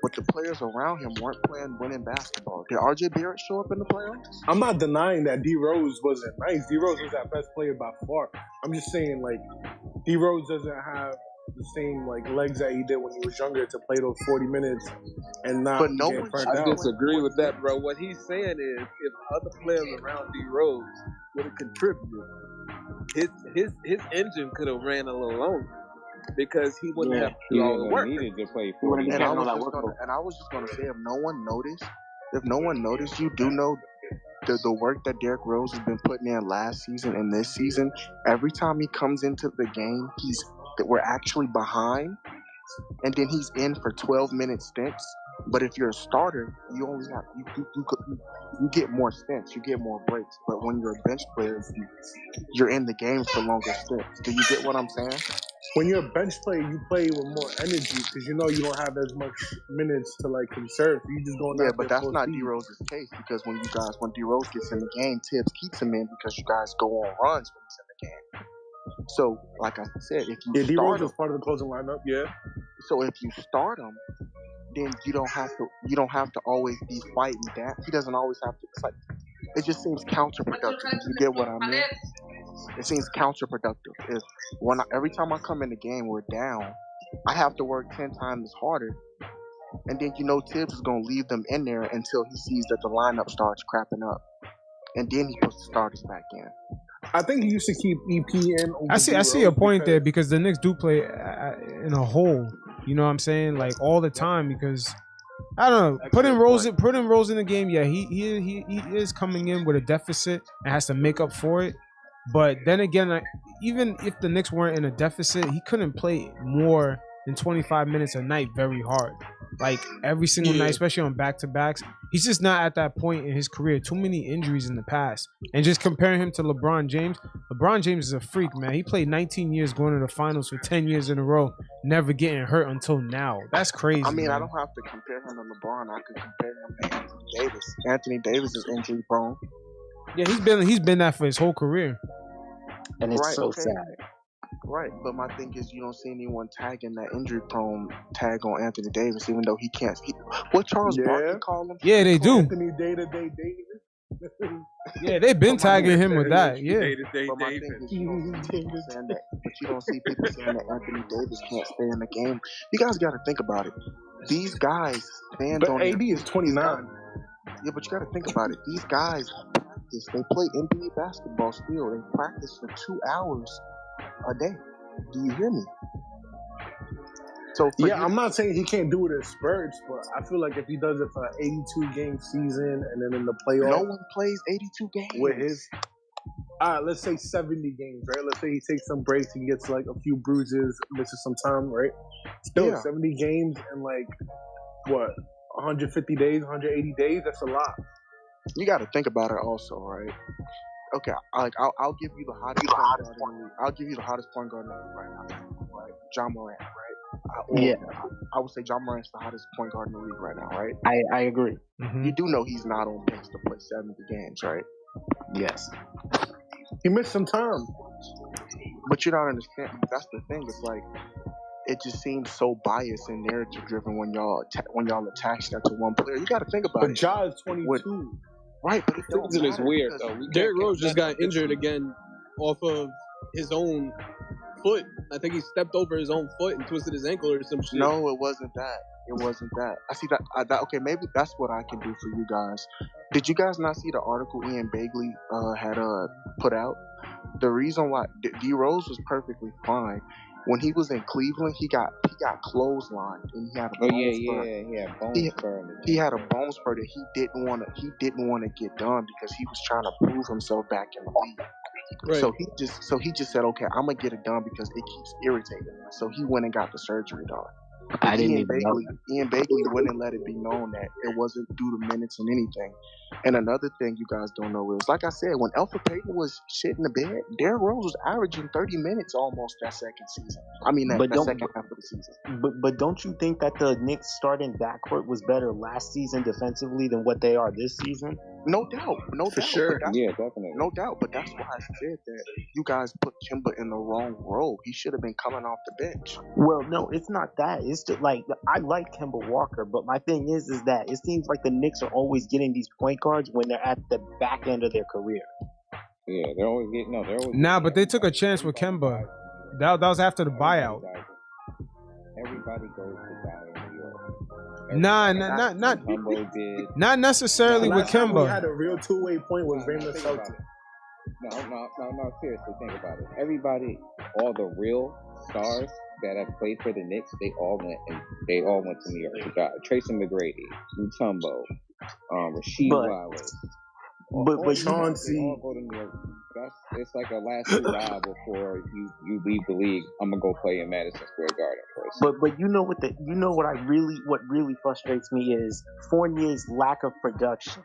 but the players around him weren't playing winning basketball. Did RJ Barrett show up in the playoffs? I'm not denying that D Rose wasn't nice. D Rose was our best player by far. I'm just saying, like, D Rose doesn't have the same legs that he did when he was younger to play those 40 minutes and not get burnt out. I disagree with that, bro. What he's saying is, if other players around D Rose would have contributed, his engine could have ran a little longer because he wouldn't have to do all the work. Needed to play 40 And I was just gonna say, if no one noticed, you do know the work that Derrick Rose has been putting in last season and this season. Every time he comes into the game, we're actually behind, and then he's in for 12-minute stints. But if you're a starter, you only have you get more stints, you get more breaks. But when you're a bench player, you're in the game for longer stints. Do you get what I'm saying? When you're a bench player, you play with more energy because you know you don't have as much minutes to like conserve. You just going Yeah, out but there that's full not speed. D-Rose's case because when D-Rose gets in the game, Tibbs keeps him in because you guys go on runs when he's in the game. So, like I said, if you D-Rose start him, is part of the closing lineup. Yeah. so if you start him, then you don't have to always be fighting that. He doesn't always have to. It's like it just seems counterproductive. You get what I mean? It seems counterproductive. If every time I come in the game, we're down, I have to work 10 times harder, and then Tibbs is gonna leave them in there until he sees that the lineup starts crapping up, and then he puts the starters back in. I think he used to keep EP in. I see a point there because the Knicks do play in a hole. You know what I'm saying? Like all the time because I don't know. Putting Rose in the game. Yeah, he is coming in with a deficit and has to make up for it. But then again, even if the Knicks weren't in a deficit, he couldn't play more than 25 minutes a night very hard. Like every single night, especially on back-to-backs. He's just not at that point in his career. Too many injuries in the past. And just comparing him to LeBron James is a freak, man. He played 19 years going to the finals for 10 years in a row, never getting hurt until now. That's crazy. I mean, man. I don't have to compare him to LeBron. I could compare him to Anthony Davis. Anthony Davis is injury prone. Yeah, he's been that for his whole career. And it's so sad. Right, but my thing is you don't see anyone tagging that injury prone tag on Anthony Davis, even though he can't. What Charles Barkley call him? Yeah, they do. Anthony Davis. Yeah, they've been tagging him with that. Yeah. But my thing is you don't see people saying that. But you don't see people saying that Anthony Davis can't stay in the game. You guys got to think about it. These guys stand but on. AD is 29. Yeah, but you got to think about it. These guys practice. They play NBA basketball still. They practice for 2 hours a day. Do you hear me? So I'm not saying he can't do it in spurts, but I feel like if he does it for an 82 game season and then in the playoffs, no one plays 82 games with his. Let's say 70 games, right? Let's say he takes some breaks, he gets like a few bruises, misses some time, right? Still 70 games and like what 150 days, 180 days. That's a lot. You got to think about it also, right? Okay, I'll give you the hottest point guard in the league. I'll give you the hottest point guard in the league right now, right? John Morant, right? I would say John Morant's the hottest point guard in the league right now, right? I agree. Mm-hmm. You do know he's not on pace to play 70 games, right? Yes. He missed some time. But you don't understand. That's the thing. It's like it just seems so biased and narrative driven when y'all attach that to one player. You got to think about it. But Ja is 22. Right, but it don't Season is matter weird because though. Derrick Rose just got injured again off of his own foot. I think he stepped over his own foot and twisted his ankle or some shit. No, it wasn't that. It wasn't that. I see that. Okay, maybe that's what I can do for you guys. Did you guys not see the article Ian Begley had put out? The reason why D Rose was perfectly fine. When he was in Cleveland, he got clotheslined and he had a bone spur. He had a bone spur that he didn't want to get done because he was trying to prove himself back in the league. Right. So he just said, okay, I'm gonna get it done because it keeps irritating me. So he went and got the surgery done. Ian Begley wouldn't let it be known that it wasn't due to minutes and anything. And another thing you guys don't know is, like I said, when Elfrid Payton was shit in the bed, Derrick Rose was averaging 30 minutes almost that second season. I mean, that second half of the season. But don't you think that the Knicks starting backcourt was better last season defensively than what they are this season? No doubt. For sure. Yeah, definitely. No doubt. But that's why I said that you guys put Kemba in the wrong role. He should have been coming off the bench. Well, no, it's not that. It's just like, I like Kemba Walker, but my thing is that it seems like the Knicks are always getting these point guards when they're at the back end of their career. Yeah, they're always getting but they took a chance with Kemba. That was after the buyout. Everybody goes to die in New York. Not necessarily with Kemba. We had a real two-way point with Raymond Celtic. No, seriously, think about it. Everybody, all the real stars that have played for the Knicks, they all went to New York to die. Tracy McGrady, Mutombo, Rasheed Wallace. But They Chauncey. all go to New York. It's like a last hurrah before you leave the league. I'm gonna go play in Madison Square Garden first. But you know what really frustrates me is Fournier's lack of production.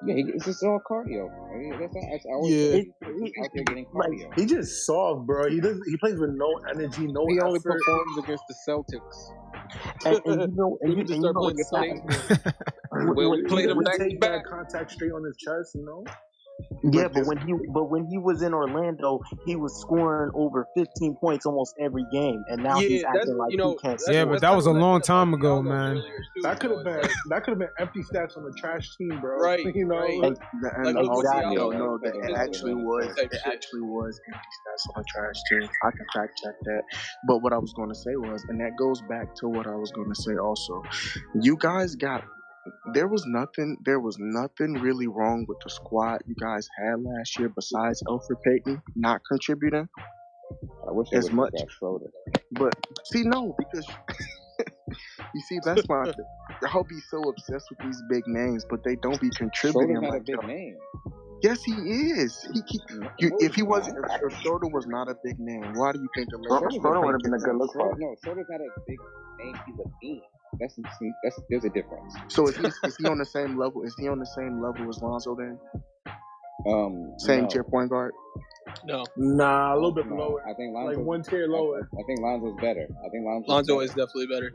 Yeah, it's just all cardio. I mean, that's I always Yeah. say he's out there getting cardio. He just soft, bro. He plays with no energy, no He only effort. performs against the Celtics. And you know, We need to start playing what's the sad? Knicks. Where we played He him doesn't back to take back. that contact straight on his chest, you know. Yeah, but when he was in Orlando, he was scoring over 15 points almost every game, and now he's acting like he can't. Yeah, but that was a long time ago, man. That could have been empty stats on the trash team, bro. Right, You know, right. like, And Like, also, Exactly. no, Like, it actually was type it shit. actually was empty stats on the trash team. I can fact check that. But what I was going to say was, and that goes back to what I was going to say also. You guys got. There was nothing really wrong with the squad you guys had last year besides Elfrid Payton not contributing I wish as much. got Schroeder. But see, no, because you see, that's my thing. Y'all be so obsessed with these big names, but they don't be contributing. Schroeder's not like a big y'all. name. Yes, he is. If Schroeder was not a big name, why do you think the Lakers? Schroeder would have been a good look for him. No, Schroeder's not a big name. He's a beam. There's a difference. So is he on the same level? Is he on the same level as Lonzo then? Same No. tier point guard. No, nah, a little bit No, lower. I think Lonzo, Like one tier lower. I think Lonzo's better. I think Lonzo better. is definitely better.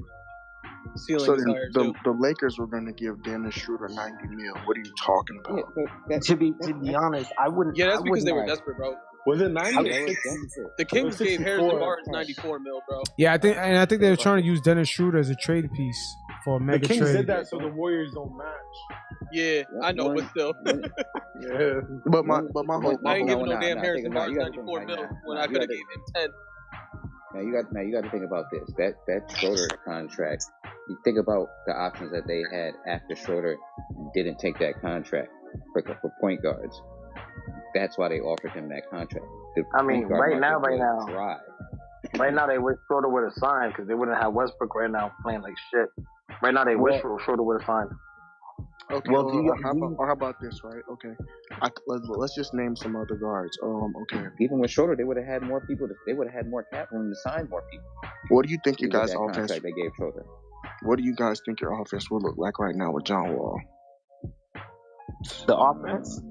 Ceiling So is then higher the, too. the Lakers were going to give Dennis Schroeder $90 million. What are you talking Yeah, about? but To be honest, I wouldn't. Yeah, that's I because they wouldn't- were desperate, bro. Was it 90 or that was 60? desperate. The Kings gave 64. Harrison Barnes 94 mil, bro. Yeah, I think they were trying to use Dennis Schroeder as a trade piece for a The mega Kings trade. did that so the Warriors don't match. Yeah, I know, but still. Yeah. But my whole I ain't No, giving no nah, damn nah, Harrison nah, Barnes you gotta 94 think, mil nah, when nah, I you could have gotta- gave him 10. Now you got to think about this. That Schroeder contract. You think about the options that they had after Schroeder didn't take that contract for point guards. That's why they offered him that contract. The I mean, point guard right now, market was dry. Right now, they wish Schroeder would have signed because they wouldn't have Westbrook right now playing like shit. Right now, they wish Schroeder would have signed. Okay, Well, how about this, right? Okay, let's just name some other guards. Okay. Even with Schroeder, they would have had more people. They would have had more cap room to sign more people. What do you think your With guys' that offense? contract they gave Schroeder. What do you guys think your offense will look like right now with John Wall? The offense.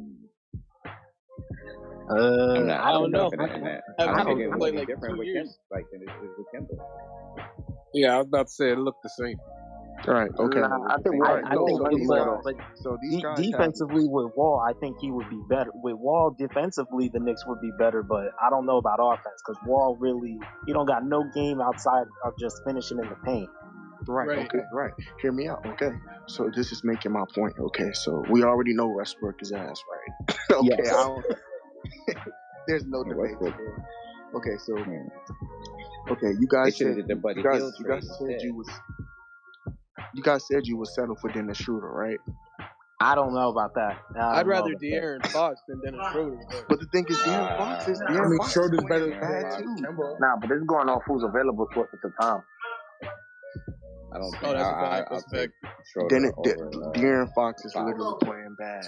I don't know. confident in that. I I haven't think seen it him would play be like different 2 with years. Kim, like than it is with Kimber. Yeah, I was about to say it looked the same. All right. Okay. Nah, I think Wall. I think these but guys defensively with Wall, I think he would be better. With Wall defensively, the Knicks would be better, but I don't know about offense because Wall really he don't got no game outside of just finishing in the paint. Right. Right. Okay. Right. Hear me out. Okay. So this is making my point. Okay. So we already know Westbrook is ass, right? Okay. Yes. There's no debate. Westbrook. Okay. So Hmm. okay, you guys They said should've did the Buddy you guys, Hield you guys trade said instead. you guys said you would settle for Dennis Schroeder, right? I don't know about that. I'd rather De'Aaron Fox than Dennis Schroeder. But the thing is, De'Aaron Fox is I De'Aaron mean, Fox is Schroeder's better playing than bad too. Kemba. Nah, but this is going off who's available to us at the time. I don't think. Oh, that's a fact. I'll That's a take fact. Schroeder Then over. De'Aaron Fox is Fox. literally playing bad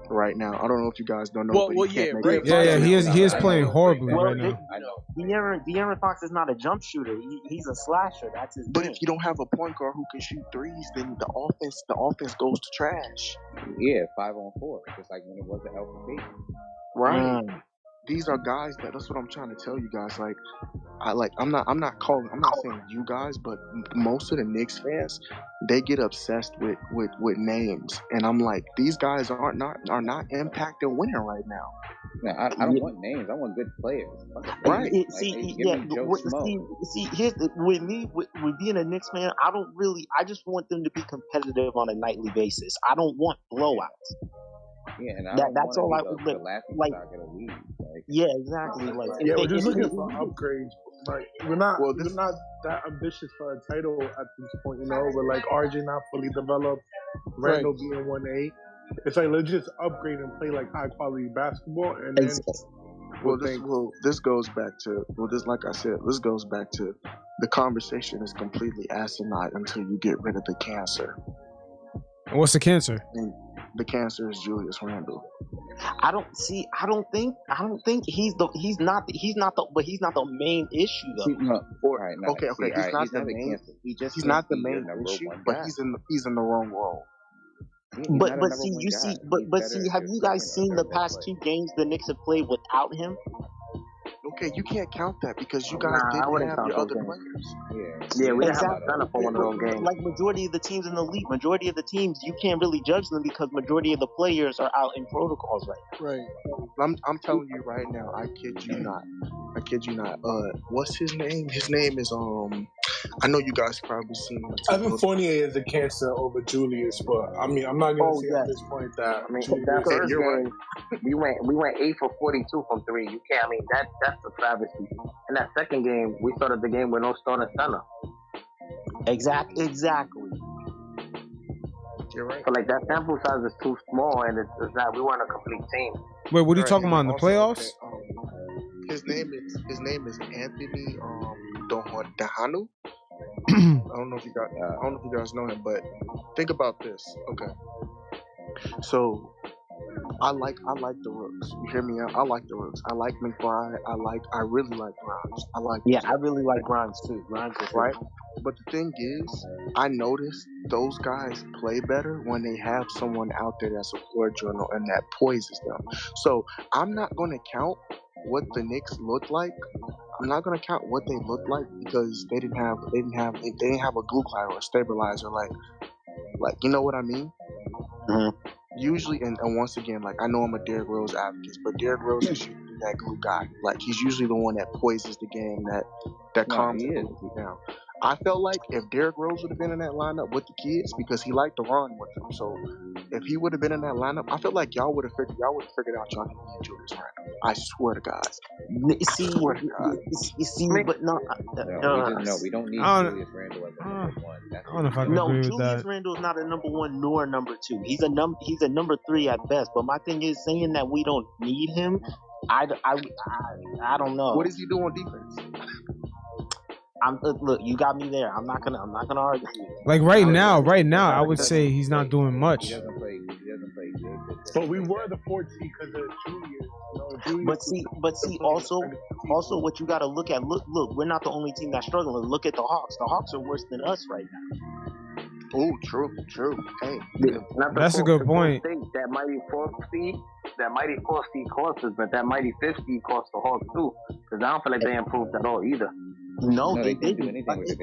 right now. I don't know if you guys don't know, Well, but well, he can't yeah, make right. it. Yeah, he is I playing know. horribly Well, right now. I know. De'Aaron Fox is not a jump shooter. He's a slasher. That's his But game. if you don't have a point guard who can shoot threes, then the offense goes to trash. Yeah, 5-on-4, just like when it was the Alpha Payton. Right. These are guys that's what I'm trying to tell you guys. Like, I'm not saying you guys, but most of the Knicks fans, they get obsessed with names, and I'm like, these guys are not impacting winning right now. No, I don't want names. I want good players. Right. Here's with me with being a Knicks fan, I just want them to be competitive on a nightly basis. I don't want blowouts. Yeah, and That's all I would would like. stock of the league. Like, Yeah, exactly. Like, Yeah, we're if just they- looking for upgrades. Like we're not that ambitious for a title at this point, you know. But like RJ not fully developed, Randle being 1A. It's like let's just upgrade and play like high quality basketball, and then this goes back to like I said, this goes back to the conversation is completely asinine until you get rid of the cancer. And what's the cancer? And the cancer is Julius Randle. I don't think he's not the main issue though. No, Or okay, see, he's not he's the the main. cancer. He's not the be main your number issue, one but guy. he's in the wrong role. He's But not a but number see one you guy. see He's but better see as have your you guys second or seen the third best past player. 2 games the Knicks have played without him? Okay, you can't count that because you guys I didn't wouldn't have count your those other games. players. Yeah, we didn't have a Exactly. center for one of those games. Like majority of the teams in the league, majority of the teams you can't really judge them because majority of the players are out in protocols right now. Right. I'm telling you right now, I kid you not. What's his name? His name is I know you guys probably seen him. Evan Fournier is a cancer over Julius, but I mean, I'm not gonna say at this point that. I mean, Julius, that first you're game, we went 8 for 42 from 3. You can't. I mean, that's a travesty. And that second game, we started the game with no starting center. Exactly. You're right. So like that sample size is too small, and it's not. We weren't a complete team. Wait, what are you Right, talking and about in the also, playoffs? okay, his name is Anthony Dahanu. I don't know if you guys know him, but think about this. Okay, so I like the Rooks. You hear me out? I like the Rooks. I like Mcbride. I really like Grimes. I really like Grimes too. Grimes is right. But the thing is, I noticed those guys play better when they have someone out there that's a floor journal and that poises them. So I'm not going to count what the Knicks look like. I'm not going to count what they look like because they didn't have a glue glider or a stabilizer like you know what I mean? Mm-hmm. Usually, and once again, like I know I'm a Derrick Rose advocate, but Derrick Rose is usually that glue guy. Like he's usually the one that poises the game, that calms it down. I felt like if Derrick Rose would have been in that lineup with the kids, because he liked to run with them, so if he would have been in that lineup, I feel like y'all would have figured out y'all can be Julius Randle. I swear to God. But no, we don't need Julius Randle as a number one. I don't know if I can agree with Julius that. Randle is not a number 1 nor a number 2. He's a number 3 at best. But my thing is saying that we don't need him. I don't know. What does he do on defense? Look, you got me there. I'm not gonna argue. Like right now, I would say he's not doing much. He doesn't play good. But we were the 4th seed because of Julius. But see, also what you got to look at. Look, we're not the only team that's struggling. Look at the Hawks. The Hawks are worse than us right now. Oh, true. Hey, that's a good point. That mighty 4th seed cost us, but that mighty 5th seed cost the Hawks too. Because I don't feel like they improved at all either. No, they didn't do didn't. anything with it.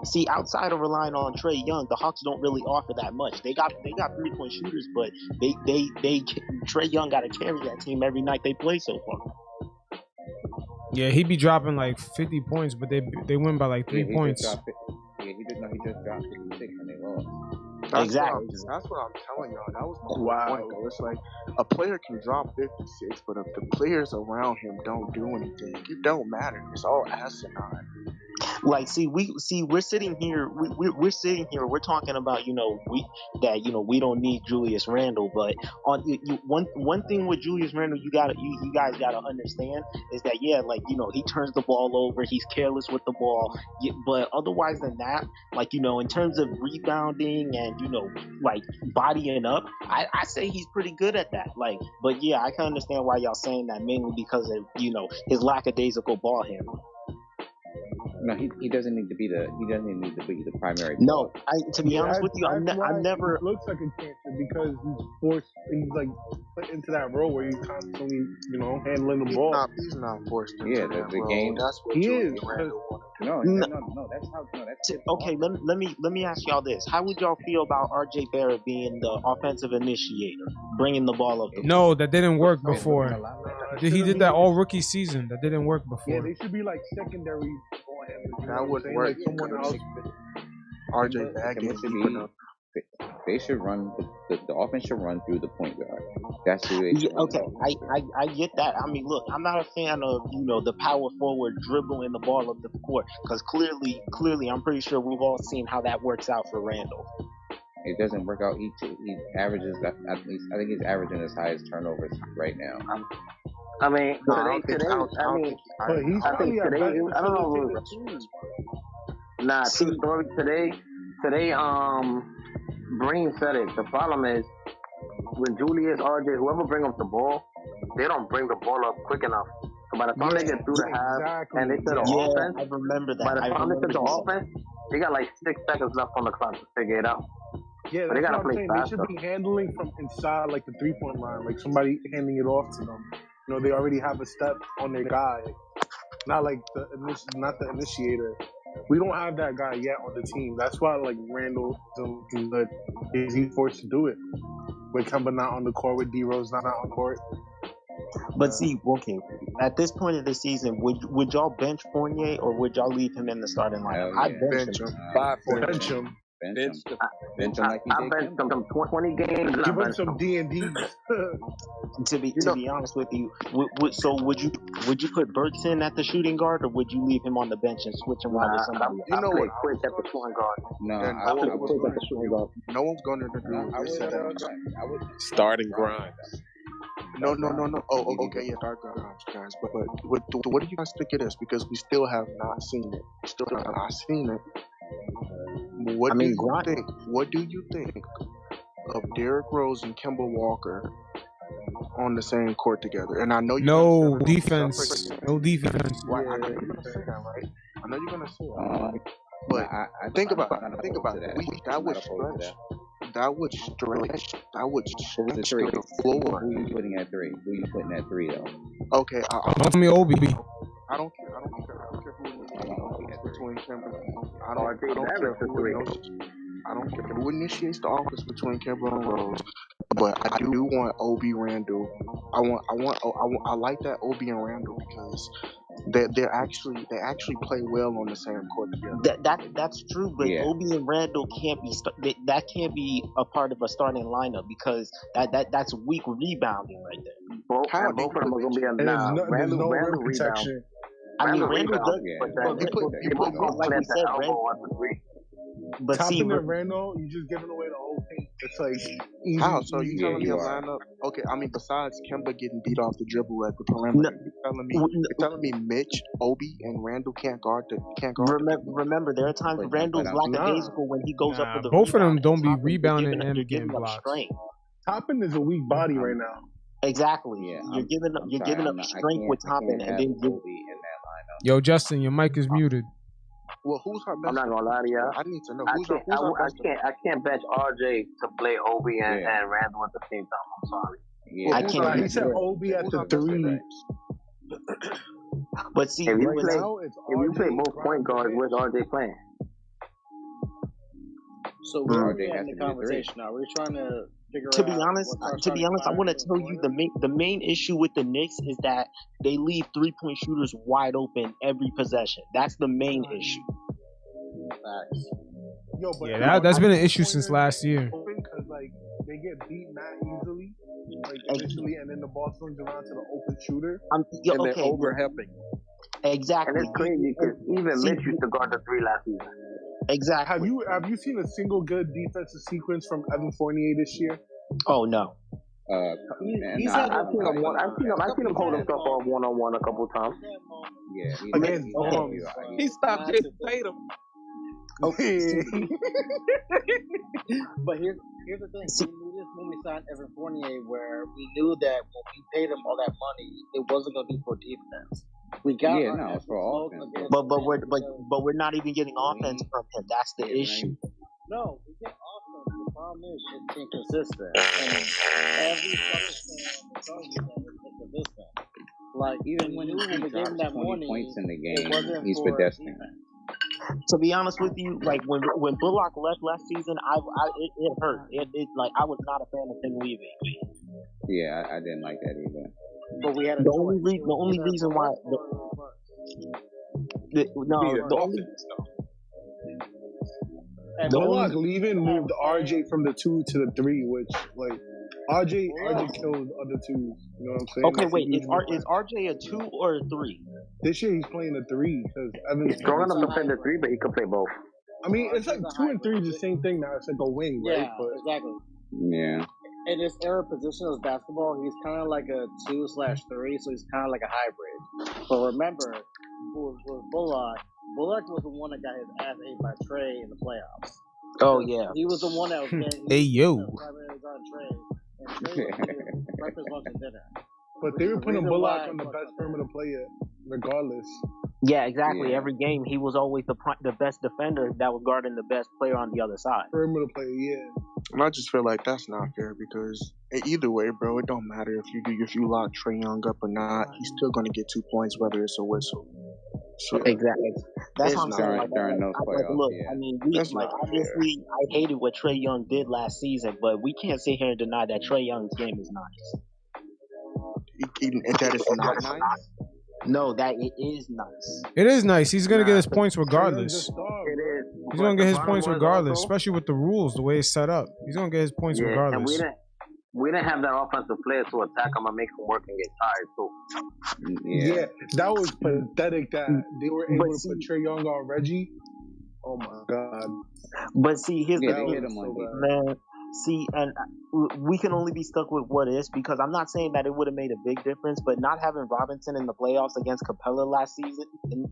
See, outside of relying on Trae Young, the Hawks don't really offer that much. They got 3-point shooters, but they Trae Young got to carry that team every night they play so far. Yeah, he be dropping like 50 points, but they win by like 3 points. He just dropped 56 and they lost. That's what I'm telling y'all. That was my point, though. It's like a player can drop 56, but if the players around him don't do anything, it don't matter. It's all asinine. Like, we're sitting here, we're sitting here, we're talking about, we don't need Julius Randle, but one thing with Julius Randle, you guys gotta understand is that, he turns the ball over, he's careless with the ball, but otherwise than that, in terms of rebounding and, bodying up, I say he's pretty good at that, but yeah, I can understand why y'all saying that, mainly because of, his lackadaisical ball handling. No, he doesn't need to be the primary. No, to be honest with you, I'm never. It looks like a cancer because he's like put into that role where he's constantly, handling the ball. He's not forced into the game. That's what he Julius is. Randle wanted. No, that's okay. Let me ask y'all this: how would y'all feel about R.J. Barrett being the offensive initiator, bringing the ball up? No, that didn't work before. He did that all rookie season. That didn't work before. Yeah, they should be like secondary. That would work. Like someone else. RJ Baggett should be. They should run the offense should run through the point guard. That's who they should. Okay, I get that. I mean, look, I'm not a fan of the power forward dribbling the ball up the court because clearly, I'm pretty sure we've all seen how that works out for Randle. It doesn't work out. He averages at least. I think he's averaging his highest turnovers right now. I mean, I today, I don't know. Nah, true story today. today, Breen said it. The problem is when Julius, RJ, whoever bring up the ball, they don't bring the ball up quick enough. So by the time they get through the half and they set the offense, I remember that. by the time they set the offense, they got like 6 seconds left on the clock to figure it out. Yeah, So they that's gotta what I'm play saying. faster. They should be handling from inside, like the 3-point line, like somebody handing it off to them. You know, they already have a step on their guy, not like not the initiator. We don't have that guy yet on the team. That's why, like, Randle don't do good. He's forced to do it. With Kemba not on the court, with D-Rose not on court. But see, okay, at this point of the season, would y'all bench Fournier or would y'all leave him in the starting lineup? Yeah. I'd bench him. Bench him. Bench him like he I did. benched them 20 games. Give him some D&Ds. To be honest with you, would you put Burks in at the shooting guard or would you leave him on the bench and switch him out to somebody? You know what? Quick at the shooting guard. No, I would put at the shooting guard. No one's going to do I would Starting grind. No. Oh, okay, yeah, dark guys. But what do you guys think it is? Because we still have not seen it. What do you think of Derrick Rose and Kemba Walker on the same court together? And I know no defense. No defense. Right, I know you're gonna say that, right? I know you're gonna say that, right? But think about it. That would stretch the floor. Who you putting at 3? Who you putting at 3 though? Okay, Don't tell me Obi. I don't care who between Kemba. I don't care who initiates the offense between Kemba and Rose. But I do want Obi Randle. I like that Obi and Randle because they actually play well on the same court together. That's true, but Obi and Randle can't be a part of a starting lineup because that's weak rebounding right there. Both of them are going to be There's no rim protection. I mean, Randle does, like we said, but Topping and Randle, you're just giving away the whole thing. It's like easy. How? So you telling me a lineup? Okay, I mean, besides Kemba getting beat off the dribble at the perimeter, you're telling me Mitch, Obi, and Randle can't guard. Remember, there are times Randle's lackadaisical when he goes up for the. Both of them don't be rebounding and getting blocks. Toppin is a weak body right now. Exactly. Yeah, you're giving up strength with Toppin, and then Yo, Justin, your mic is muted. Well, who's our best? I'm not gonna lie to you. I need to know I can't bench RJ to play Obi and Randle at the same time. I'm sorry. Yeah, I can't. He said Obi at the 3. But see, if you play both point guards, where's RJ playing? So we're already in the conversation now. We're trying to figure out. To be honest, I want to tell you the main issue with the Knicks is that they leave 3-point shooters wide open every possession. That's the main issue. Facts. Yo, but that's been an issue since last year. Because like they get beat that easily, like initially, and then the ball swings around to the open shooter, and they're overhelping. Exactly. And it's crazy because even Mitch used to guard the 3 last season. Exactly. Have you seen a single good defensive sequence from Evan Fournier this year? Oh no. I've seen him hold himself off one-on-one a couple times. Yeah, he stopped Jason Tatum. Okay. But here's the thing. We knew this when we signed Evan Fournier, where we knew that when we paid him all that money, it wasn't going to be for defense. We got for offense. But we're not even getting offense from him. That's the issue. No, we get offense. The problem is it's inconsistent. And every fucking thing is inconsistent. Like even when we gave him that 20 money, points in the game, he's pedestrian. To be honest with you, like when Bullock left last season, it hurt. It like I was not a fan of him leaving. Yeah, I didn't like that either. But we had the only reason why Bullock leaving moved RJ from the 2 to the 3, which like RJ killed other 2s. You know what I'm saying? Okay, wait, is RJ a 2 or a 3? This year he's playing a 3 because Evan's strong enough to play the 3, but he could play both. I mean, it's like 2 and 3 is the same thing now. It's like a wing, right? Yeah, exactly. Yeah. In his era positionless basketball, he's kind of like a 2/3, so he's kind of like a hybrid. But remember, with Bullock was the one that got his ass ate by Trey in the playoffs. Oh yeah. He was the one that was getting. Hey yo. Primary guard Trey, and Trey was getting breakfast, lunch, and dinner. But they were putting Bullock on the best perimeter player, regardless. Yeah, exactly. Yeah. Every game, he was always the best defender that was guarding the best player on the other side. Perimeter player, yeah. And I just feel like that's not fair because either way, bro, it don't matter if you lock Trae Young up or not. He's still gonna get 2 points whether it's a whistle. So Exactly. That's it's what I'm saying. not Like, during those playoffs, look, yeah. I mean, That's not obviously, I hated what Trae Young did last season, but we can't sit here and deny that Trae Young's game is nice. that it's not nice. No, that it is nice. It is nice. He's gonna get his points Trae Young's a regardless. star, It bro. is. He's gonna get his the points bottom line regardless, also- especially with the rules, the way it's set up. He's gonna get his points And regardless. we didn't have that offensive player to attack him and make him work and get tired too. Yeah, that was pathetic that they were able to see- put Trae Young on Reggie. Oh my god. But see, here's Yeah, the they thing, hit him on defense. man. See, and we can only be stuck with what is, because I'm not saying that it would have made a big difference, but not having Robinson in the playoffs against Capella last season,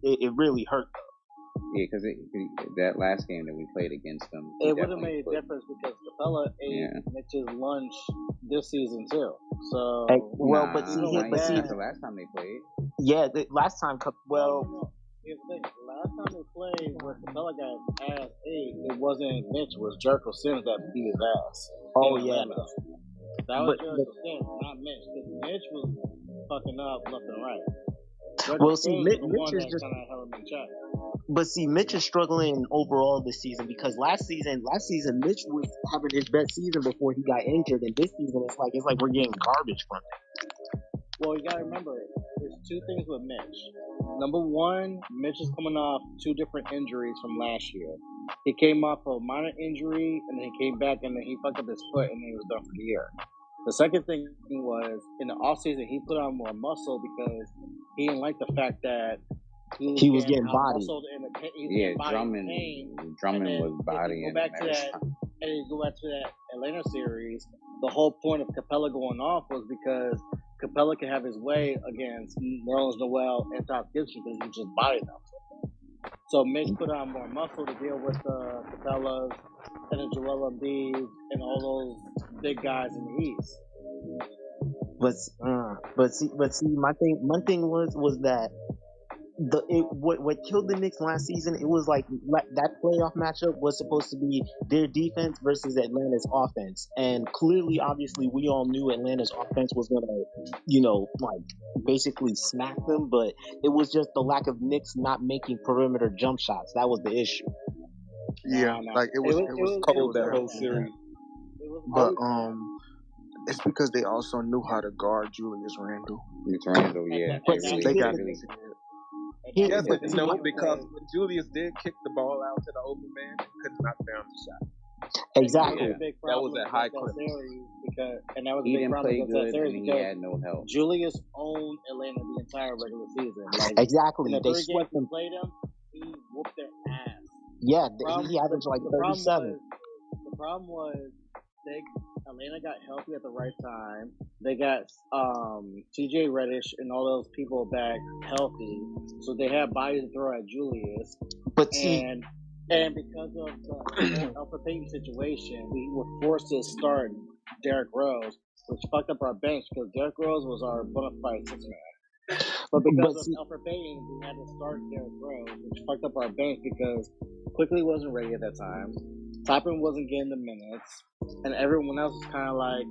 it really hurt. Yeah, because that last game that we played against them, It would have made a difference because Capella ate Mitch's lunch this season too. So Well, but see, the last time they played. Yeah, last time, No. Here's the thing. Last time they played, where Capella got ass ate, it wasn't Mitch. It was Jericho Sims that beat his ass. Oh, in yeah. Atlanta. That was Jericho Sims, not Mitch. Because Mitch was fucking up left and right. Jericho Well, see, Sims Mitch was the one is that just. kind of held him in check. But see, Mitch is struggling overall this season because last season Mitch was having his best season before he got injured, and this season it's like we're getting garbage from him. Well, you gotta remember, there's two things with Mitch. Number one, Mitch is coming off 2 different injuries from last year. He came off a minor injury, and then he came back, and then he fucked up his foot, and then he was done for the year. The second thing was, in the offseason, he put on more muscle because he didn't like the fact that he was getting bodied. Yeah, Drummond was bodying. Go back to that, and you go back to that Atlanta series. The whole point of Capella going off was because Capella can have his way against Nerlens Noel and Todd Gibson because he just bodied them. So Mitch put on more muscle to deal with the Capellas and the Joel Embiid and all those big guys in the East. But see, my thing was that what killed the Knicks last season, it was like that playoff matchup was supposed to be their defense versus Atlanta's offense, and clearly, obviously, we all knew Atlanta's offense was gonna, basically smack them, but it was just the lack of Knicks not making perimeter jump shots that was the issue. Yeah, like it was cold that whole series. But it's because they also knew how to guard Julius Randle. Yeah. They got Yes, but because when Julius did kick the ball out to the open man, he couldn't knock down the shot. Exactly. That was a high clip. And that was He a big didn't problem play against that good, series and he because had no help. Julius owned Atlanta the entire regular season. Exactly. In the They 3 swept games them. he played them, he whooped their ass. Yeah, he averaged like 37. The problem was Atlanta got healthy at the right time. They got TJ Reddish and all those people back healthy, so they had bodies to throw at Julius. But and because of the Alpha Payton situation, we were forced to start Derrick Rose, which fucked up our bench because Derrick Rose was our bona fide 6-man. But because of Alfred Payton, we had to start Derrick Rose, which fucked up our bench because Quickley wasn't ready at that time. Toppin wasn't getting the minutes, and everyone else was kind of like,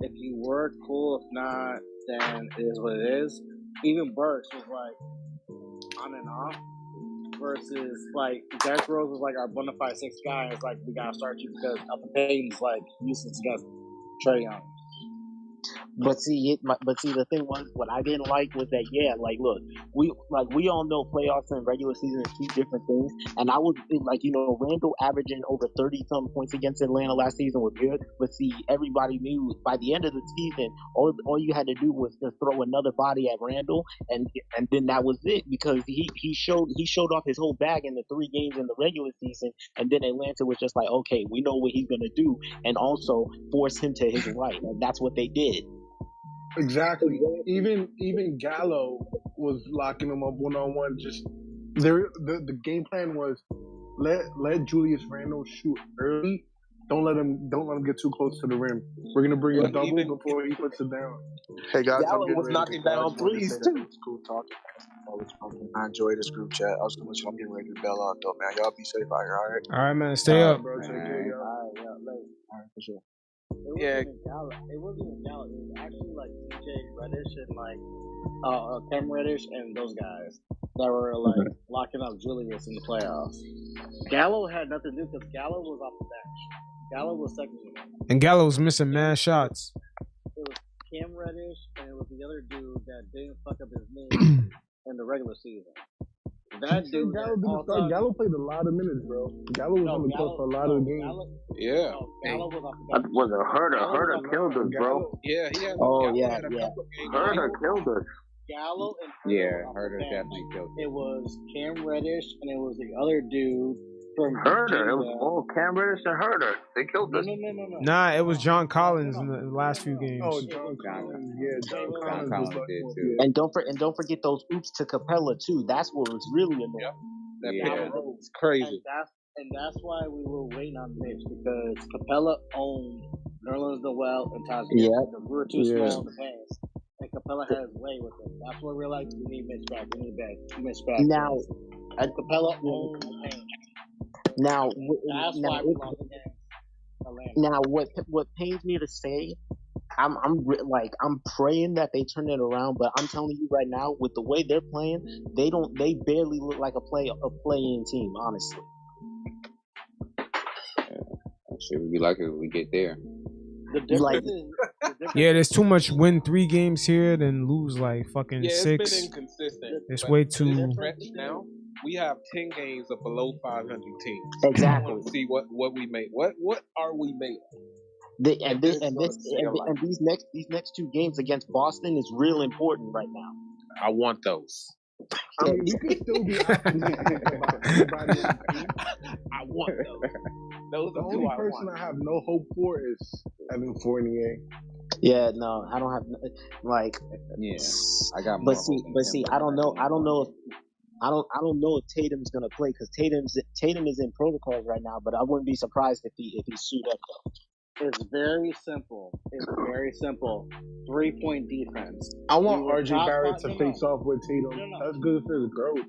if you work, cool. If not, then it is what it is. Even Burks was like on and off, versus like Derrick Rose was like our bona fide 6th guy. And it's like we gotta start you because Alfred Payton's like useless against Trae Young. But see, the thing was, what I didn't like was that, look, we all know playoffs and regular season are 2 different things. And I was Randle averaging over 30-something points against Atlanta last season was good. But see, everybody knew by the end of the season, all you had to do was just throw another body at Randle, and then that was it, because he showed off his whole bag in the 3 games in the regular season, and then Atlanta was just like, okay, we know what he's gonna do, and also force him to his right, and that's what they did. Exactly. Even Gallo was locking him up 1-on-1. Just the game plan was let Julius Randle shoot early. Don't let him get too close to the rim. We're gonna bring a double before he puts it down. Hey guys, I'm Gallo getting was ready to knocking go. I down just wanted to say threes that too. it was cool talking. I enjoy this group chat. I was gonna let you. I'm getting ready to bail out though, man. Y'all be safe out here, all right? All right, man. Stay up. Bro, take care, y'all. All right, for sure. Yeah. It wasn't even Gallo. It was actually like CJ Reddish and like Cam Reddish and those guys that were like locking up Julius in the playoffs. Gallo had nothing to do because Gallo was off the bench. Gallo was second unit. And Gallo's missing mad shots. It was Cam Reddish and it was the other dude that didn't fuck up his knee in the regular season. That dude. Gallo played a lot of minutes, bro. Gallo was on the court for a lot of the games. Gallo was off the bench. Was a Herder killed us, bro. Yeah, he had. Oh, Gallo yeah, had a yeah. couple games. Herder killed us. Gallo and Herder definitely killed it was Cam Reddish and it was the other dude from Herder. It was all Cam Reddish and Herder. They killed us. No. Nah, it was John Collins in the last few games. Oh, John Collins. Yeah, John Collins did too. And don't forget those oops to Capella too. That's what was really annoying. That was crazy. And that's why we were waiting on Mitch because Capella owned Nerlens Noel and Taj Gibson because we were too small in the paint. And Capella has way with him. That's why we're like, we need Mitch back. We need Mitch back. Now, Capella owned the paint. Now, that's why we lost against Atlanta. Now, what pains me to say, I'm praying that they turn it around. But I'm telling you right now, with the way they're playing, they barely look like a play-in team, honestly. Shit, we'd be lucky if we get there. Yeah, there's too much win 3 games here, then lose like fucking 6. It's been inconsistent. It's way too. Now we have 10 games of below 500 teams. Exactly. I want to see what we made. What are we made? These next 2 games against Boston is real important right now. I want those. I mean, you can still be optimistic about everybody on the team. I want those. Those the are only person I have no hope for is Evan Fournier. Yeah, no, I don't have like. Yeah, I got. But see, I don't know if Tatum's gonna play because Tatum is in protocols right now. But I wouldn't be surprised if he suit up though. It's very simple. 3-point defense. I want RJ Barrett to face off with Tatum. That's good for his growth.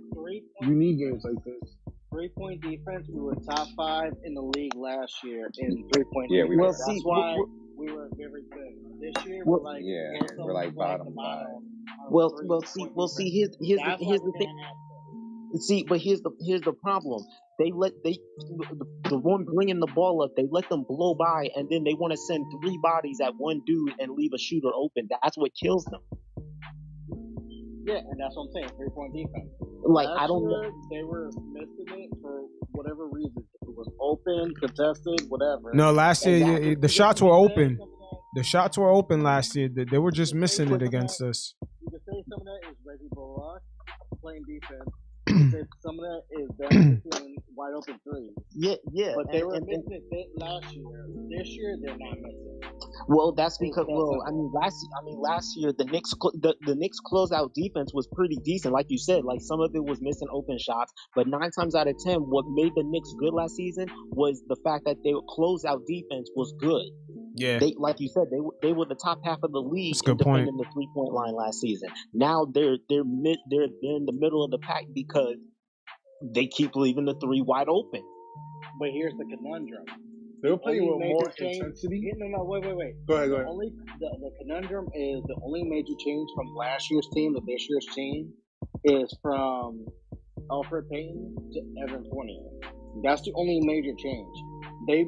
You need games like this. 3-point defense. We were top 5 in the league last year in 3-point. Yeah, defense. That's why we were very good. This year, we're like bottom 5. Well, see, here's the thing. See, but here's the problem. The one bringing the ball up, they let them blow by, and then they want to send 3 bodies at one dude and leave a shooter open. That's what kills them. Yeah, and that's what I'm saying. 3-point defense. Like last I don't year, they were missing it for whatever reason. It was open, contested, whatever. No, last year the shots were open. The shots were open last year. They were just missing it against us. You can say some of that is Reggie Bullock playing defense. Some of that is them missing wide open threes. Yeah. But they were missing it last year. This year, they're not missing. Well, that's because last year the Knicks the Knicks closeout defense was pretty decent, like you said. Like some of it was missing open shots, but 9 times out of 10, what made the Knicks good last season was the fact that their closeout defense was good. Yeah, they, like you said, they were the top half of the league in defending the 3-point line last season. Now they're in the middle of the pack because they keep leaving the 3 wide open. But here's the conundrum. They're playing with more intensity. No, wait. Go ahead. The conundrum is the only major change from last year's team to this year's team is from Alfred Payton to Evan Fournier. That's the only major change. They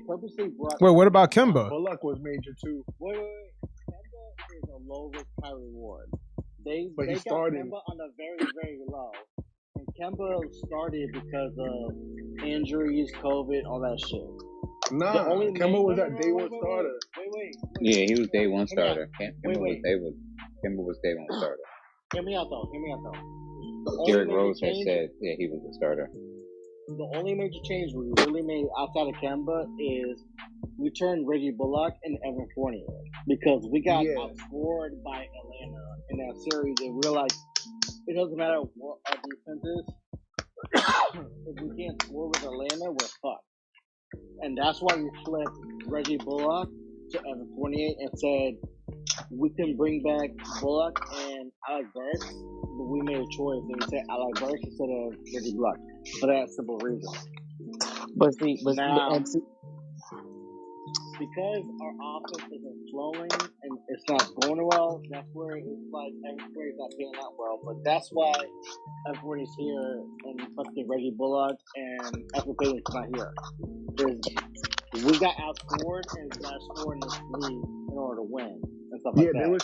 purposely brought. Wait, what about Kemba? Bullock was major too. Wait. Kemba is a low risk, high reward. They got Kemba on a very, very low. And Kemba started because of injuries, COVID, all that shit. Nah, Kemba was that day 1 starter. Wait. Yeah, he was day 1 starter. Kemba was day 1 starter. Hear me out though. Derrick Rose had said, yeah, he was a starter. The only major change we really made outside of Kemba is we turned Reggie Bullock and Evan Fournier because we got outscored by Atlanta in that series, and we're like, it doesn't matter what our defense is. if we can't score with Atlanta, we're fucked. And that's why we flipped Reggie Bullock to Evan Fournier and said we can bring back Bullock and Alec Burks, but we made a choice and we said Alec Burks instead of Reggie Bullock for that simple reason. But see, Now, and see, because our offense isn't flowing and it's not going well, that's where it's like everybody's not paying out well. But that's why everybody's here and fucking Reggie Bullock and Evan Payton's not here. We got outscored and we got scored in this league in order to win and stuff like that. they were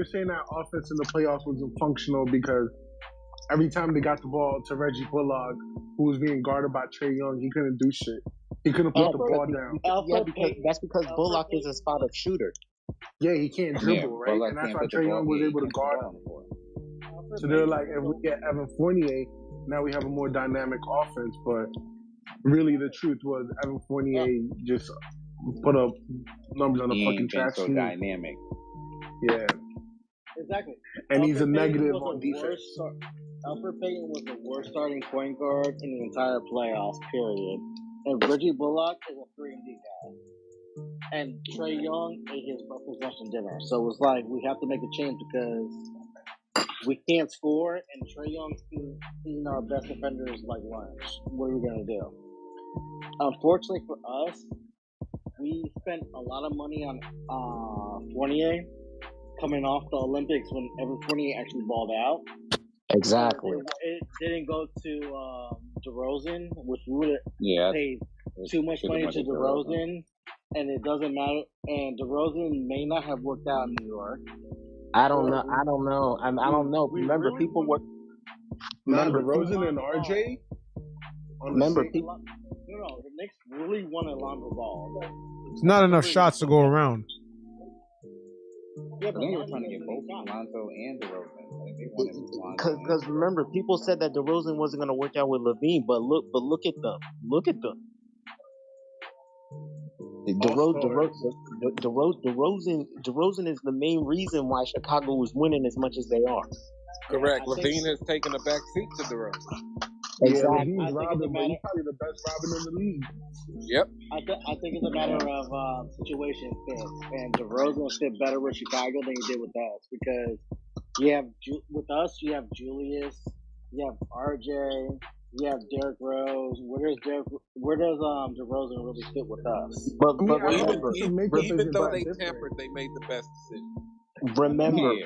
saying that offense in the playoffs wasn't functional because every time they got the ball to Reggie Bullock, who was being guarded by Trae Young, he couldn't do shit. He couldn't put the ball down. Yeah, that's because Bullock is a spot up shooter. Yeah, he can't dribble, right? Bullock And that's can't why put the Trae ball- Young was yeah, able to he can't guard put him. the ball on the floor. So they're like, if we get Evan Fournier, now we have a more dynamic offense. But really, the truth was Evan Fournier just put up numbers on a He fucking ain't been track so sheet. dynamic. Yeah, Exactly. and he's a Alfred Payton negative was on the defense. worst Alfred Payton was the worst starting point guard in the entire playoffs, period. And Reggie Bullock is a 3-and-D guy. And Trae Young ate his possession dinner. So it was like, we have to make a change because we can't score, and Trae Young's eating our best defenders like lunch. What are we going to do? Unfortunately for us, we spent a lot of money on Fournier coming off the Olympics when Evan Fournier actually balled out. Exactly. It didn't go to DeRozan, which we would Yeah, have paid too much should've money went to to DeRozan, and it doesn't matter. And DeRozan may not have worked out in New York. I don't know. I don't know. Remember, really people were. Not Remember, DeRozan and RJ. On the remember, same- people. No, the Knicks really wanted Lonzo Ball. It's not enough shots to go around. Yeah, I but think they were Lonzo trying to get doesn't both make shots. Lonzo and DeRozan. I think they wanted Lonzo. Because remember, people said that DeRozan wasn't going to work out with Levine, but look at them. Look at them. DeRozan is the main reason why Chicago is winning as much as they are. Correct. I think- Levine has taken a back seat to DeRozan. Yeah, Exactly. he's I think Robin, it's a but he's matter- probably the best Robin in the league. Yep. I think it's a matter of situation fit, and DeRozan fit better with Chicago than he did with us because you have with us you have Julius, you have RJ, you have Derrick Rose. Where does DeRozan really fit with us? But I mean, I remember, think he can make the Even decision, though but they different. tampered, they made the best decision. remember, Yeah.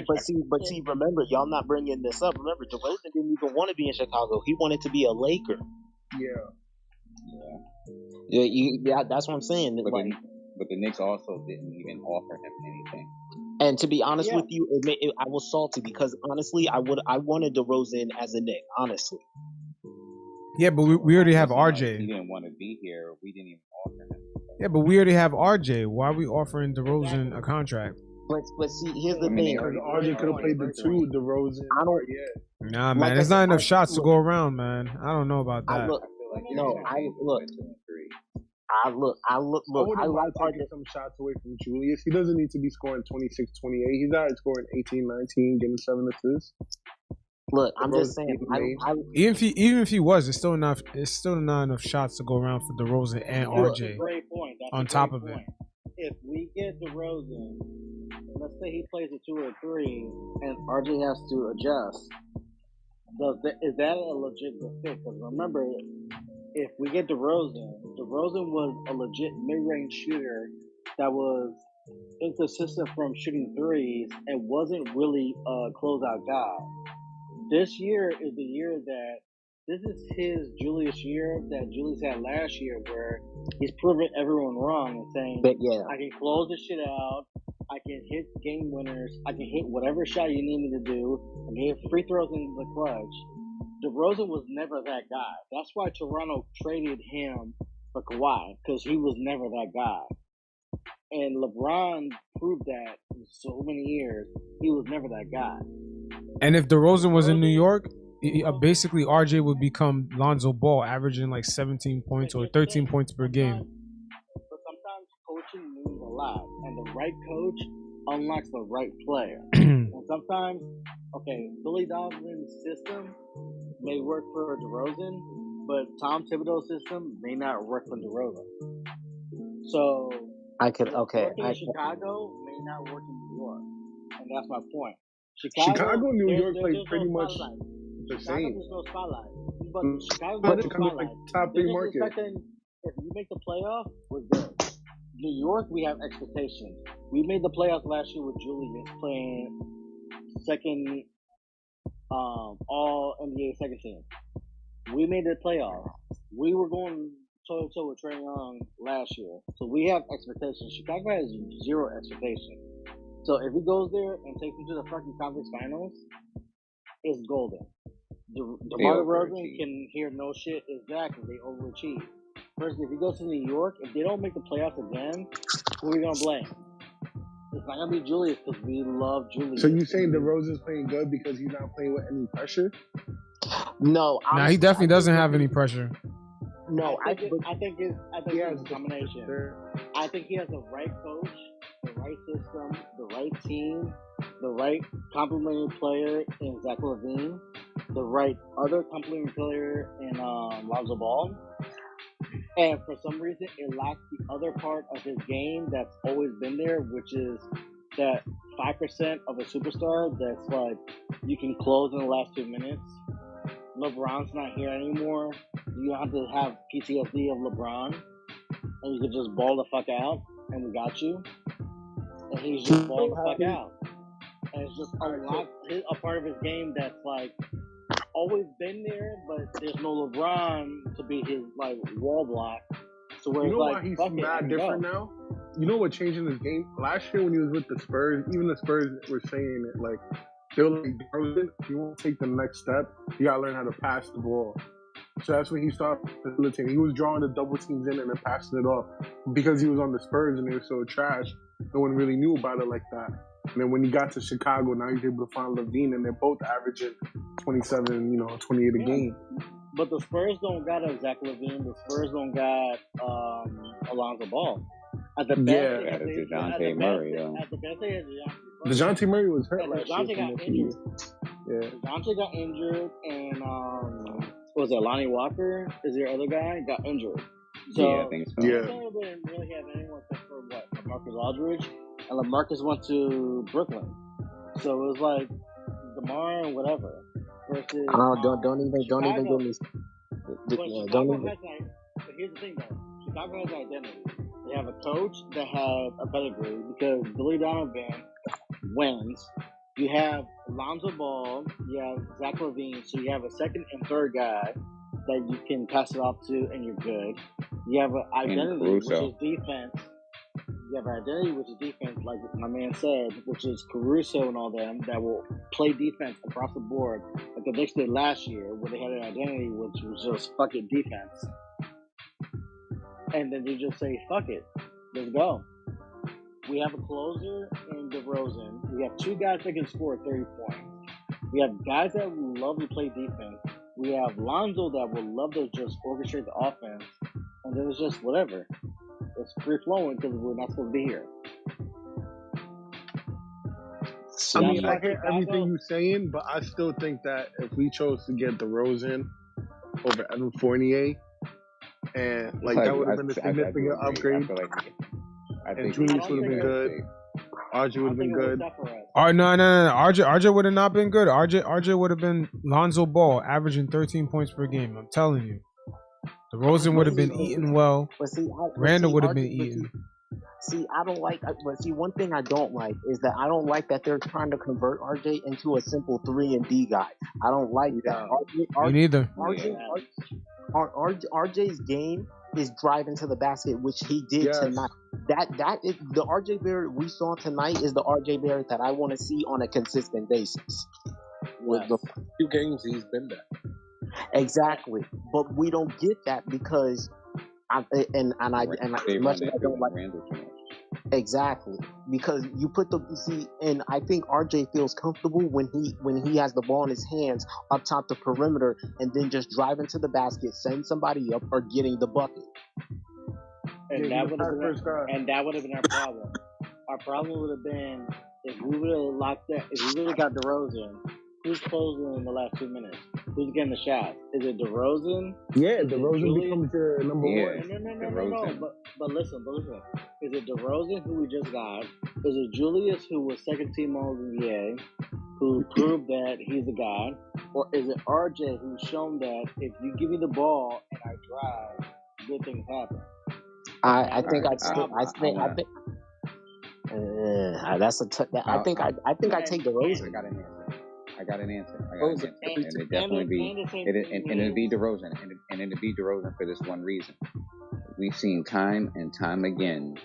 but see, remember, y'all not bringing this up. Remember, DeRozan didn't even want to be in Chicago. He wanted to be a Laker. Yeah. Yeah, that's what I'm saying. But the Knicks also didn't even offer him anything. And to be honest Yeah. with you, I was salty because honestly, I wanted DeRozan as a Knick. Honestly, Yeah, but we already have He RJ. didn't want to be here. We didn't even offer him. Yeah, but we already have RJ. Why are we offering DeRozan a contract? but see, here's the I mean, thing. they Because RJ could have played the two, DeRozan. I don't. Yeah. Nah, man, Like I there's said, not enough I- shots to look- go around, man. I don't know about I that. look. I feel like No, you're I gonna look. get 2 and 3. I look. I Look, wouldn't I like mind taking some shots away from Julius. He doesn't need to be scoring 26, 28. He's out scoring 18, 19, getting 7 assists. Look, I'm just DeRozan saying. made. Even if he was, it's still enough. It's still not enough shots to go around for DeRozan and That's a RJ. great point. That's on a top great of it. point. If we get DeRozan, let's say he plays a 2 or 3, and RJ has to adjust. Is that a legitimate fit? Because remember, if we get DeRozan was a legit mid-range shooter that was inconsistent from shooting threes and wasn't really a closeout guy. This year is the year that this is his Julius year that Julius had last year, where he's proving everyone wrong and saying, But yeah, I can close this shit out. I can hit game winners. I can hit whatever shot you need me to do. I can hit free throws in the clutch. DeRozan was never that guy. That's why Toronto traded him for Kawhi, because he was never that guy. And LeBron proved that in so many years, he was never that guy. And if DeRozan was in New York, basically RJ would become Lonzo Ball, averaging like 17 points or 13 points per game. But sometimes coaching means a lot, and the right coach unlocks the right player. And sometimes, okay, Billy Donovan's system may work for DeRozan, but Tom Thibodeau's system may not work for DeRozan. So what's working in Chicago may not work in New York, and that's my point. Chicago and New York play there's pretty no much spotlight. the Chicago, same. there's no spotlight. But Chicago, But there's no Chicago's spotlight. like top They're 3 just market. expecting if you make the playoff, we're good. New York, we have expectations. We made the playoffs last year with Julius playing second, all NBA second team. We made the playoffs. We were going toe to toe with Trae Young last year, so we have expectations. Chicago has 0 expectations. So if he goes there and takes them to the fucking conference finals, it's golden. DeMar DeRozan can hear no shit. Exactly, they overachieve. First, if he goes to New York, if they don't make the playoffs again, who are we gonna blame? It's not gonna be Julius because we love Julius. So you saying DeRozan's playing good because he's not playing with any pressure? No, Nah, he definitely doesn't have any pressure. No, I think it's a combination. I think he has the right coach, the right system, the right team, the right complementary player in Zach LaVine, the right other complementary player in Lonzo Ball. And for some reason, it lacks the other part of his game that's always been there, which is that 5% of a superstar that's like, you can close in the last 2 minutes. LeBron's not here anymore. You have to have PTSD of LeBron, and you can just ball the fuck out, and we got you. And he's just balling the fuck out. And it's just a part of his game that's like, always been there, but there's no LeBron to be his like wall block. So where you know it's why like, he's fuck mad it, different now? You know what changed in his game? Last year when he was with the Spurs, even the Spurs were saying it like they were like, DeRozan, if you won't take the next step, you gotta learn how to pass the ball. So that's when he started facilitating. He was drawing the double teams in and then passing it off. Because he was on the Spurs and they were so trash, no one really knew about it like that. And then when he got to Chicago, now he's able to find LaVine, and they're both averaging 27, 28 a game. But the Spurs don't got a Zach LaVine. The Spurs don't got Alonzo Ball. At the best, DeJounte Murray. At the best, they had DeJounte. DeJounte Murray was hurt last year. DeJounte got injured. Yeah. DeJounte got injured, and what was it, Lonnie Walker? Is your other guy got injured? So, yeah, I think so. Yeah. They didn't really have anyone except for LaMarcus Aldridge, and LaMarcus went to Brooklyn. So it was like DeMar and whatever versus. Don't even get me. But here's the thing, though. Chicago has an identity. They have a coach that has a pedigree because Billy Donovan wins. You have Lonzo Ball, you have Zach LaVine, so you have a second and third guy that you can pass it off to, and you're good. You have an identity, which is defense. You have an identity, which is defense, like my man said, which is Caruso and all them that will play defense across the board, like the Knicks did last year, where they had an identity, which was just fucking defense. And then you just say, fuck it, let's go. We have a closer in DeRozan. We have 2 guys that can score 30 points. We have guys that will love to play defense. We have Lonzo that will love to just orchestrate the offense. And then it's just whatever. It's free flowing because we're not supposed to be here. I mean, I hear everything you're saying, but I still think that if we chose to get DeRozan over Evan Fournier, and like that would have been a significant upgrade. I think Julius would have been good. RJ would have been good. No. RJ would have not been good. RJ would have been Lonzo Ball, averaging 13 points per game. I'm telling you. DeRozan would have been eating well. Randle would have been eating. See, I don't like. But see, one thing I don't like is that I don't like that they're trying to convert RJ into a simple 3 and D guy. I don't like that. Me neither. RJ's game is driving to the basket, which he did tonight. That is the RJ Barrett we saw tonight is the RJ Barrett that I want to see on a consistent basis. With the 2 games he's been there. Exactly, but we don't get that because I don't like Randle too much. Exactly, because you put and I think RJ feels comfortable when he has the ball in his hands up top the perimeter and then just driving to the basket, send somebody up or getting the bucket. And that would have been our problem. Our problem would have been if we would have locked that. If we would have got DeRozan, Who's closing in the last 2 minutes? Who's getting the shots? Is it DeRozan? Yeah, Is it DeRozan Julius? becomes your number Yeah, one. No. DeRozan. But listen. Is it DeRozan who we just got? Is it Julius who was second team All NBA, who proved that he's a guy, or is it RJ who's shown that if you give me the ball and I drive, good things happen? I think That's I the think problem. that's a I think I take the I Rosen. got an answer. I got an answer. And And it definitely be the same it, thing and it'd be is- DeRozan, and it'd be DeRozan for this one reason. We've seen time and time again,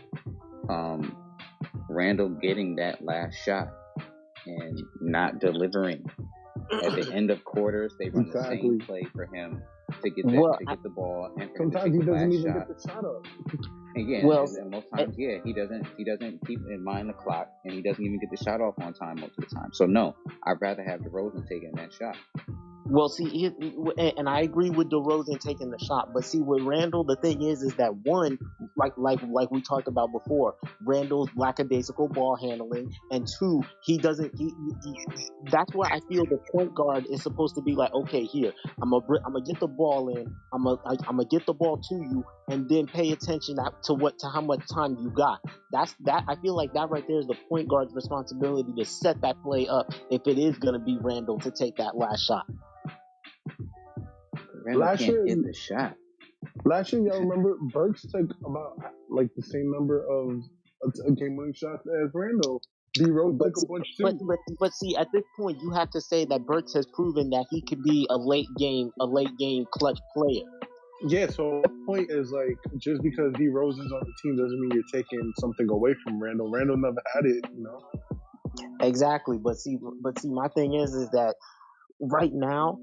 Randle getting that last shot and not delivering. At the end of quarters, they run the same play for him to get the ball and for him to Sometimes take he the doesn't last even shot. get the shot up. Again, Well, and most times, he doesn't keep in mind the clock, and he doesn't even get the shot off on time most of the time. So no, I'd rather have DeRozan taking that shot. Well, see, and I agree with DeRozan taking the shot, but see, with Randle, the thing is that one, like we talked about before, Randle's lackadaisical ball handling, and two, he doesn't. That's where I feel the point guard is supposed to be like, okay, here, I'm gonna get the ball in, I'm gonna get the ball to you, and then pay attention to how much time you got. That I feel like that right there is the point guard's responsibility to set that play up if it is gonna be Randle to take that last shot. Randle can't hit the shot. Last year, y'all remember Burks took about like the same number of game-winning shots as Randle. D-Rose took a bunch too. But see, at this point, you have to say that Burks has proven that he could be a late game clutch player. Yeah, so the point is like just because D-Rose is on the team doesn't mean you're taking something away from Randle. Randle never had it, you know. Exactly, but see, my thing is that right now,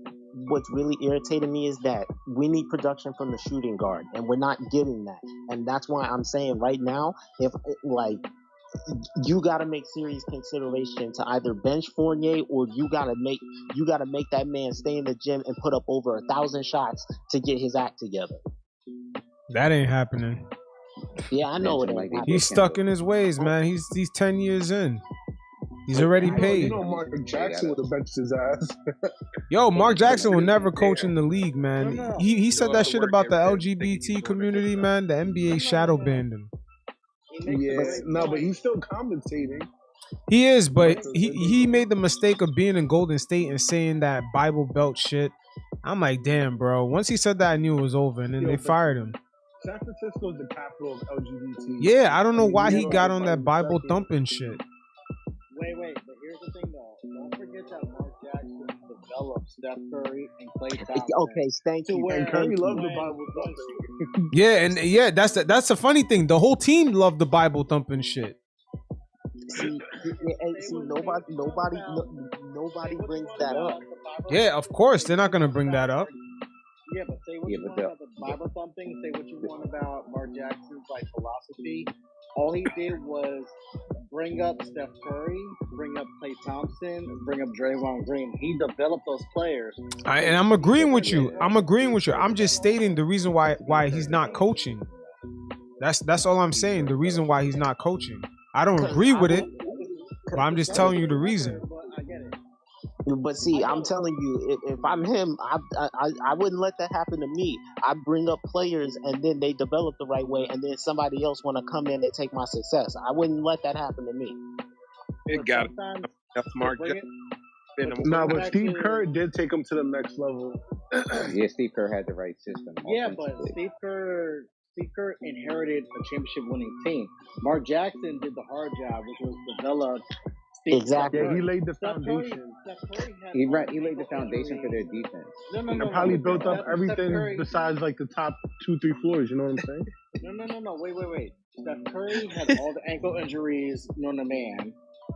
what's really irritating me is that we need production from the shooting guard, and we're not getting that. And that's why I'm saying right now, if like you got to make serious consideration to either bench Fournier or you got to make that man stay in the gym and put up over 1,000 shots to get his act together. That ain't happening. Yeah, I know it ain't happening. He's stuck in his ways, man. He's 10 years in. He's already paid. You know, Mark Jackson would have benched his ass. Yo, Mark Jackson will never coach in the league, man. He said that shit about the LGBT community, man. The NBA shadow banned him. Yeah, no, but he's still compensating. He is, but he made the mistake of being in Golden State and saying that Bible Belt shit. I'm like, damn, bro. Once he said that, I knew it was over, and then they fired him. San Francisco is the capital of LGBT. Yeah, I don't know why he got on that Bible thumping shit. Wait, but here's the thing though. Don't forget that Mark Jackson developed Steph Curry and Klay Thompson. Okay, thank you. And Curry loved the Bible thumping. Yeah, that's the funny thing. The whole team loved the Bible thumping shit. See, nobody brings that up. Yeah, of course they're not gonna bring that up. Yeah, but say what you want about the Bible thumping. Say what you want about Mark Jackson's like philosophy. All he did was bring up Steph Curry, bring up Klay Thompson, bring up Draymond Green. He developed those players. And I'm agreeing with you. I'm just stating the reason why he's not coaching. That's all I'm saying. The reason why he's not coaching. I don't agree with it, but I'm just telling you the reason. But see, I'm telling you, if I'm him, I wouldn't let that happen to me. I bring up players and then they develop the right way, and then somebody else want to come in and take my success. I wouldn't let that happen to me. It got that's Mark Jackson. No, but Steve Kerr did take him to the next level. Yeah, Steve Kerr had the right system. Yeah, but Steve Kerr inherited a championship-winning team. Mark Jackson did the hard job, which was develop. Exactly. Yeah, he laid the foundation. He laid the foundation for their defense. No. Probably built up everything besides like the top 2-3 floors. You know what I'm saying? No. Wait. Steph Curry had all the ankle injuries known to man.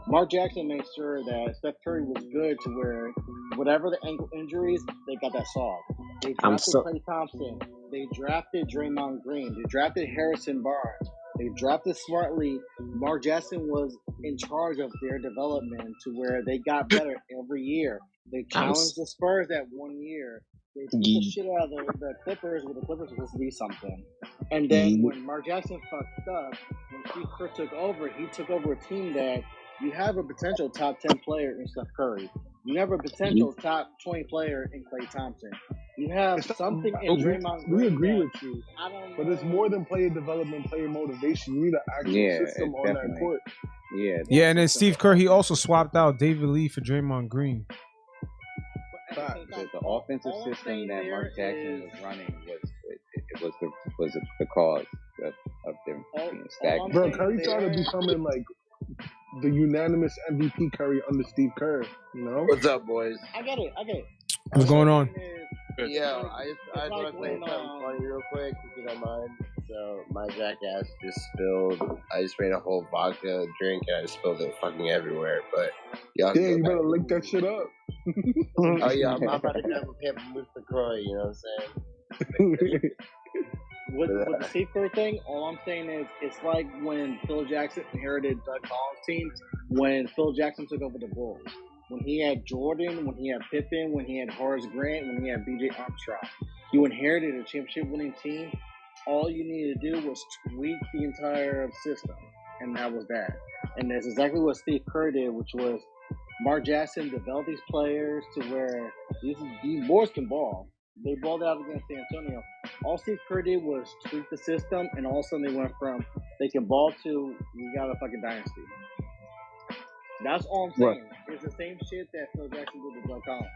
Mark Jackson made sure that Steph Curry was good to where whatever the ankle injuries, they got that solved. They drafted Klay Thompson. They drafted Draymond Green. They drafted Harrison Barnes. They drafted smartly. Mark Jackson was in charge of their development to where they got better every year. They challenged the Spurs that 1 year. They beat the shit out of the Clippers when the Clippers were supposed to be something. And then when Mark Jackson fucked up, when Steve Kerr took over, he took over a team that you have a potential top 10 player in Steph Curry. You have a potential top 20 player in Klay Thompson. You have something in Draymond Green. We agree with you. I don't know. But it's more than player development, player motivation. You need an actual system on that court. Yeah, and then Steve Kerr, he also swapped out David Lee for Draymond Green. The offensive system that Mark Jackson was running was the cause of them being stagnant. Bro, Curry started becoming like the unanimous MVP Curry under Steve Kerr. You know? What's up, boys? I get it. What's going on? Yo, I just want to say something funny real quick, if you don't mind. So, my jackass just spilled. I just made a whole vodka drink and I just spilled it fucking everywhere. But y'all can you better link that shit up. Oh yeah, I'm about to grab a Pamplemousse LaCroix. You know what I'm saying? With the Steve Kerr thing, all I'm saying is it's like when Phil Jackson inherited Doug Collins' teams. When Phil Jackson took over the Bulls. When he had Jordan, when he had Pippen, when he had Horace Grant, when he had B.J. Armstrong. You inherited a championship-winning team. All you needed to do was tweak the entire system, and that was that. And that's exactly what Steve Kerr did, which was Mark Jackson developed these players to where these boys can ball. They balled out against San Antonio. All Steve Kerr did was tweak the system, and all of a sudden they went from they can ball to we got a fucking dynasty. That's all I'm saying. Right. It's the same shit that Phil Jackson did with Doug Collins,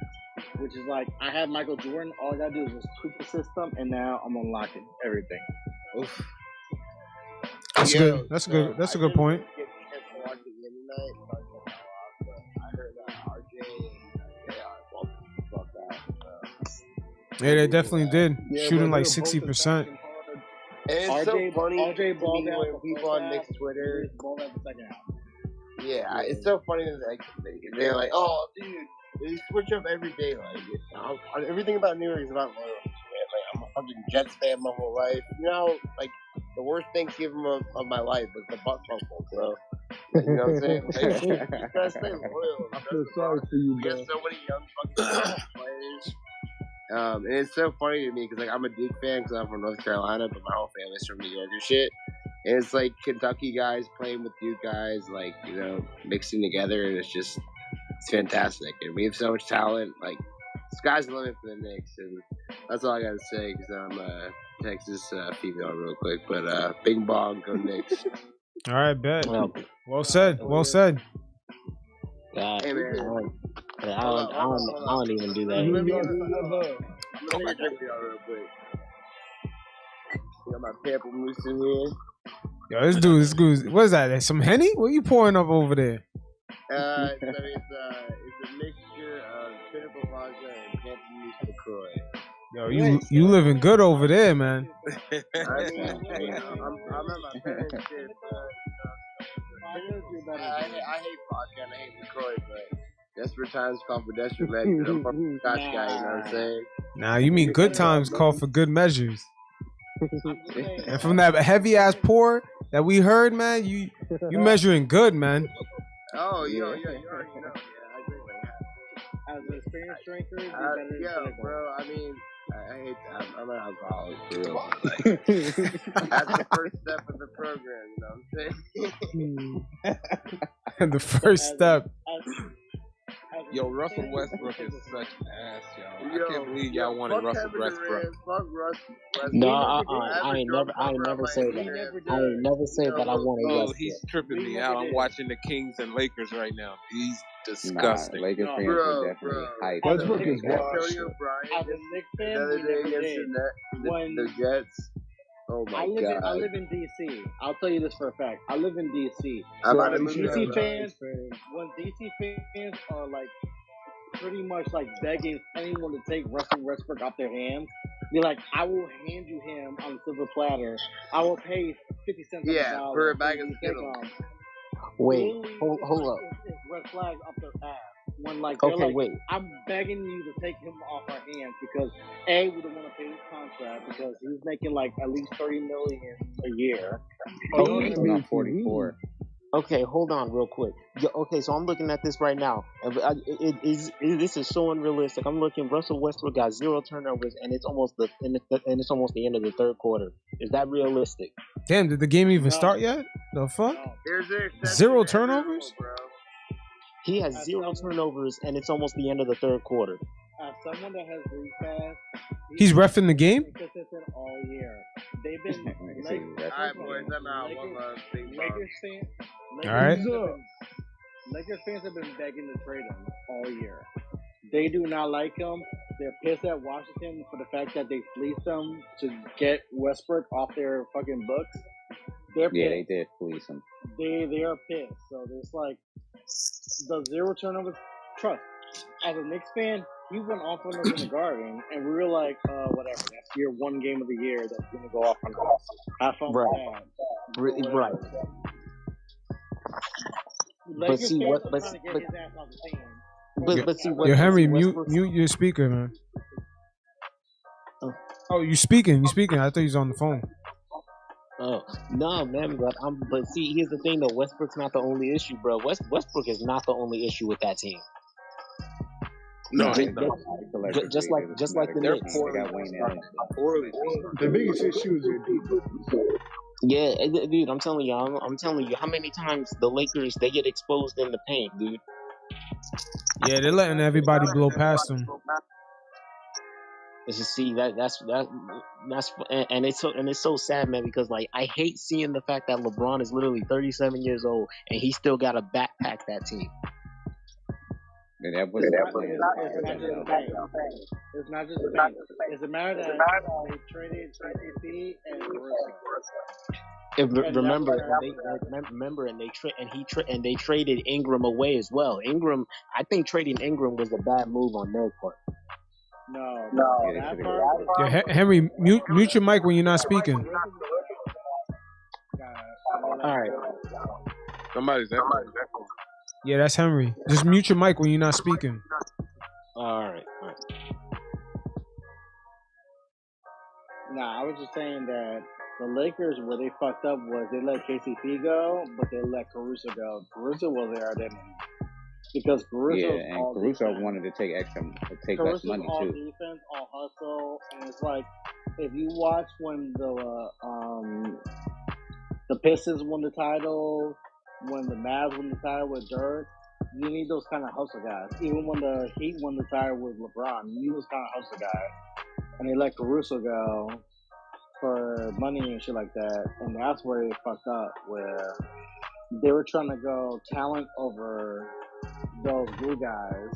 which is like I have Michael Jordan. All I gotta do is just tweak the system, and now I'm unlocking everything. Oof. That's good. That's good. That's a good point. Yeah, they definitely did. Shooting like 60%. And it's so funny to me when people on Knicks Twitter. Yeah, it's so funny that like they're like, "Oh, dude, they switch up every day." Like everything about New York is about loyalty, man. Like I'm a fucking Jets fan my whole life. You know, like the worst Thanksgiving of my life was the Buck Fumble, bro. You know what I'm saying? Like, you gotta stay loyal. I feel sorry for you, bro. We got so many young fucking players. And it's so funny to me because like I'm a Duke fan because I'm from North Carolina, but my whole family's from New York and shit. And it's like Kentucky guys playing with Duke guys, like, you know, mixing together, and it's fantastic. And we have so much talent. Like, sky's the limit for the Knicks, and that's all I gotta say because I'm a Texas female, real quick. But Bing Bong, go Knicks. All right, bet. Well said. Well said. God, hey, man. I don't even do that. I'm gonna take a drink for y'all real quick. Got my Pamplemousse in here. Yo, this dude, what is that? Some Henny? What are you pouring up over there? So it's a mixture of Pinnacle Vodka and Pamplemousse LaCroix. Yo, you living good over there, man. I mean, I'm at my parents' shit, I hate vodka and I hate LaCroix, but desperate times call for desperate measures. I'm fucking Scotch guy, you know what I'm saying? Nah, you mean good times call for good measures. And from that heavy ass pour that we heard, man, you measuring good, man. Oh, you already know. Yeah, I drink like that. As an experienced drinker, yeah, bro. I mean, I hate that. I'm an alcoholic for real. Like, that's the first step of the program. You know what I'm saying? The first step. Yo, Russell Westbrook is such an ass, y'all. I can't believe y'all wanted Russell Westbrook. Fuck Russell Westbrook. No, I ain't never say that. I ain't never say that I wanted Westbrook. Oh, he's tripping me out. I'm watching the Kings and Lakers right now. He's disgusting. Lakers fans are definitely hyped. Westbrook is washed. Antonio Bryant. As a Knicks fan, The other day against the Jets. Oh my God. I live in DC. I'll tell you this for a fact. I live in DC. I'm about to DC fans, when DC fans are like pretty much like begging anyone to take Russell Westbrook off their hands, be like, I will hand you him on a silver platter. I will pay 50 cents. Yeah, for a bag of Skittles. Wait, hold up. It's red flags up their ass. When like wait. I'm begging you to take him off our hands because A, we don't want to pay his contract because he's making like at least $30 million a year. He's not 44. Okay, hold on real quick. Okay, so I'm looking at this right now. This is so unrealistic. I'm looking. Russell Westbrook got 0 turnovers, and it's almost the end of the third quarter. Is that realistic? Damn, did the game even start yet? The fuck? 0 turnovers? He has As 0 turnovers, and it's almost the end of the third quarter. As someone that has league pass, He's reffing the game? consistent all year. They've been Alright, boys, I'm out. One last thing. All right. Lakers fans have been begging to trade him all year. They do not like him. They're pissed at Washington for the fact that they fleeced him to get Westbrook off their fucking books. They're pissed. Yeah, they did fleece him. They are pissed. So it's like the 0 turnovers. Trust. As a Knicks fan, he went off on us in the Garden, and we were like, whatever. That's your one game of the year that's going to go off on us. Have fun with that. Right. But see what? But see what? Yo, Henry, mute your speaker, man. Oh, you speaking? I thought you was on the phone. Oh no, man! But see, here's the thing, though. Westbrook's not the only issue, bro. Westbrook is not the only issue with that team. No, just like the Knicks. The biggest issue is your defense. Yeah, dude, I'm telling you, how many times the Lakers they get exposed in the paint, dude. Yeah, they're letting everybody blow past them. It's just see that's and it's so sad, man, because like I hate seeing the fact that LeBron is literally 37 years old and he still got to backpack that team. Yeah, that was It's not just the bank. It's a matter that they traded KCP and they traded Ingram away as well. Ingram, I think trading Ingram was a bad move on their part. No. Yeah, Henry, mute your mic when you're not speaking. All right. Somebody's echoing. Yeah, that's Henry. Just mute your mic when you're not speaking. All right. Nah, I was just saying that the Lakers, where they fucked up was they let KCP go, but they let Caruso go. Caruso was their identity. Because Caruso wanted to take less money all too. Defense, all hustle, and it's like if you watch when the Pistons won the title, when the Mavs won the title with Dirk, you need those kind of hustle guys. Even when the Heat won the title with LeBron, you need those kind of hustle guys. And they let Caruso go for money and shit like that, and that's where they fucked up, where they were trying to go talent over those blue guys,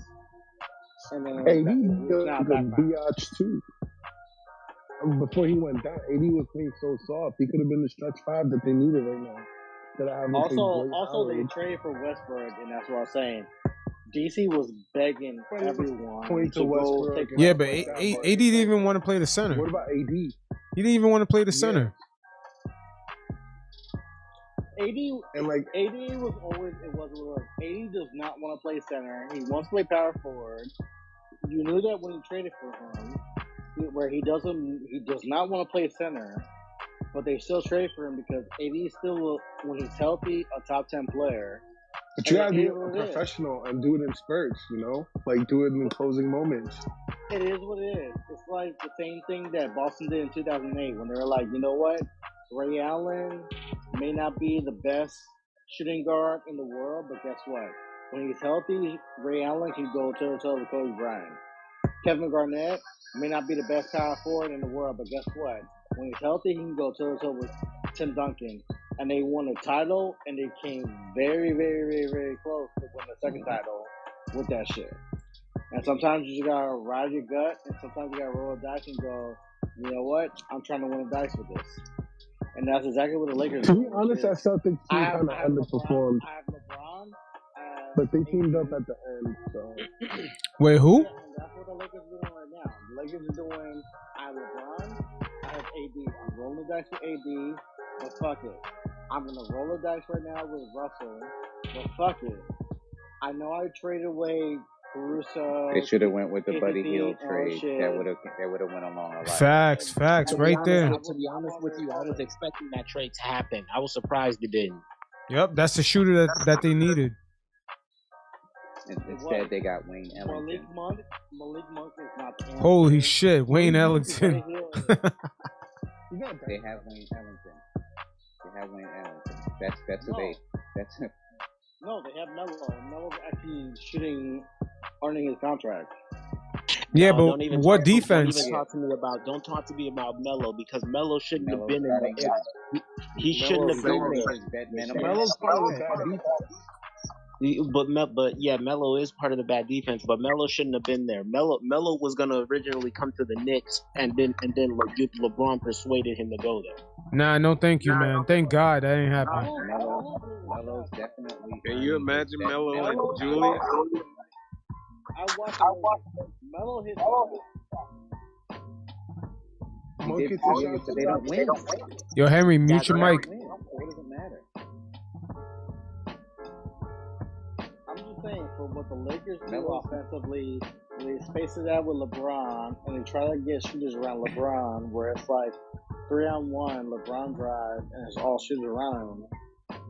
and then AD the biatch too. Before he went down, AD was playing so soft. He could have been the stretch 5 that they needed right now. Also, they traded for Westbrook, and that's what I was saying. DC was begging everyone to go take. Yeah, but AD didn't even want to play the center. What about AD? He didn't even want to play the center. AD was always AD does not want to play center. He wants to play power forward. You knew that when you traded for him, where he does not want to play center, but they still trade for him because AD is still, when he's healthy, a top 10 player. But you gotta be a professional and do it in spurts, like do it in closing moments. It is what it is. It's like the same thing that Boston did in 2008 when they were like, you know what, Ray Allen may not be the best shooting guard in the world, but guess what? When he's healthy, Ray Allen can go toe-to-toe with Kobe Bryant. Kevin Garnett may not be the best power forward in the world, but guess what? When he's healthy, he can go toe-to-toe with Tim Duncan. And they won a title, and they came very, very, very, very close to win the second title with that shit. And sometimes you just gotta ride your gut, and sometimes you gotta roll a dice and go, you know what? I'm trying to win a dice with this. And that's exactly what the Lakers do. To be honest, that Celtics team kind of underperformed. I have LeBron. But they teamed up at the end, so. Wait, who? And that's what the Lakers are doing right now. The Lakers are doing, I have LeBron, I have AD. I'm rolling the dice for AD, but fuck it. I'm going to roll the dice right now with Russell, but fuck it. I know I traded away Caruso. They should have went with the Buddy Hield trade. That would have went along a lot. Facts, right there. To be honest with you, I was expecting that trade to happen. I was surprised it didn't. Yep, that's the shooter that they needed. Instead, they got Wayne Ellington. Malik Monk is not the answer. Holy shit, Wayne Ellington. They have Wayne Ellington. That's who they. No, they have Melo. Melo's actually earning his contract. Yeah, No, but don't even what talk, Don't defense? even talk to me about. Don't talk to me about Melo because Melo shouldn't have Melo's been in starting the. guy. He shouldn't Melo's have been Starting there. his vet minimum. Melo's part of the bad defense. But yeah, Melo is part of the bad defense. But Melo shouldn't have been there. Melo was gonna originally come to the Knicks, and then LeBron persuaded him to go there. Nah, no, thank you, man. Thank God that ain't happening. Melo's definitely. Can you imagine Melo and Julius? I watched Melo hit. He did for you, but they don't win. Yo, Henry, mute your mic. What does it matter? I'm just saying, for what the Lakers do offensively, they space it out with LeBron, and they try to get shooters around LeBron, where it's like 3-on-1, LeBron drive, and it's all shooters around him.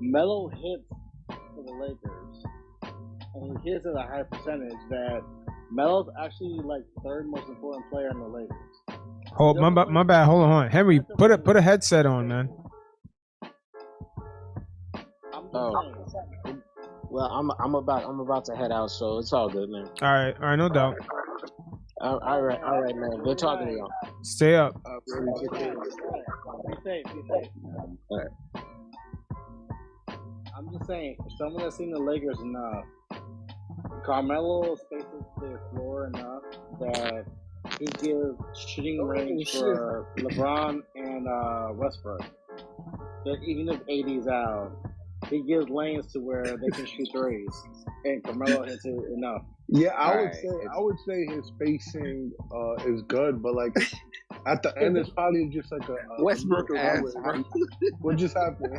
Melo hits for the Lakers, and he hits at a high percentage that Melo's actually like third most important player in the Lakers. Hold my bad. Hold on. Henry, put a headset on, man. Well, I'm about to head out, so it's all good, man. All right, no doubt. All right, man. Good talking to y'all. Stay up. Be safe. All right. I'm just saying, for someone that's seen the Lakers enough, Carmelo spaces the floor enough that he gives shooting range for LeBron and Westbrook. That even if AD's out, he gives lanes to where they can shoot threes, and Carmelo hits it enough. Yeah, I would say his spacing is good, but like at the end, it's probably just like a Westbrook ass. What just happened?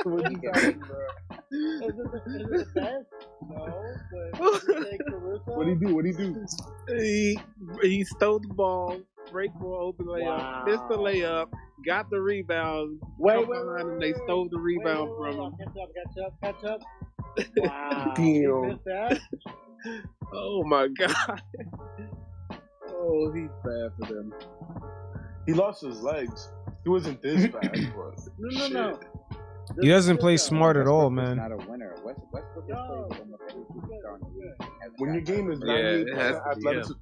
What just happened, bro? Is it the best? No, but What do he do? He stole the ball, break for open layup, missed the layup, got the rebound. Wait, and they stole the rebound from him. Catch up. Wow. Damn. You missed that? Oh my God. Oh, he's bad for them. He lost his legs. He wasn't this bad, but No. He doesn't play smart at all, man. Not a winner. Westbrook has played with almost every superstar in the league. When your game is 98% athleticism,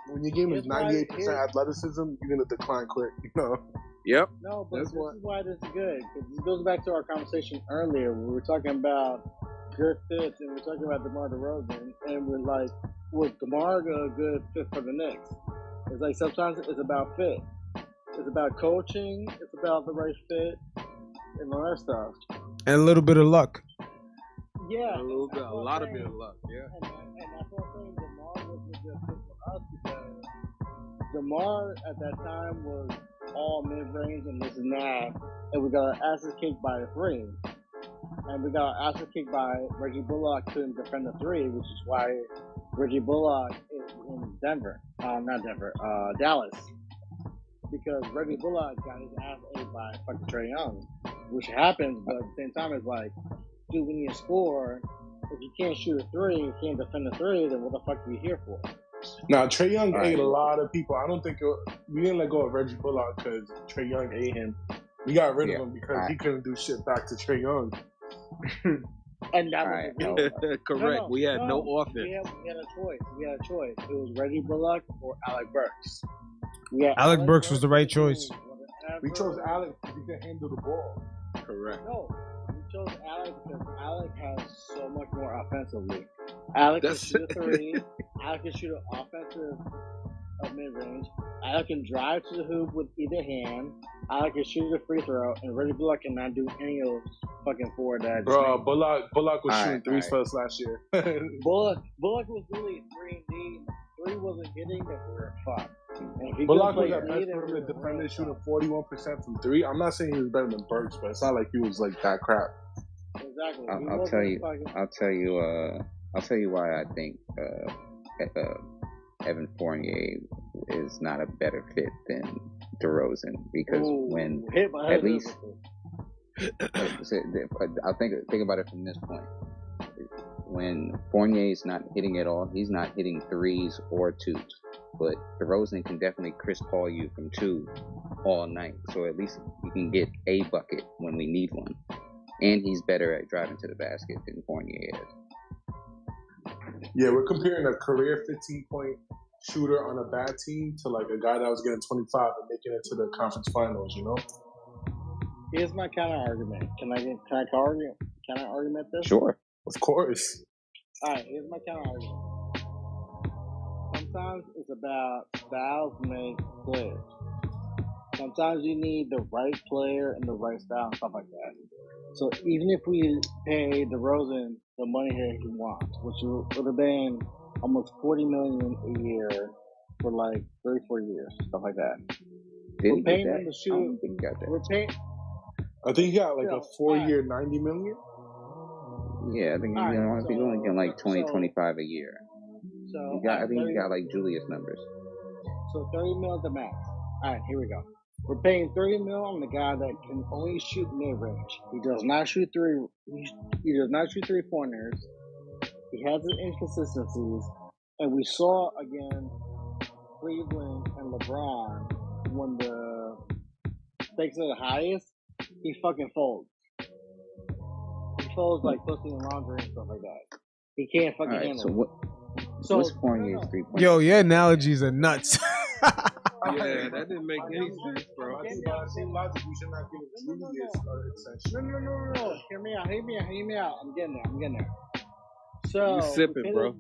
when your game is 98% athleticism, you're gonna decline quick. You know. Yep. No, but this is why this is good. This goes back to our conversation earlier. We were talking about good fits, and we were talking about DeMar DeRozan, and we're like, was DeMar a good fit for the Knicks? It's like sometimes it's about fit. It's about coaching. It's about the right fit and all that stuff. And a little bit of luck. Yeah. A lot of bit of luck, yeah. And that's what I'm saying. DeMar was a good fit for us because DeMar at that time was all mid-range and this and that, and we got our asses kicked by the three. And we got our asses kicked by Reggie Bullock couldn't defend the three, which is why Reggie Bullock is in Dallas. Because Reggie Bullock got his ass ate by fucking Trae Young, which happens, but at the same time, it's like, dude, when you score, if you can't shoot a three, you can't defend a three, then what the fuck are you here for? Now, Trae Young ate a lot of people. I don't think we didn't let go of Reggie Bullock because Trae Young ate him. We got rid of him because he couldn't do shit back to Trae Young. And that was correct. We had no offense. We had a choice. It was Reggie Bullock or Alec Burks. Alec Burks was the right choice. We chose Alec because he could handle the ball. Correct. No, we chose Alec because Alec has so much more offensively. Alec can shoot a three. Alec can shoot an offensive mid-range. Alec can drive to the hoop with either hand. Alec can shoot a free throw, and Reggie Bullock cannot do any of those fucking four that. Bro, Bullock was shooting threes for us last year. Bullock was really 3-and-D. Three wasn't hitting, that we were fucked. Bullock was that best perimeter defender shooting 41% from three. I'm not saying he was better than Burks, but it's not like he was like that crap. Exactly. I'll tell you why I think Evan Fournier is not a better fit than DeRozan because at least I'll think about it from this point. When Fournier's not hitting at all, he's not hitting threes or twos. But DeRozan can definitely Chris Paul you from two all night. So at least you can get a bucket when we need one. And he's better at driving to the basket than Fournier is. Yeah, we're comparing a career 15-point shooter on a bad team to like a guy that was getting 25 and making it to the conference finals. You know. Here's my counter argument. Can I argument this? Sure. Of course. All right. Here's my counter argument. Sometimes it's about styles make players. Sometimes you need the right player and the right style and stuff like that. So even if we pay DeRozan the money that he wants, which would have been almost $40 million a year for like 3-4 years, stuff like that. Did we're he paying get him that? to shoot. I don't think he got that. We're paying. I think he got like a 4-year, $90 million. Yeah, I think he's only getting like 25 a year. So I think he got like Julius numbers. So 30 mil at the max. All right, here we go. We're paying 30 mil on the guy that can only shoot mid range. He does not shoot three. He does not shoot 3-pointers. He has his inconsistencies, and we saw again Cleveland and LeBron when the stakes are the highest. He fucking folds. He folds like pussy and laundry and stuff like that. He can't fucking handle it. What's Fournier's 3-point? Yo, your analogies are nuts. Yeah, that didn't make any sense, bro. By the same logic, we should not give Julius an extension. No. Hear me out. I'm getting there. So You sipping, bro.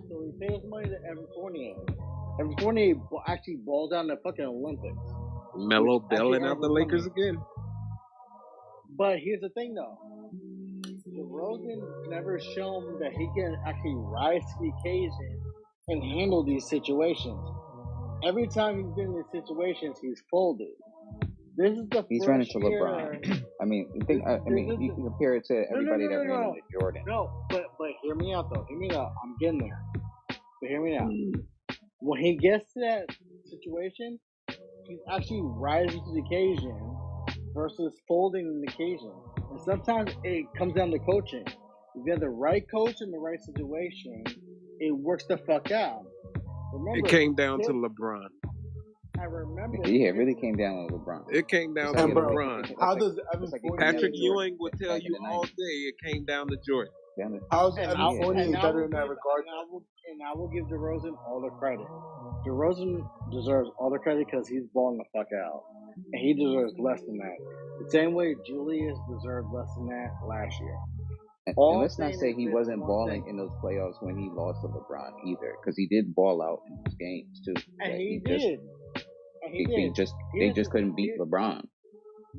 So we pay this money to Evan Fournier. Evan Fournier actually balled out in the fucking Olympics. Melo bailing out the Lakers again. But here's the thing, though. DeRozan never shown that he can actually rise to the occasion and handle these situations. Every time he's been in these situations, he's folded. This is the He's first running to year. LeBron. I mean, you can compare it to everybody that ran into Jordan. No, but hear me out though. Hear me out. I'm getting there. But hear me out. When he gets to that situation, he's actually rising to the occasion versus folding the occasion. And sometimes it comes down to coaching. If you have the right coach in the right situation, it works the fuck out. Remember, It came down to LeBron. I remember. Yeah, it really came down to LeBron. It came down to LeBron. How does Evan Fournier? Patrick Ewing would tell you all day it came down to Jordan. How's Evan Fournier better in that regard? And I will give DeRozan all the credit. DeRozan deserves all the credit because he's balling the fuck out. And he deserves less than that. The same way Julius deserved less than that last year. And let's not say he wasn't balling in those playoffs when he lost to LeBron either, because he did ball out in those games too. And he did. They just couldn't beat LeBron.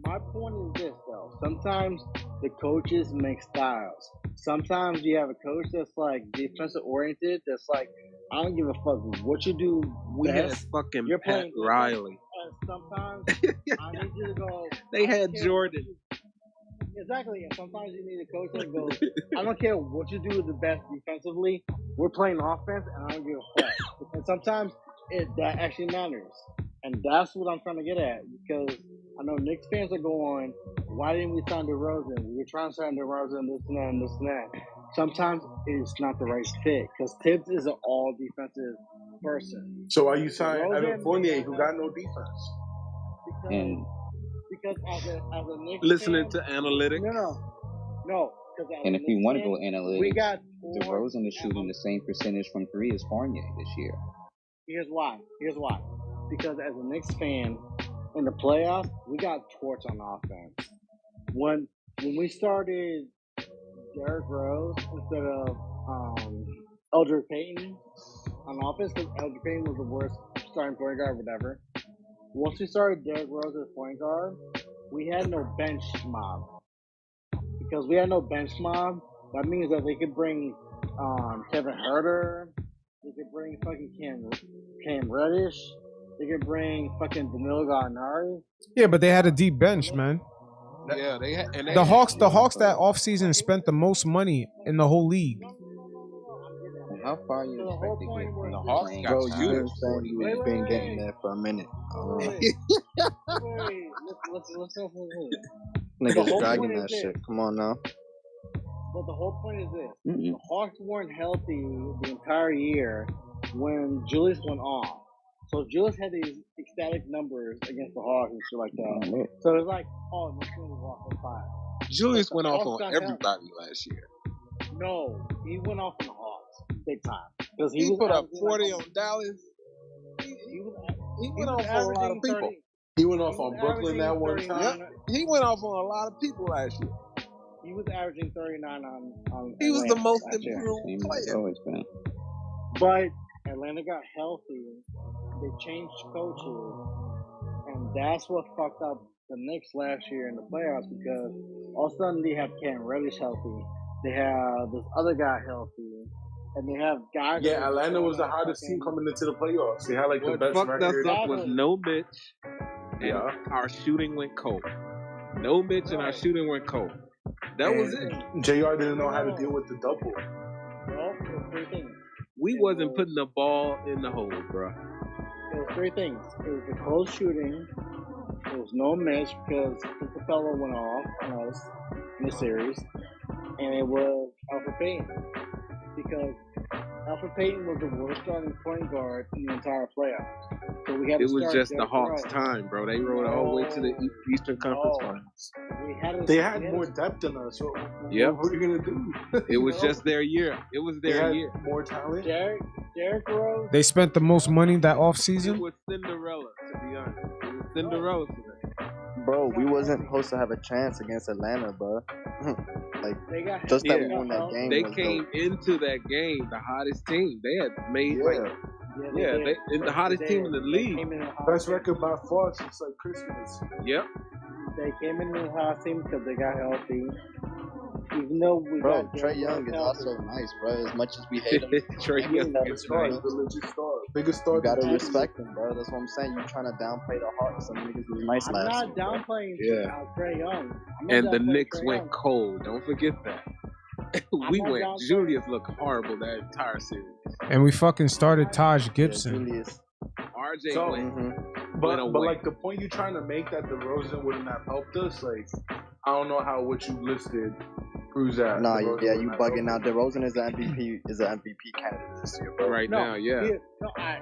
My point is this, though. Sometimes the coaches make styles. Sometimes you have a coach that's like defensive oriented. That's like, I don't give a fuck what you do. We had best. fucking You're Pat playing Riley. And sometimes I need you to go. They I had don't care Jordan. Exactly, and sometimes you need a coach that goes, I don't care what you do the best defensively, we're playing offense, and I don't give a fuck. And sometimes that actually matters. And that's what I'm trying to get at, because I know Knicks fans are going, why didn't we sign DeRozan? We were trying to sign DeRozan, this and that, and this and that. Sometimes it's not the right fit, because Tibbs is an all-defensive person. So why you sign Evan Fournier, who got no defense? Because as a Knicks Listening fan, to analytics. No. And if you want to go analytics, we got DeRozan is shooting the same percentage from three as Fournier this year. Here's why. Because as a Knicks fan, in the playoffs, we got torched on offense. When we started Derrick Rose instead of Eldrick Payton on offense, because Eldrick Payton was the worst starting point guard, whatever. Once we started Derrick Rose as point guard, we had no bench mob. Because we had no bench mob, that means that they could bring Kevin Huerter, they could bring fucking Cam Reddish, they could bring fucking Danilo Gallinari. Yeah, but they had a deep bench, man. Yeah, they had. And The Hawks that offseason spent the most money in the whole league. How far you expect to get from the Hawks playing got time? you been saying you've been getting there for a minute. Listen. Niggas dragging that shit. Come on now. But the whole point is this. Mm-mm. The Hawks weren't healthy the entire year when Julius went off. So Julius had these ecstatic numbers against the Hawks and shit like that. So it's like, oh, let's go to Hawks 5. Julius went off Hawks on got held. everybody last year. No, he went off on the Hawks big time because He was put up averaging 40 like, on Dallas. He was, He he went was off on a lot of averaging people. 30. He went off He was on Brooklyn that averaging one 39. time. Yep. He went off on a lot of people last year. He was averaging 39 on He was the Atlanta most last year. improved Same as it's player. always been. But Atlanta got healthy. They changed coaches, and that's what fucked up the Knicks last year in the playoffs because all of a sudden they have Cam Reddish healthy. They have this other guy healthy, and they have guys. Yeah, Atlanta was the hottest team coming into the playoffs. They had like the What best fucked us record. up was no Mitch, and Yeah. our shooting went cold. No Mitch and our shooting went cold. That was it. JR didn't know how to deal with the double. Well, it was three things. We wasn't putting the ball in the hole, bro. It was three things. It was the close shooting. It was no Mitch because Isabella went off on us in the series, and it was Alfred Payton because Alfred Payton was the worst starting point guard in the entire playoffs. So we had to It was start just the Derrick Hawks' Rose. time, bro. They rode all the way to the Eastern Conference No. Finals. They had more depth than us. So Yep. what were you gonna do? It was just their year. It was They their had year. more talent. Derrick Rose. They spent the most money that It offseason. was Cinderella, to be honest. It was Cinderella today. Bro, we wasn't supposed to have a chance against Atlanta, bro. Like, They got just that we Yeah. won that game They was came dope. into that game the hottest team. They had made Yeah. they the hottest team in the league. Best record by far since like Christmas. Yep. They came in the hot team because they got healthy. Even though we Bro, got Trey Derrick Young Rose is healthy. also nice, bro. As much as we hate him, Trey Young The is star, nice. the legit star, biggest star. you gotta in the league. respect him, bro. That's what I'm saying. You trying to downplay the Hawks. Some niggas was nice I'm last not year, bro. downplaying Yeah. Trey Young. I'm not And the downplaying Knicks Trae went Young. cold. Don't forget that. We not went. downplaying- Julius looked horrible that entire series. And we fucking started Taj Yeah, Gibson. Julius. RJ So- went. Mm-hmm. But away. like the point you're trying to make that DeRozan wouldn't have helped us, like I don't know how what you listed proves that. Nah, DeRozan yeah, wouldn't you have bugging now. helped DeRozan is an MVP candidate this year, bro. Right No, now, yeah. No, can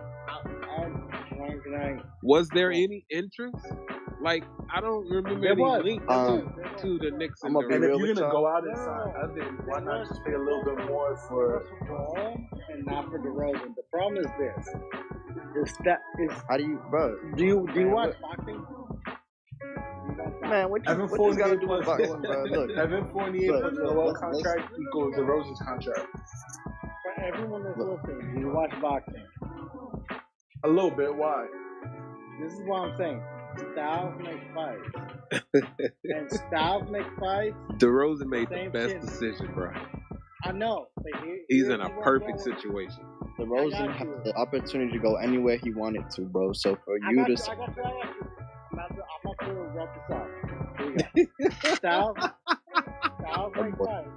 I? Was there any interest? Like, I don't remember There any was. link to the Knicks and I'ma the be And if real you're with gonna y'all. go out and sign Evan, why not just pay a little bit more for? Ball and not for DeRozan. The problem is this: How do you, bro? do you Man, watch what- boxing? Man, what Evan this got to Fournier do with plus boxing, bro? Look, Evan Fournier look, plus look, Noel let's- contract equals DeRozan's contract. For everyone that's listening, do you watch boxing? A little bit. Why? This is what I'm saying. Styles make fights, and Styles make fights. DeRozan made the Same best shit. decision, bro. I know, but He's in a perfect situation. DeRozan had the opportunity to go anywhere he wanted to, bro. So for I you got to, you. I'm about to wrap this up. Here we go. Styles make fights.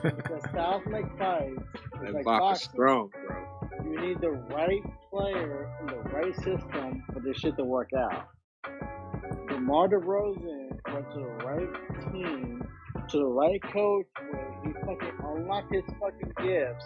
Because Styles make fights. It's That like Bach is boxing. strong, bro. You need the right player in the right system for this shit to work out. DeMar DeRozan went to the right team, to the right coach, where he fucking unlocked his fucking gifts.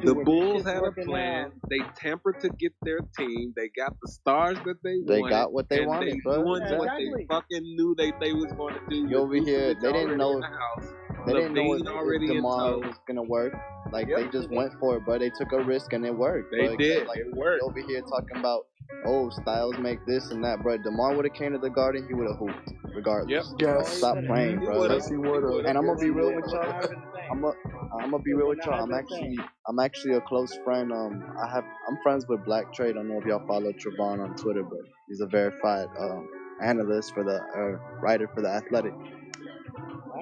to The where this Bulls shit's had a working plan. out. They tempered to get their team. They got the stars that they They wanted. got what they and wanted, they bro. doing what Exactly. they fucking knew they was going to do. You with over here, Vucevic they didn't already know in if- the house. they didn't know Levine if already in DeMar tow. was gonna work. Like Yep. they just went for it, bro. They took a risk and it worked. They bro. did. Like, It worked. you over here talking about, oh, Styles make this and that, bro. DeMar would have came to the Garden, he would have hooped, regardless. Yep. Yes. Stop playing, He bro. would've. Yes, he would've. And I'm gonna be Yes, he real with would've. y'all. I'm gonna be real with y'all. I'm actually a close friend. I'm friends with Black Trade. I don't know if y'all follow Trevon on Twitter, but he's a verified analyst for the writer for the Athletic.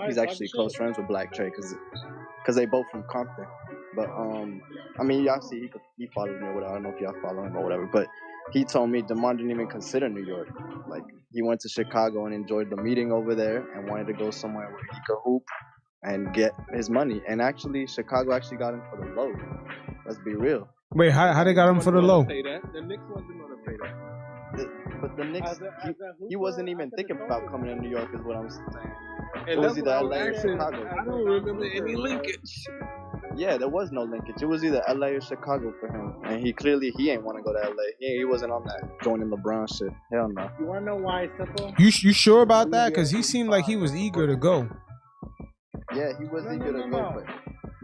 He's actually close friends with Black Trade because they both from Compton. But I mean, y'all see he follows me or whatever. I don't know if y'all follow him or whatever. But he told me DeMar didn't even consider New York. Like he went to Chicago and enjoyed the meeting over there and wanted to go somewhere where he could hoop and get his money. And actually, Chicago actually got him for the low. Let's be real. Wait, how they got him for the low? Pay that. The Knicks wasn't going to pay that. But the Knicks, he wasn't even thinking about coming to New York, is what I'm saying. And It was that's either what I was LA or asking. Chicago. I don't remember any linkage. Yeah, there was no linkage. It was either LA or Chicago for him, and he ain't want to go to LA. He wasn't on that joining LeBron shit. Hell no. You wanna know why it's simple? You sure about that? Because he seemed like he was eager to go. Yeah, he was eager to go, but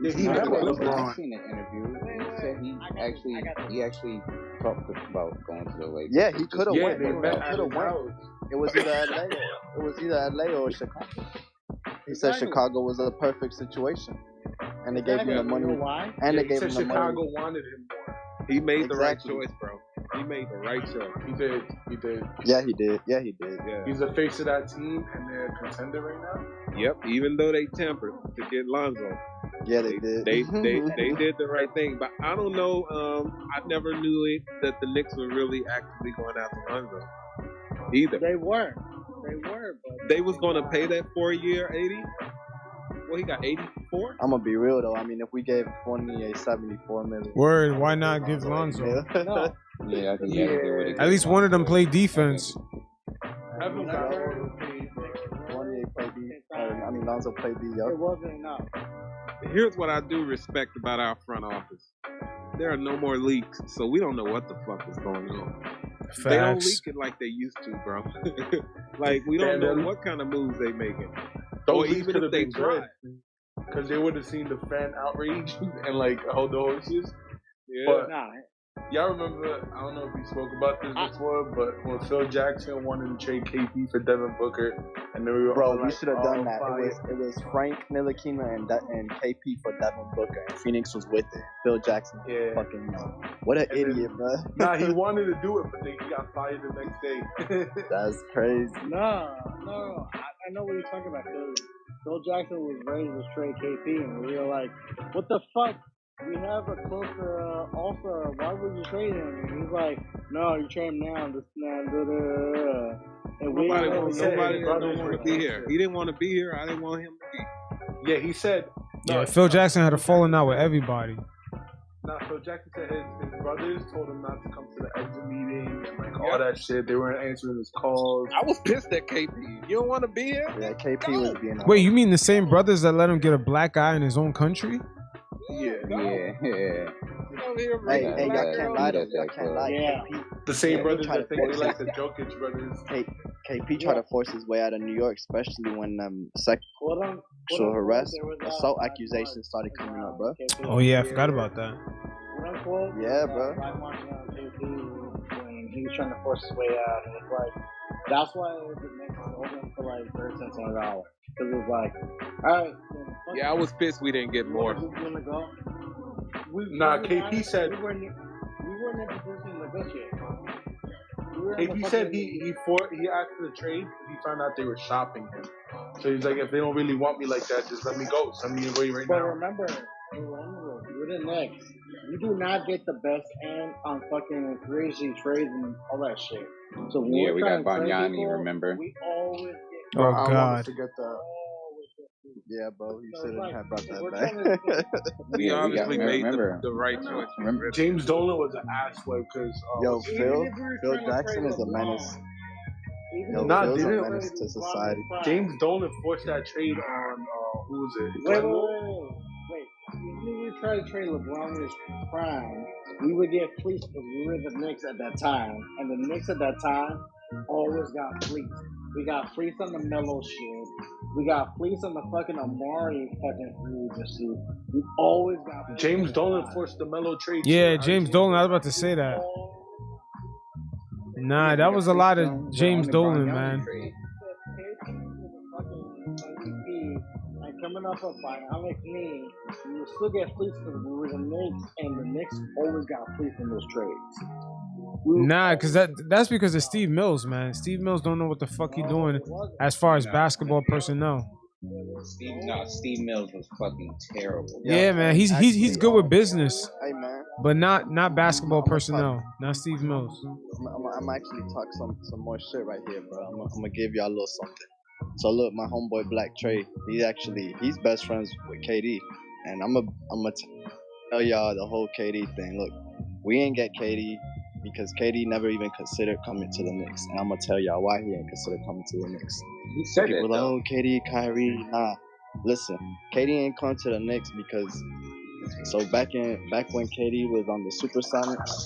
Yeah, he I never I've LeBron. seen an interview. He said he actually talked about going to the Lakers. yeah, he could have Yeah, went. they He met could at have his went. house. It was either LA or Chicago. He said Exactly. Chicago was a perfect situation, and they gave him the You money. know why? And Yeah, they he gave said him the Chicago money. wanted him more. He made the right Exactly. choice, bro. He made the right choice. He did. Yeah, he did. Yeah, he did. Yeah. He's the face of that team, and they're a contender right now. Yep. Even though they tempered to get Lonzo, Yeah, they did. they did the right thing. But I don't know. I never knew that the Knicks were really actively going after Lonzo either. They were, but They was going to pay that 4-year 80. Well, he got 84. I'm gonna be real though. I mean, if we gave Fournier 74 million, Word, why not give Lonzo? no. Yeah, I think they would. At least one of them play defense. Evans got overpaid. Fournier played D. I mean, Lonzo played D. It wasn't enough. Here's what I do respect about our front office. There are no more leaks, so we don't know what the fuck is going on. They don't leak Facts. it like they used to, bro. Like, we don't know what kind of moves they making. Or Those leaks even could if have they been try. good. Because they would have seen the fan outrage and like hold the horses. Yeah. But Nah, y'all remember? I don't know if we spoke about this before, but when Phil Jackson wanted to trade KP for Devin Booker, and then we were all Bro, we like, should have done that. fire. It was Frank Ntilikina and KP for Devin Booker, and Phoenix was with it. Phil Jackson, fucking what an And then- idiot, bro. Nah, he wanted to do it, but then he got fired the next day. That's crazy. no. I know what you're talking about. Cause Phil Jackson was ready to trade KP, and we were like, "What the fuck? We have a closer offer. Why would you trade him?" And he's like, "No, you trade him now. This now, da da da." And we Nobody brothers don't want were to be here. cancer. He didn't want to be here. I didn't want him to be. Yeah, he said. Yeah, Phil Jackson had a falling out with everybody. Nah, Phil Jackson said his brothers told him not to come to the exit meeting and like all that shit. They weren't answering his calls. I was pissed at KP. You don't want to be here? Yeah, KP was being. Wait, you mean the same brothers that let him get a black guy in his own country? Yeah. Hey, y'all can't lie though. Y'all can't lie. Yeah. The same KP brothers tried that to think force they like it. the Jokic brothers. KP tried to force his way out of New York, especially when sexual assault accusations started coming up, bro. Oh yeah, I forgot about that. Yeah, bro. When he was trying to force his way out, and it's like that's why the Knicks sold him for like $30 on the dollar. Because it was like, all right. Yeah, I was pissed we didn't get more. Who's gonna go? Nah, KP said. we weren't in a position to negotiate. KP said he asked for the trade. He found out they were shopping him. So he's like, if they don't really want me like that, just let me go. Send me away right But now. remember, we're the Knicks. You do not get the best end on fucking crazy trades and all that shit. So when Yeah, we're we trying got to trade Banyani, people, remember? we always get. Oh I don't want God. to forget that. Yeah, bro, you So shouldn't like, have brought we're that trying back. to- We Yeah, we obviously got- made remember. the right choice. Remember? James Dolan was an asswipe because Yo, Even Phil if we were Phil trying to Jackson trade is a LeBron, menace. even Yo, if Nah, we Phil's they a didn't- menace to society. James Dolan forced that trade on who was it? Wait. Glenville? Even if we tried to trade LeBron in his prime, we would get fleeced because we were the Knicks at that time, and the Knicks at that time always got fleeced. We got fleeced on the Melo shit. We got fleeced on the fucking Amari fucking free agency. We always got fleeced. James Dolan forced the Melo trade. Yeah, too. James Dolan. I was about to say that. Nah, that was a lot of James Dolan, man. And coming off a bionic knee, you will still get fleeced because we were the Knicks, and the Knicks always got fleeced in those trades. Nah, cause that's because of Steve Mills, man. Steve Mills don't know what the fuck he doing as far as basketball personnel. Steve Mills was fucking terrible. Yeah, man, he's good with business, Hey, man. but not basketball personnel. Not Steve Mills. I'm actually talk some more shit right here, bro. I'm gonna give y'all a little something. So look, my homeboy Black Trey, he's best friends with KD, and I'm gonna tell y'all the whole KD thing. Look, we ain't get KD because KD never even considered coming to the Knicks, and I'm gonna tell y'all why he ain't considered coming to the Knicks. He said People it, like, though. oh, KD, Kyrie, nah. Listen, KD ain't come to the Knicks because his So back when KD was on the Supersonics,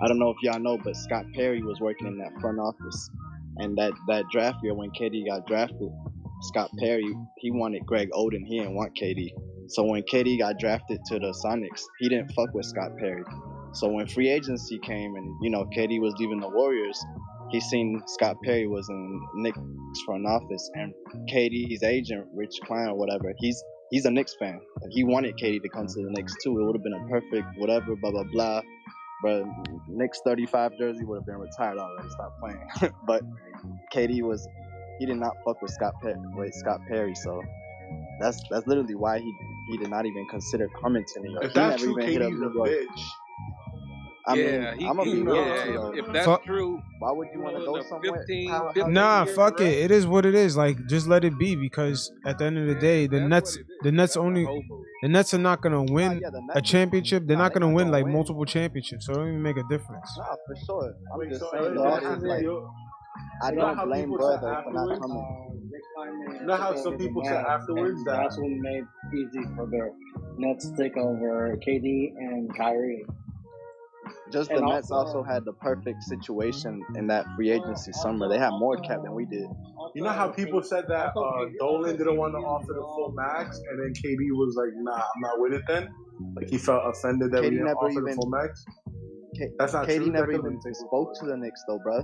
I don't know if y'all know, but Scott Perry was working in that front office, and that draft year when KD got drafted, Scott Perry, he wanted Greg Oden. He didn't want KD. So when KD got drafted to the Sonics, he didn't fuck with Scott Perry. So when free agency came and KD was leaving the Warriors, he seen Scott Perry was in Knicks front office, and KD's agent, Rich Klein or whatever, he's a Knicks fan. He wanted KD to come to the Knicks too. It would have been a perfect whatever, blah blah blah. But Knicks 35 jersey would have been retired already. Stop playing. But KD he did not fuck with Scott Perry. So that's literally why he did not even consider coming to New York. If He that's never true, even hit up KD's New a York. bitch. I mean, I'm gonna be real with you though. If that's true, why would you want to go somewhere? 15 Nah, years, fuck right? it. It is what it is. Like, just let it be, because at the end of the day, the Nets are not gonna win a championship. They're not gonna win like multiple championships. So it don't even make a difference. Nah, for sure. I'm just so saying that's that is the like, deal. I You know don't how blame people brother said for not afterwards? coming. You know how some people said afterwards that that's what made it easy for the Nets to take over KD and Kyrie. Just the Nets also had the perfect situation in that free agency summer. They had more cap than we did. You know how people said that Dolan didn't want to offer the full max, and then KD was like, "Nah, I'm not with it." Then, like he felt offended that we didn't offer the full max. That's not KD true. never even spoke to the Knicks though, bro.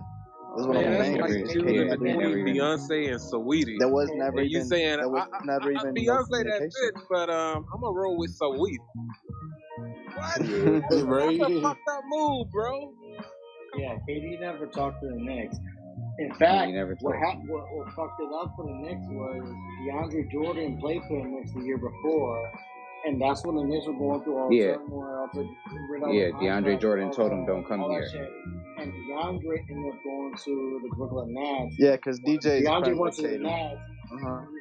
That's what I'm Man, saying. that's like you KD between Beyonce and Saweetie. There was never and you even. saying There was never even no Beyonce that communication. bitch, but I'm gonna roll with Saweetie. What? Yeah, That's right. a fucked up move, bro. Yeah, KD never talked to the Knicks. In fact, what fucked it up for the Knicks was DeAndre Jordan played for the Knicks the year before, and that's when the Knicks were going through all the turmoil. DeAndre Jordan told him, "Don't come here." And DeAndre ended up going to the Brooklyn Nets. Yeah, because DJ is DeAndre friends went with to the KD. Nets.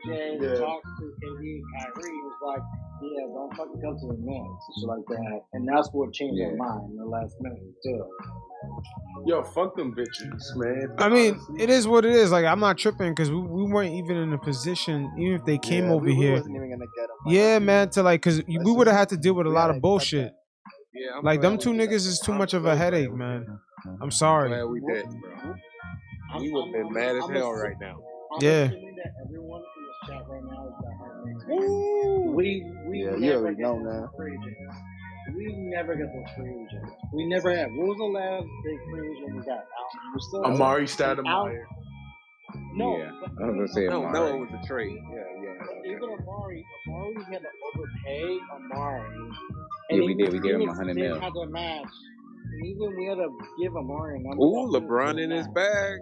DJ talked to KD and Kyrie. It was like, yeah, don't fucking come to the Nets and shit like that. And that's what changed their mind in the last minute too. Yo, fuck them bitches, man. I mean, it is what it is. Like, I'm not tripping because we weren't even in a position, even if they came over we here. wasn't even gonna get them. Yeah, man, to like, because we would have had to deal with a lot of bullshit. Yeah, like, them two niggas is too much of a headache, man. I'm sorry. Glad we did, bro. We would have been mad as hell right now. Yeah. I'm assuming that everyone in this chat right now is that hard Knicks. We Yeah, you never already get know, those man. free agents. We never get those free agents. We never have. What was the last big free agent we got? We still Amari Stoudemire. No, Yeah, but I was gonna say No, Amari. it was a trade. Yeah. even Amari had to overpay Amari. Yeah, we even did. We gave him Phoenix 100 didn't mil. have to match. And even we had to give Amari a number. Ooh, LeBron in his bag.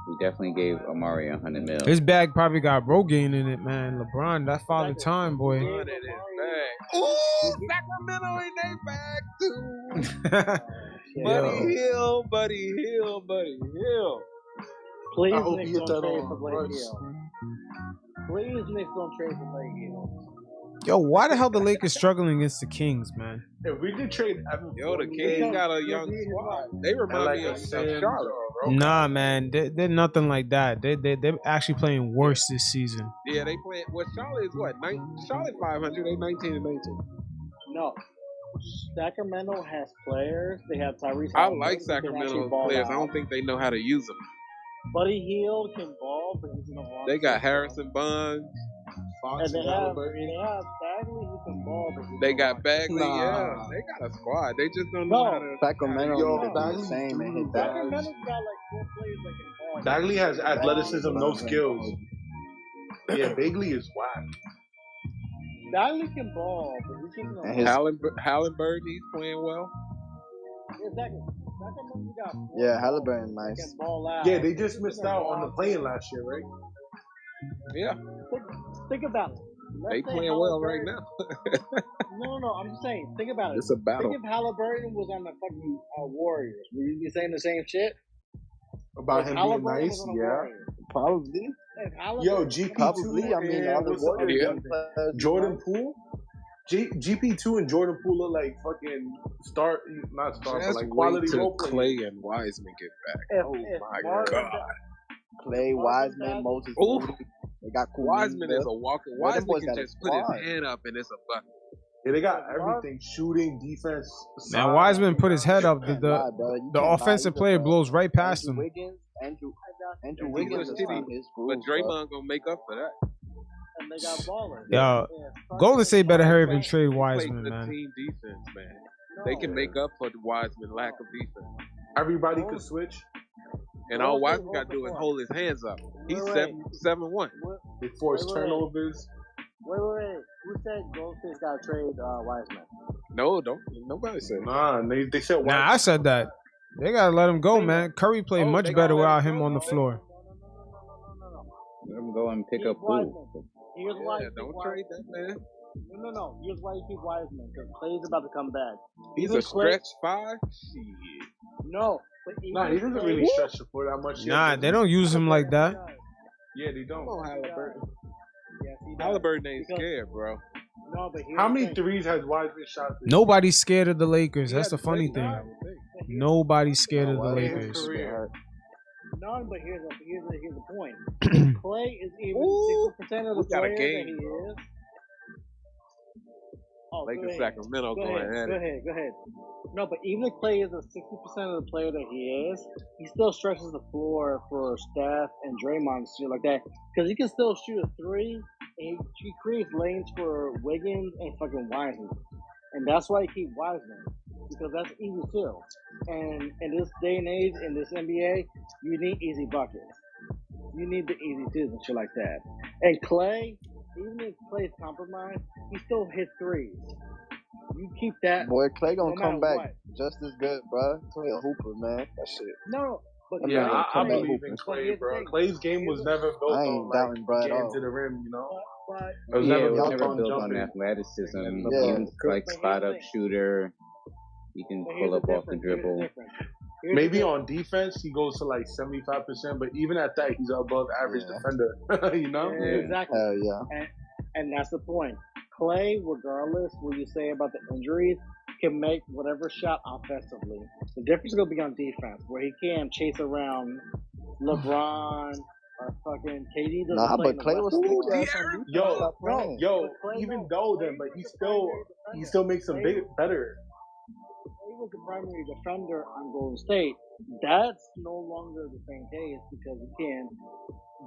We definitely gave Amari 100 mil. His bag probably got Rogaine in it, man. LeBron, that father time, boy. LeBron in his bag. Ooh, Sacramento in their bag too. Buddy Hill. Please, I hope Knicks you get don't that trade on for Blake first. Hill. Please, Knicks don't trade for Blake Hill. Yo, why the hell the Lakers struggling against the Kings, man? If we could trade Evan Yo, the Fournier Kings got a young squad. They remind like me a of Sam Charlotte. Nah, man, they're nothing like that. They're actually playing worse this season. Yeah, they play. Well, Charlotte is what? Charlotte 500. They 19-19. No. Sacramento has players. They have Tyrese. I Halliburton, like who can actually Sacramento ball players. I out. don't think they know how to use them. Buddy Hield can ball, but he's in the wrong They got system. Harrison Barnes. And they have Bagley who can ball, but he's They in the got wrong Bagley. Nah. Yeah, they got a squad. They just don't know how to. Sacramento Yo, need to do the Bagley same and hit do that. Sacramento's got like 4 players that can ball. Bagley has athleticism, no skills. Yeah, Bagley is whack. Bagley can ball, but he's just in the And wrong his- Halliburton, he's playing well. Exactly. Sacramento got 4 Yeah, Halliburton that nice. can ball out. Yeah, they just missed out on the playing last year, right? Yeah, Think about it. Let's they say playing well right Halliburton- now. No. I'm just saying. Think about it. It's a battle. Think if Halliburton was on the fucking Warriors. Would you be saying the same shit? About If him being Halliburton nice, was on the yeah. Warriors. Probably. If Halliburton Yo, was on the GP2 I mean, all the what's the other Warriors guy? young players. Jordan Poole? GP2 and Jordan Poole look like fucking not star, but Just like wait quality till role players. Clay and Wiseman get back. If Oh my Marvin god. Clay, Wiseman, Moses. Ooh. Moody. They got Wiseman is a walker. Well, them Wiseman boys can got a just put his squad. hand up and it's a bucket. Yeah, they got everything: shooting, defense. Man, side. Wiseman put his head up. You can't lie, bro. You The can't lie. offensive He's player a- blows right past Andrew him. Wiggins, Andrew He's Wiggins a is shitty, on his but groove, bro. Draymond gonna make up for that. And they got ballers. Yo, Golden State better hurry up and trade Wiseman, Play man. good team defense, man. They can make up for the Wiseman lack of defense. Everybody could switch. And all Wiseman got to do is hold his hands up. He's Wait. 7-1. They force Wait. turnovers. Wait. Who said Golden State's got to trade Wiseman? No, don't. Nobody said that. Nah, they said Nah, I said that. They gotta let him go, man. Curry played Oh, much they better gotta let without him him go? on the floor. Let him go and pick Keep up who. Wiseman. Here's why Yeah, you keep don't Wiseman. trade that, man. No. Here's why you keep Wiseman. Because Clay's about to come back. He's Even a stretch 5? Shit. No. But Nah, he doesn't Clay- really stretch the floor that much. Nah, they don't use him like that. Yeah, they don't. Come on, Halliburton. Yes, he does. Halliburton ain't Because- scared, bro. No, but here's How the many thing. threes has Wiseman shot? This Nobody's scared of the Lakers. That's Yeah, the funny they thing. not. Nobody's scared of the in his Lakers. career? No, but here's the point. Clay is even 60% of the We got a player game, that he bro. is. Oh, Lakers, go ahead. Sacramento Go going at it. ahead. No, but even if Clay is a 60% of the player that he is, he still stretches the floor for Steph and Draymond and shit like that. Because he can still shoot a three, and he creates lanes for Wiggins and fucking Wiseman. And that's why you keep Wiseman. Because that's easy too. And in this day and age, in this NBA, you need easy buckets. You need the easy twos and shit like that. And Clay, even if Clay's compromised, he still hits threes. You keep that. Boy, Clay gonna no come matter back what. just as good, bro. Clay a hooper, man. That shit. No, but That Yeah, man gonna I come back believe in hooping. Clay, bro. Clay's game was never built I ain't on doubting bro at getting all. to the rim, you know. But It was Yeah, never it was built never on built on jumping. athleticism. Yeah. He was like But here's spot the up thing. shooter. He can But pull up off the dribble. Maybe on defense he goes to like 75%, but even at that he's above average defender. You know? Yeah, exactly. Hell yeah. And that's the point. Clay, regardless what you say about the injuries, can make whatever shot offensively. The difference is going to be on defense, where he can chase around LeBron or fucking KD. doesn't Nah, play but in the Clay was West still anymore. ass on defense. Yo, Stop playing. even though then, but he still makes him better. He was the primary defender on Golden State. That's no longer the same case because he can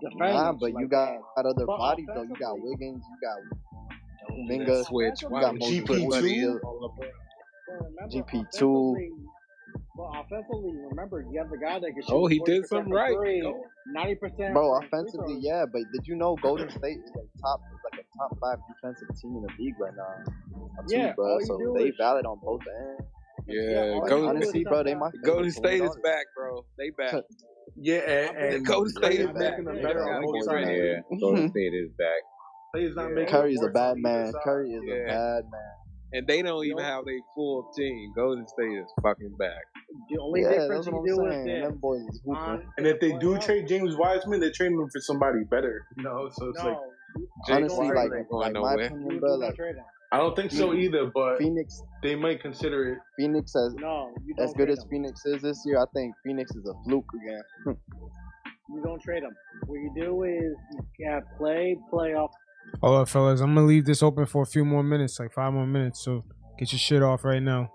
defend. Nah, but you got other But bodies though. You got Wiggins, you got That Kuminga, switch. you Why got would Moses you put Moody, Buddy Hill, GP2. But offensively, remember, you have the guy that can shoot Oh, he did 40% something from right. three, Go. 90%. Bro, from free offensively, throws. yeah, but did you know Golden State is like a top 5 defensive team in the league right now? Yeah, bro. all you So do they is- valid on both ends. Yeah, Like, Golden honestly, bro, they my Golden favorite State team, is back, bro. They back. Yeah, and Golden Clay State is is back. making them They better gotta on get both ready. sides. Yeah, Golden State is back. Clay is not Yeah. making Curry's a worse bad on either man. side. Curry is a Yeah. bad man. And they don't even have their full team. Golden State is fucking back. The only Yeah, difference that's you what I'm do is saying. this. Them boys is hooping. And if they do trade James Wiseman, they're trading him for somebody better. You know, so it's like Honestly, Wiseman like ain't going my nowhere. opinion, bro, like I don't think so either, but Phoenix they might consider it. Phoenix as you as don't good trade as Phoenix is this year, I think Phoenix is a fluke again. You don't trade him. What you do is you have playoff. Hold up, fellas. I'm gonna leave this open for a few more minutes, like 5 more minutes. So get your shit off right now.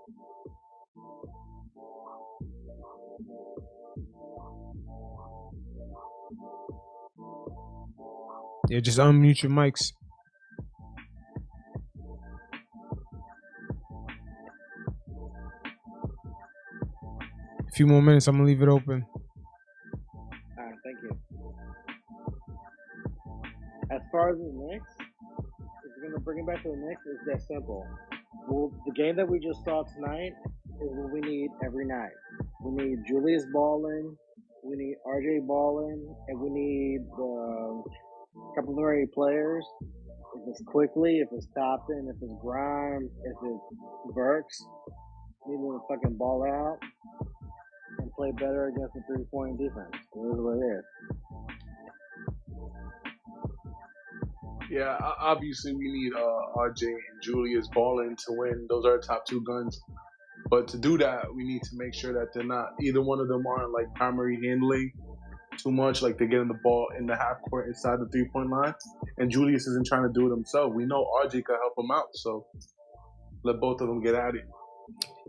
Yeah, just unmute your mics. A few more minutes. I'm gonna leave it open. All right, thank you. As far as the Knicks, if you're gonna bring it back to the Knicks, it's that simple. Well, the game that we just saw tonight is what we need every night. We need Julius balling, we need RJ balling, and we need the complementary players. If it's Quickley, if it's Toppin, if it's Grimes, if it's Burks, need them to fucking ball out and play better against the 3-point defense. It is what it is. Yeah, obviously we need RJ and Julius balling to win. Those are our top two guns. But to do that, we need to make sure that they're not either one of them aren't like primary handling too much. Like they're getting the ball in the half court inside the 3-point line, and Julius isn't trying to do it himself. We know RJ could help him out, so let both of them get at it.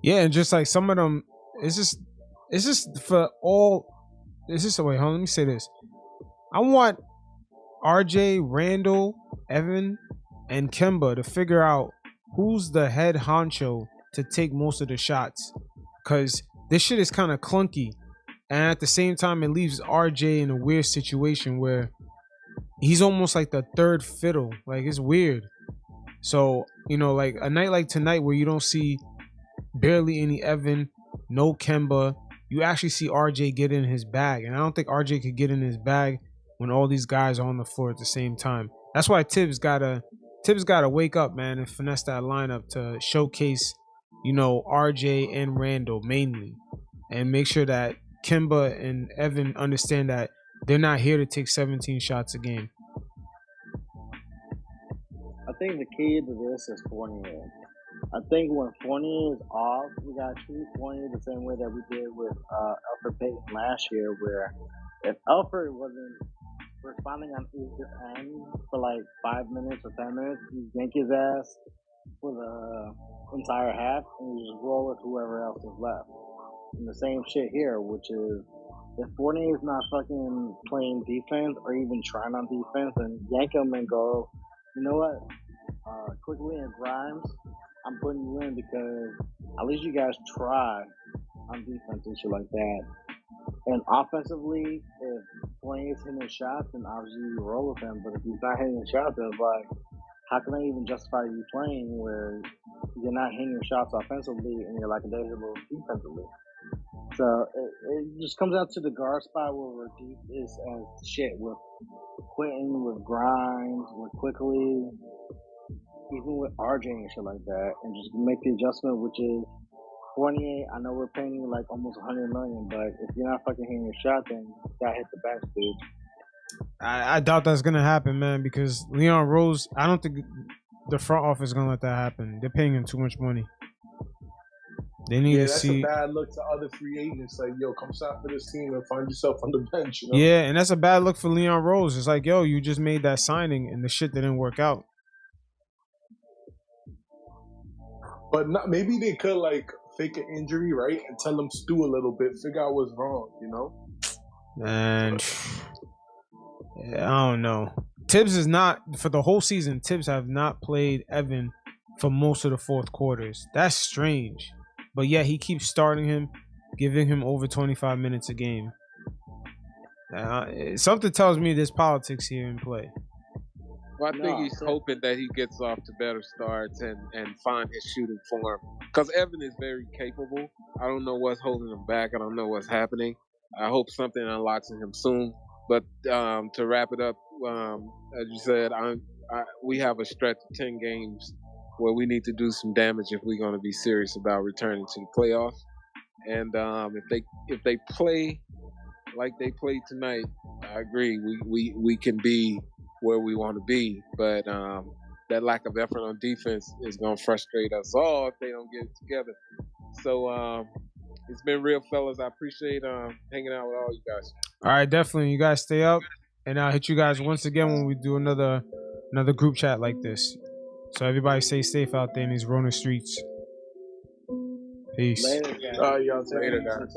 Yeah, and just like some of them, it's just for all. It's just wait, hold on, let me say this. I want RJ, Randle, Evan, and Kemba to figure out who's the head honcho to take most of the shots, because this shit is kind of clunky, and at the same time, it leaves RJ in a weird situation where he's almost like the third fiddle. Like, it's weird. So, like a night like tonight where you don't see barely any Evan, no Kemba, you actually see RJ get in his bag. And I don't think RJ could get in his bag when all these guys are on the floor at the same time. That's why Tibbs gotta wake up, man, and finesse that lineup to showcase, RJ and Randle mainly, and make sure that Kemba and Evan understand that they're not here to take 17 shots a game. I think the key to this is Fournier. I think when Fournier is off, we got to treat Fournier the same way that we did with Alfred Payton last year, where if Alfred wasn't responding on either end for like 5 minutes or 10 minutes, you yank his ass for the entire half and you just roll with whoever else is left. And the same shit here, which is if Fournier is not fucking playing defense or even trying on defense, then yank him and go, you know what? Quickley and Grimes, I'm putting you in because at least you guys try on defense and shit like that. And offensively, if Fournier is hitting shots, then obviously you roll with him. But if he's not hitting shots, then it's like, how can I even justify you playing where you're not hitting your shots offensively and you're like a lackadaisical defensively? So it just comes out to the guard spot where we're deep is as shit with Quentin, with Grimes, with Quickley, even with RJ and shit like that, and just make the adjustment, which is Fournier. I know we're paying you like almost $100 million, but if you're not fucking hitting your shot, then you gotta hit the bench, dude. I doubt that's gonna happen, man, because Leon Rose, I don't think the front office is gonna let that happen. They're paying him too much money. They need to see. That's a bad look to other free agents. Like, yo, come sign for this team and find yourself on the bench. Yeah, and that's a bad look for Leon Rose. It's like, yo, you just made that signing and the shit didn't work out. But maybe they could like fake an injury, right, and tell them stew a little bit, figure out what's wrong, And I don't know. Tibbs is not for the whole season. Tibbs have not played Evan for most of the fourth quarters. That's strange. But yeah, he keeps starting him, giving him over 25 minutes a game. Something tells me there's politics here in play. Well, I think he's hoping that he gets off to better starts and find his shooting form. Because Evan is very capable. I don't know what's holding him back. I don't know what's happening. I hope something unlocks in him soon. But to wrap it up, as you said, we have a stretch of 10 games where we need to do some damage if we're going to be serious about returning to the playoffs. And if they play like they played tonight, I agree. We can be where we want to be, but that lack of effort on defense is going to frustrate us all if they don't get it together. So it's been real, fellas. I appreciate hanging out with all you guys. All right, definitely. You guys stay up, and I'll hit you guys once again when we do another group chat like this. So everybody stay safe out there in these Rona streets. Peace. Later, guys. Later, guys.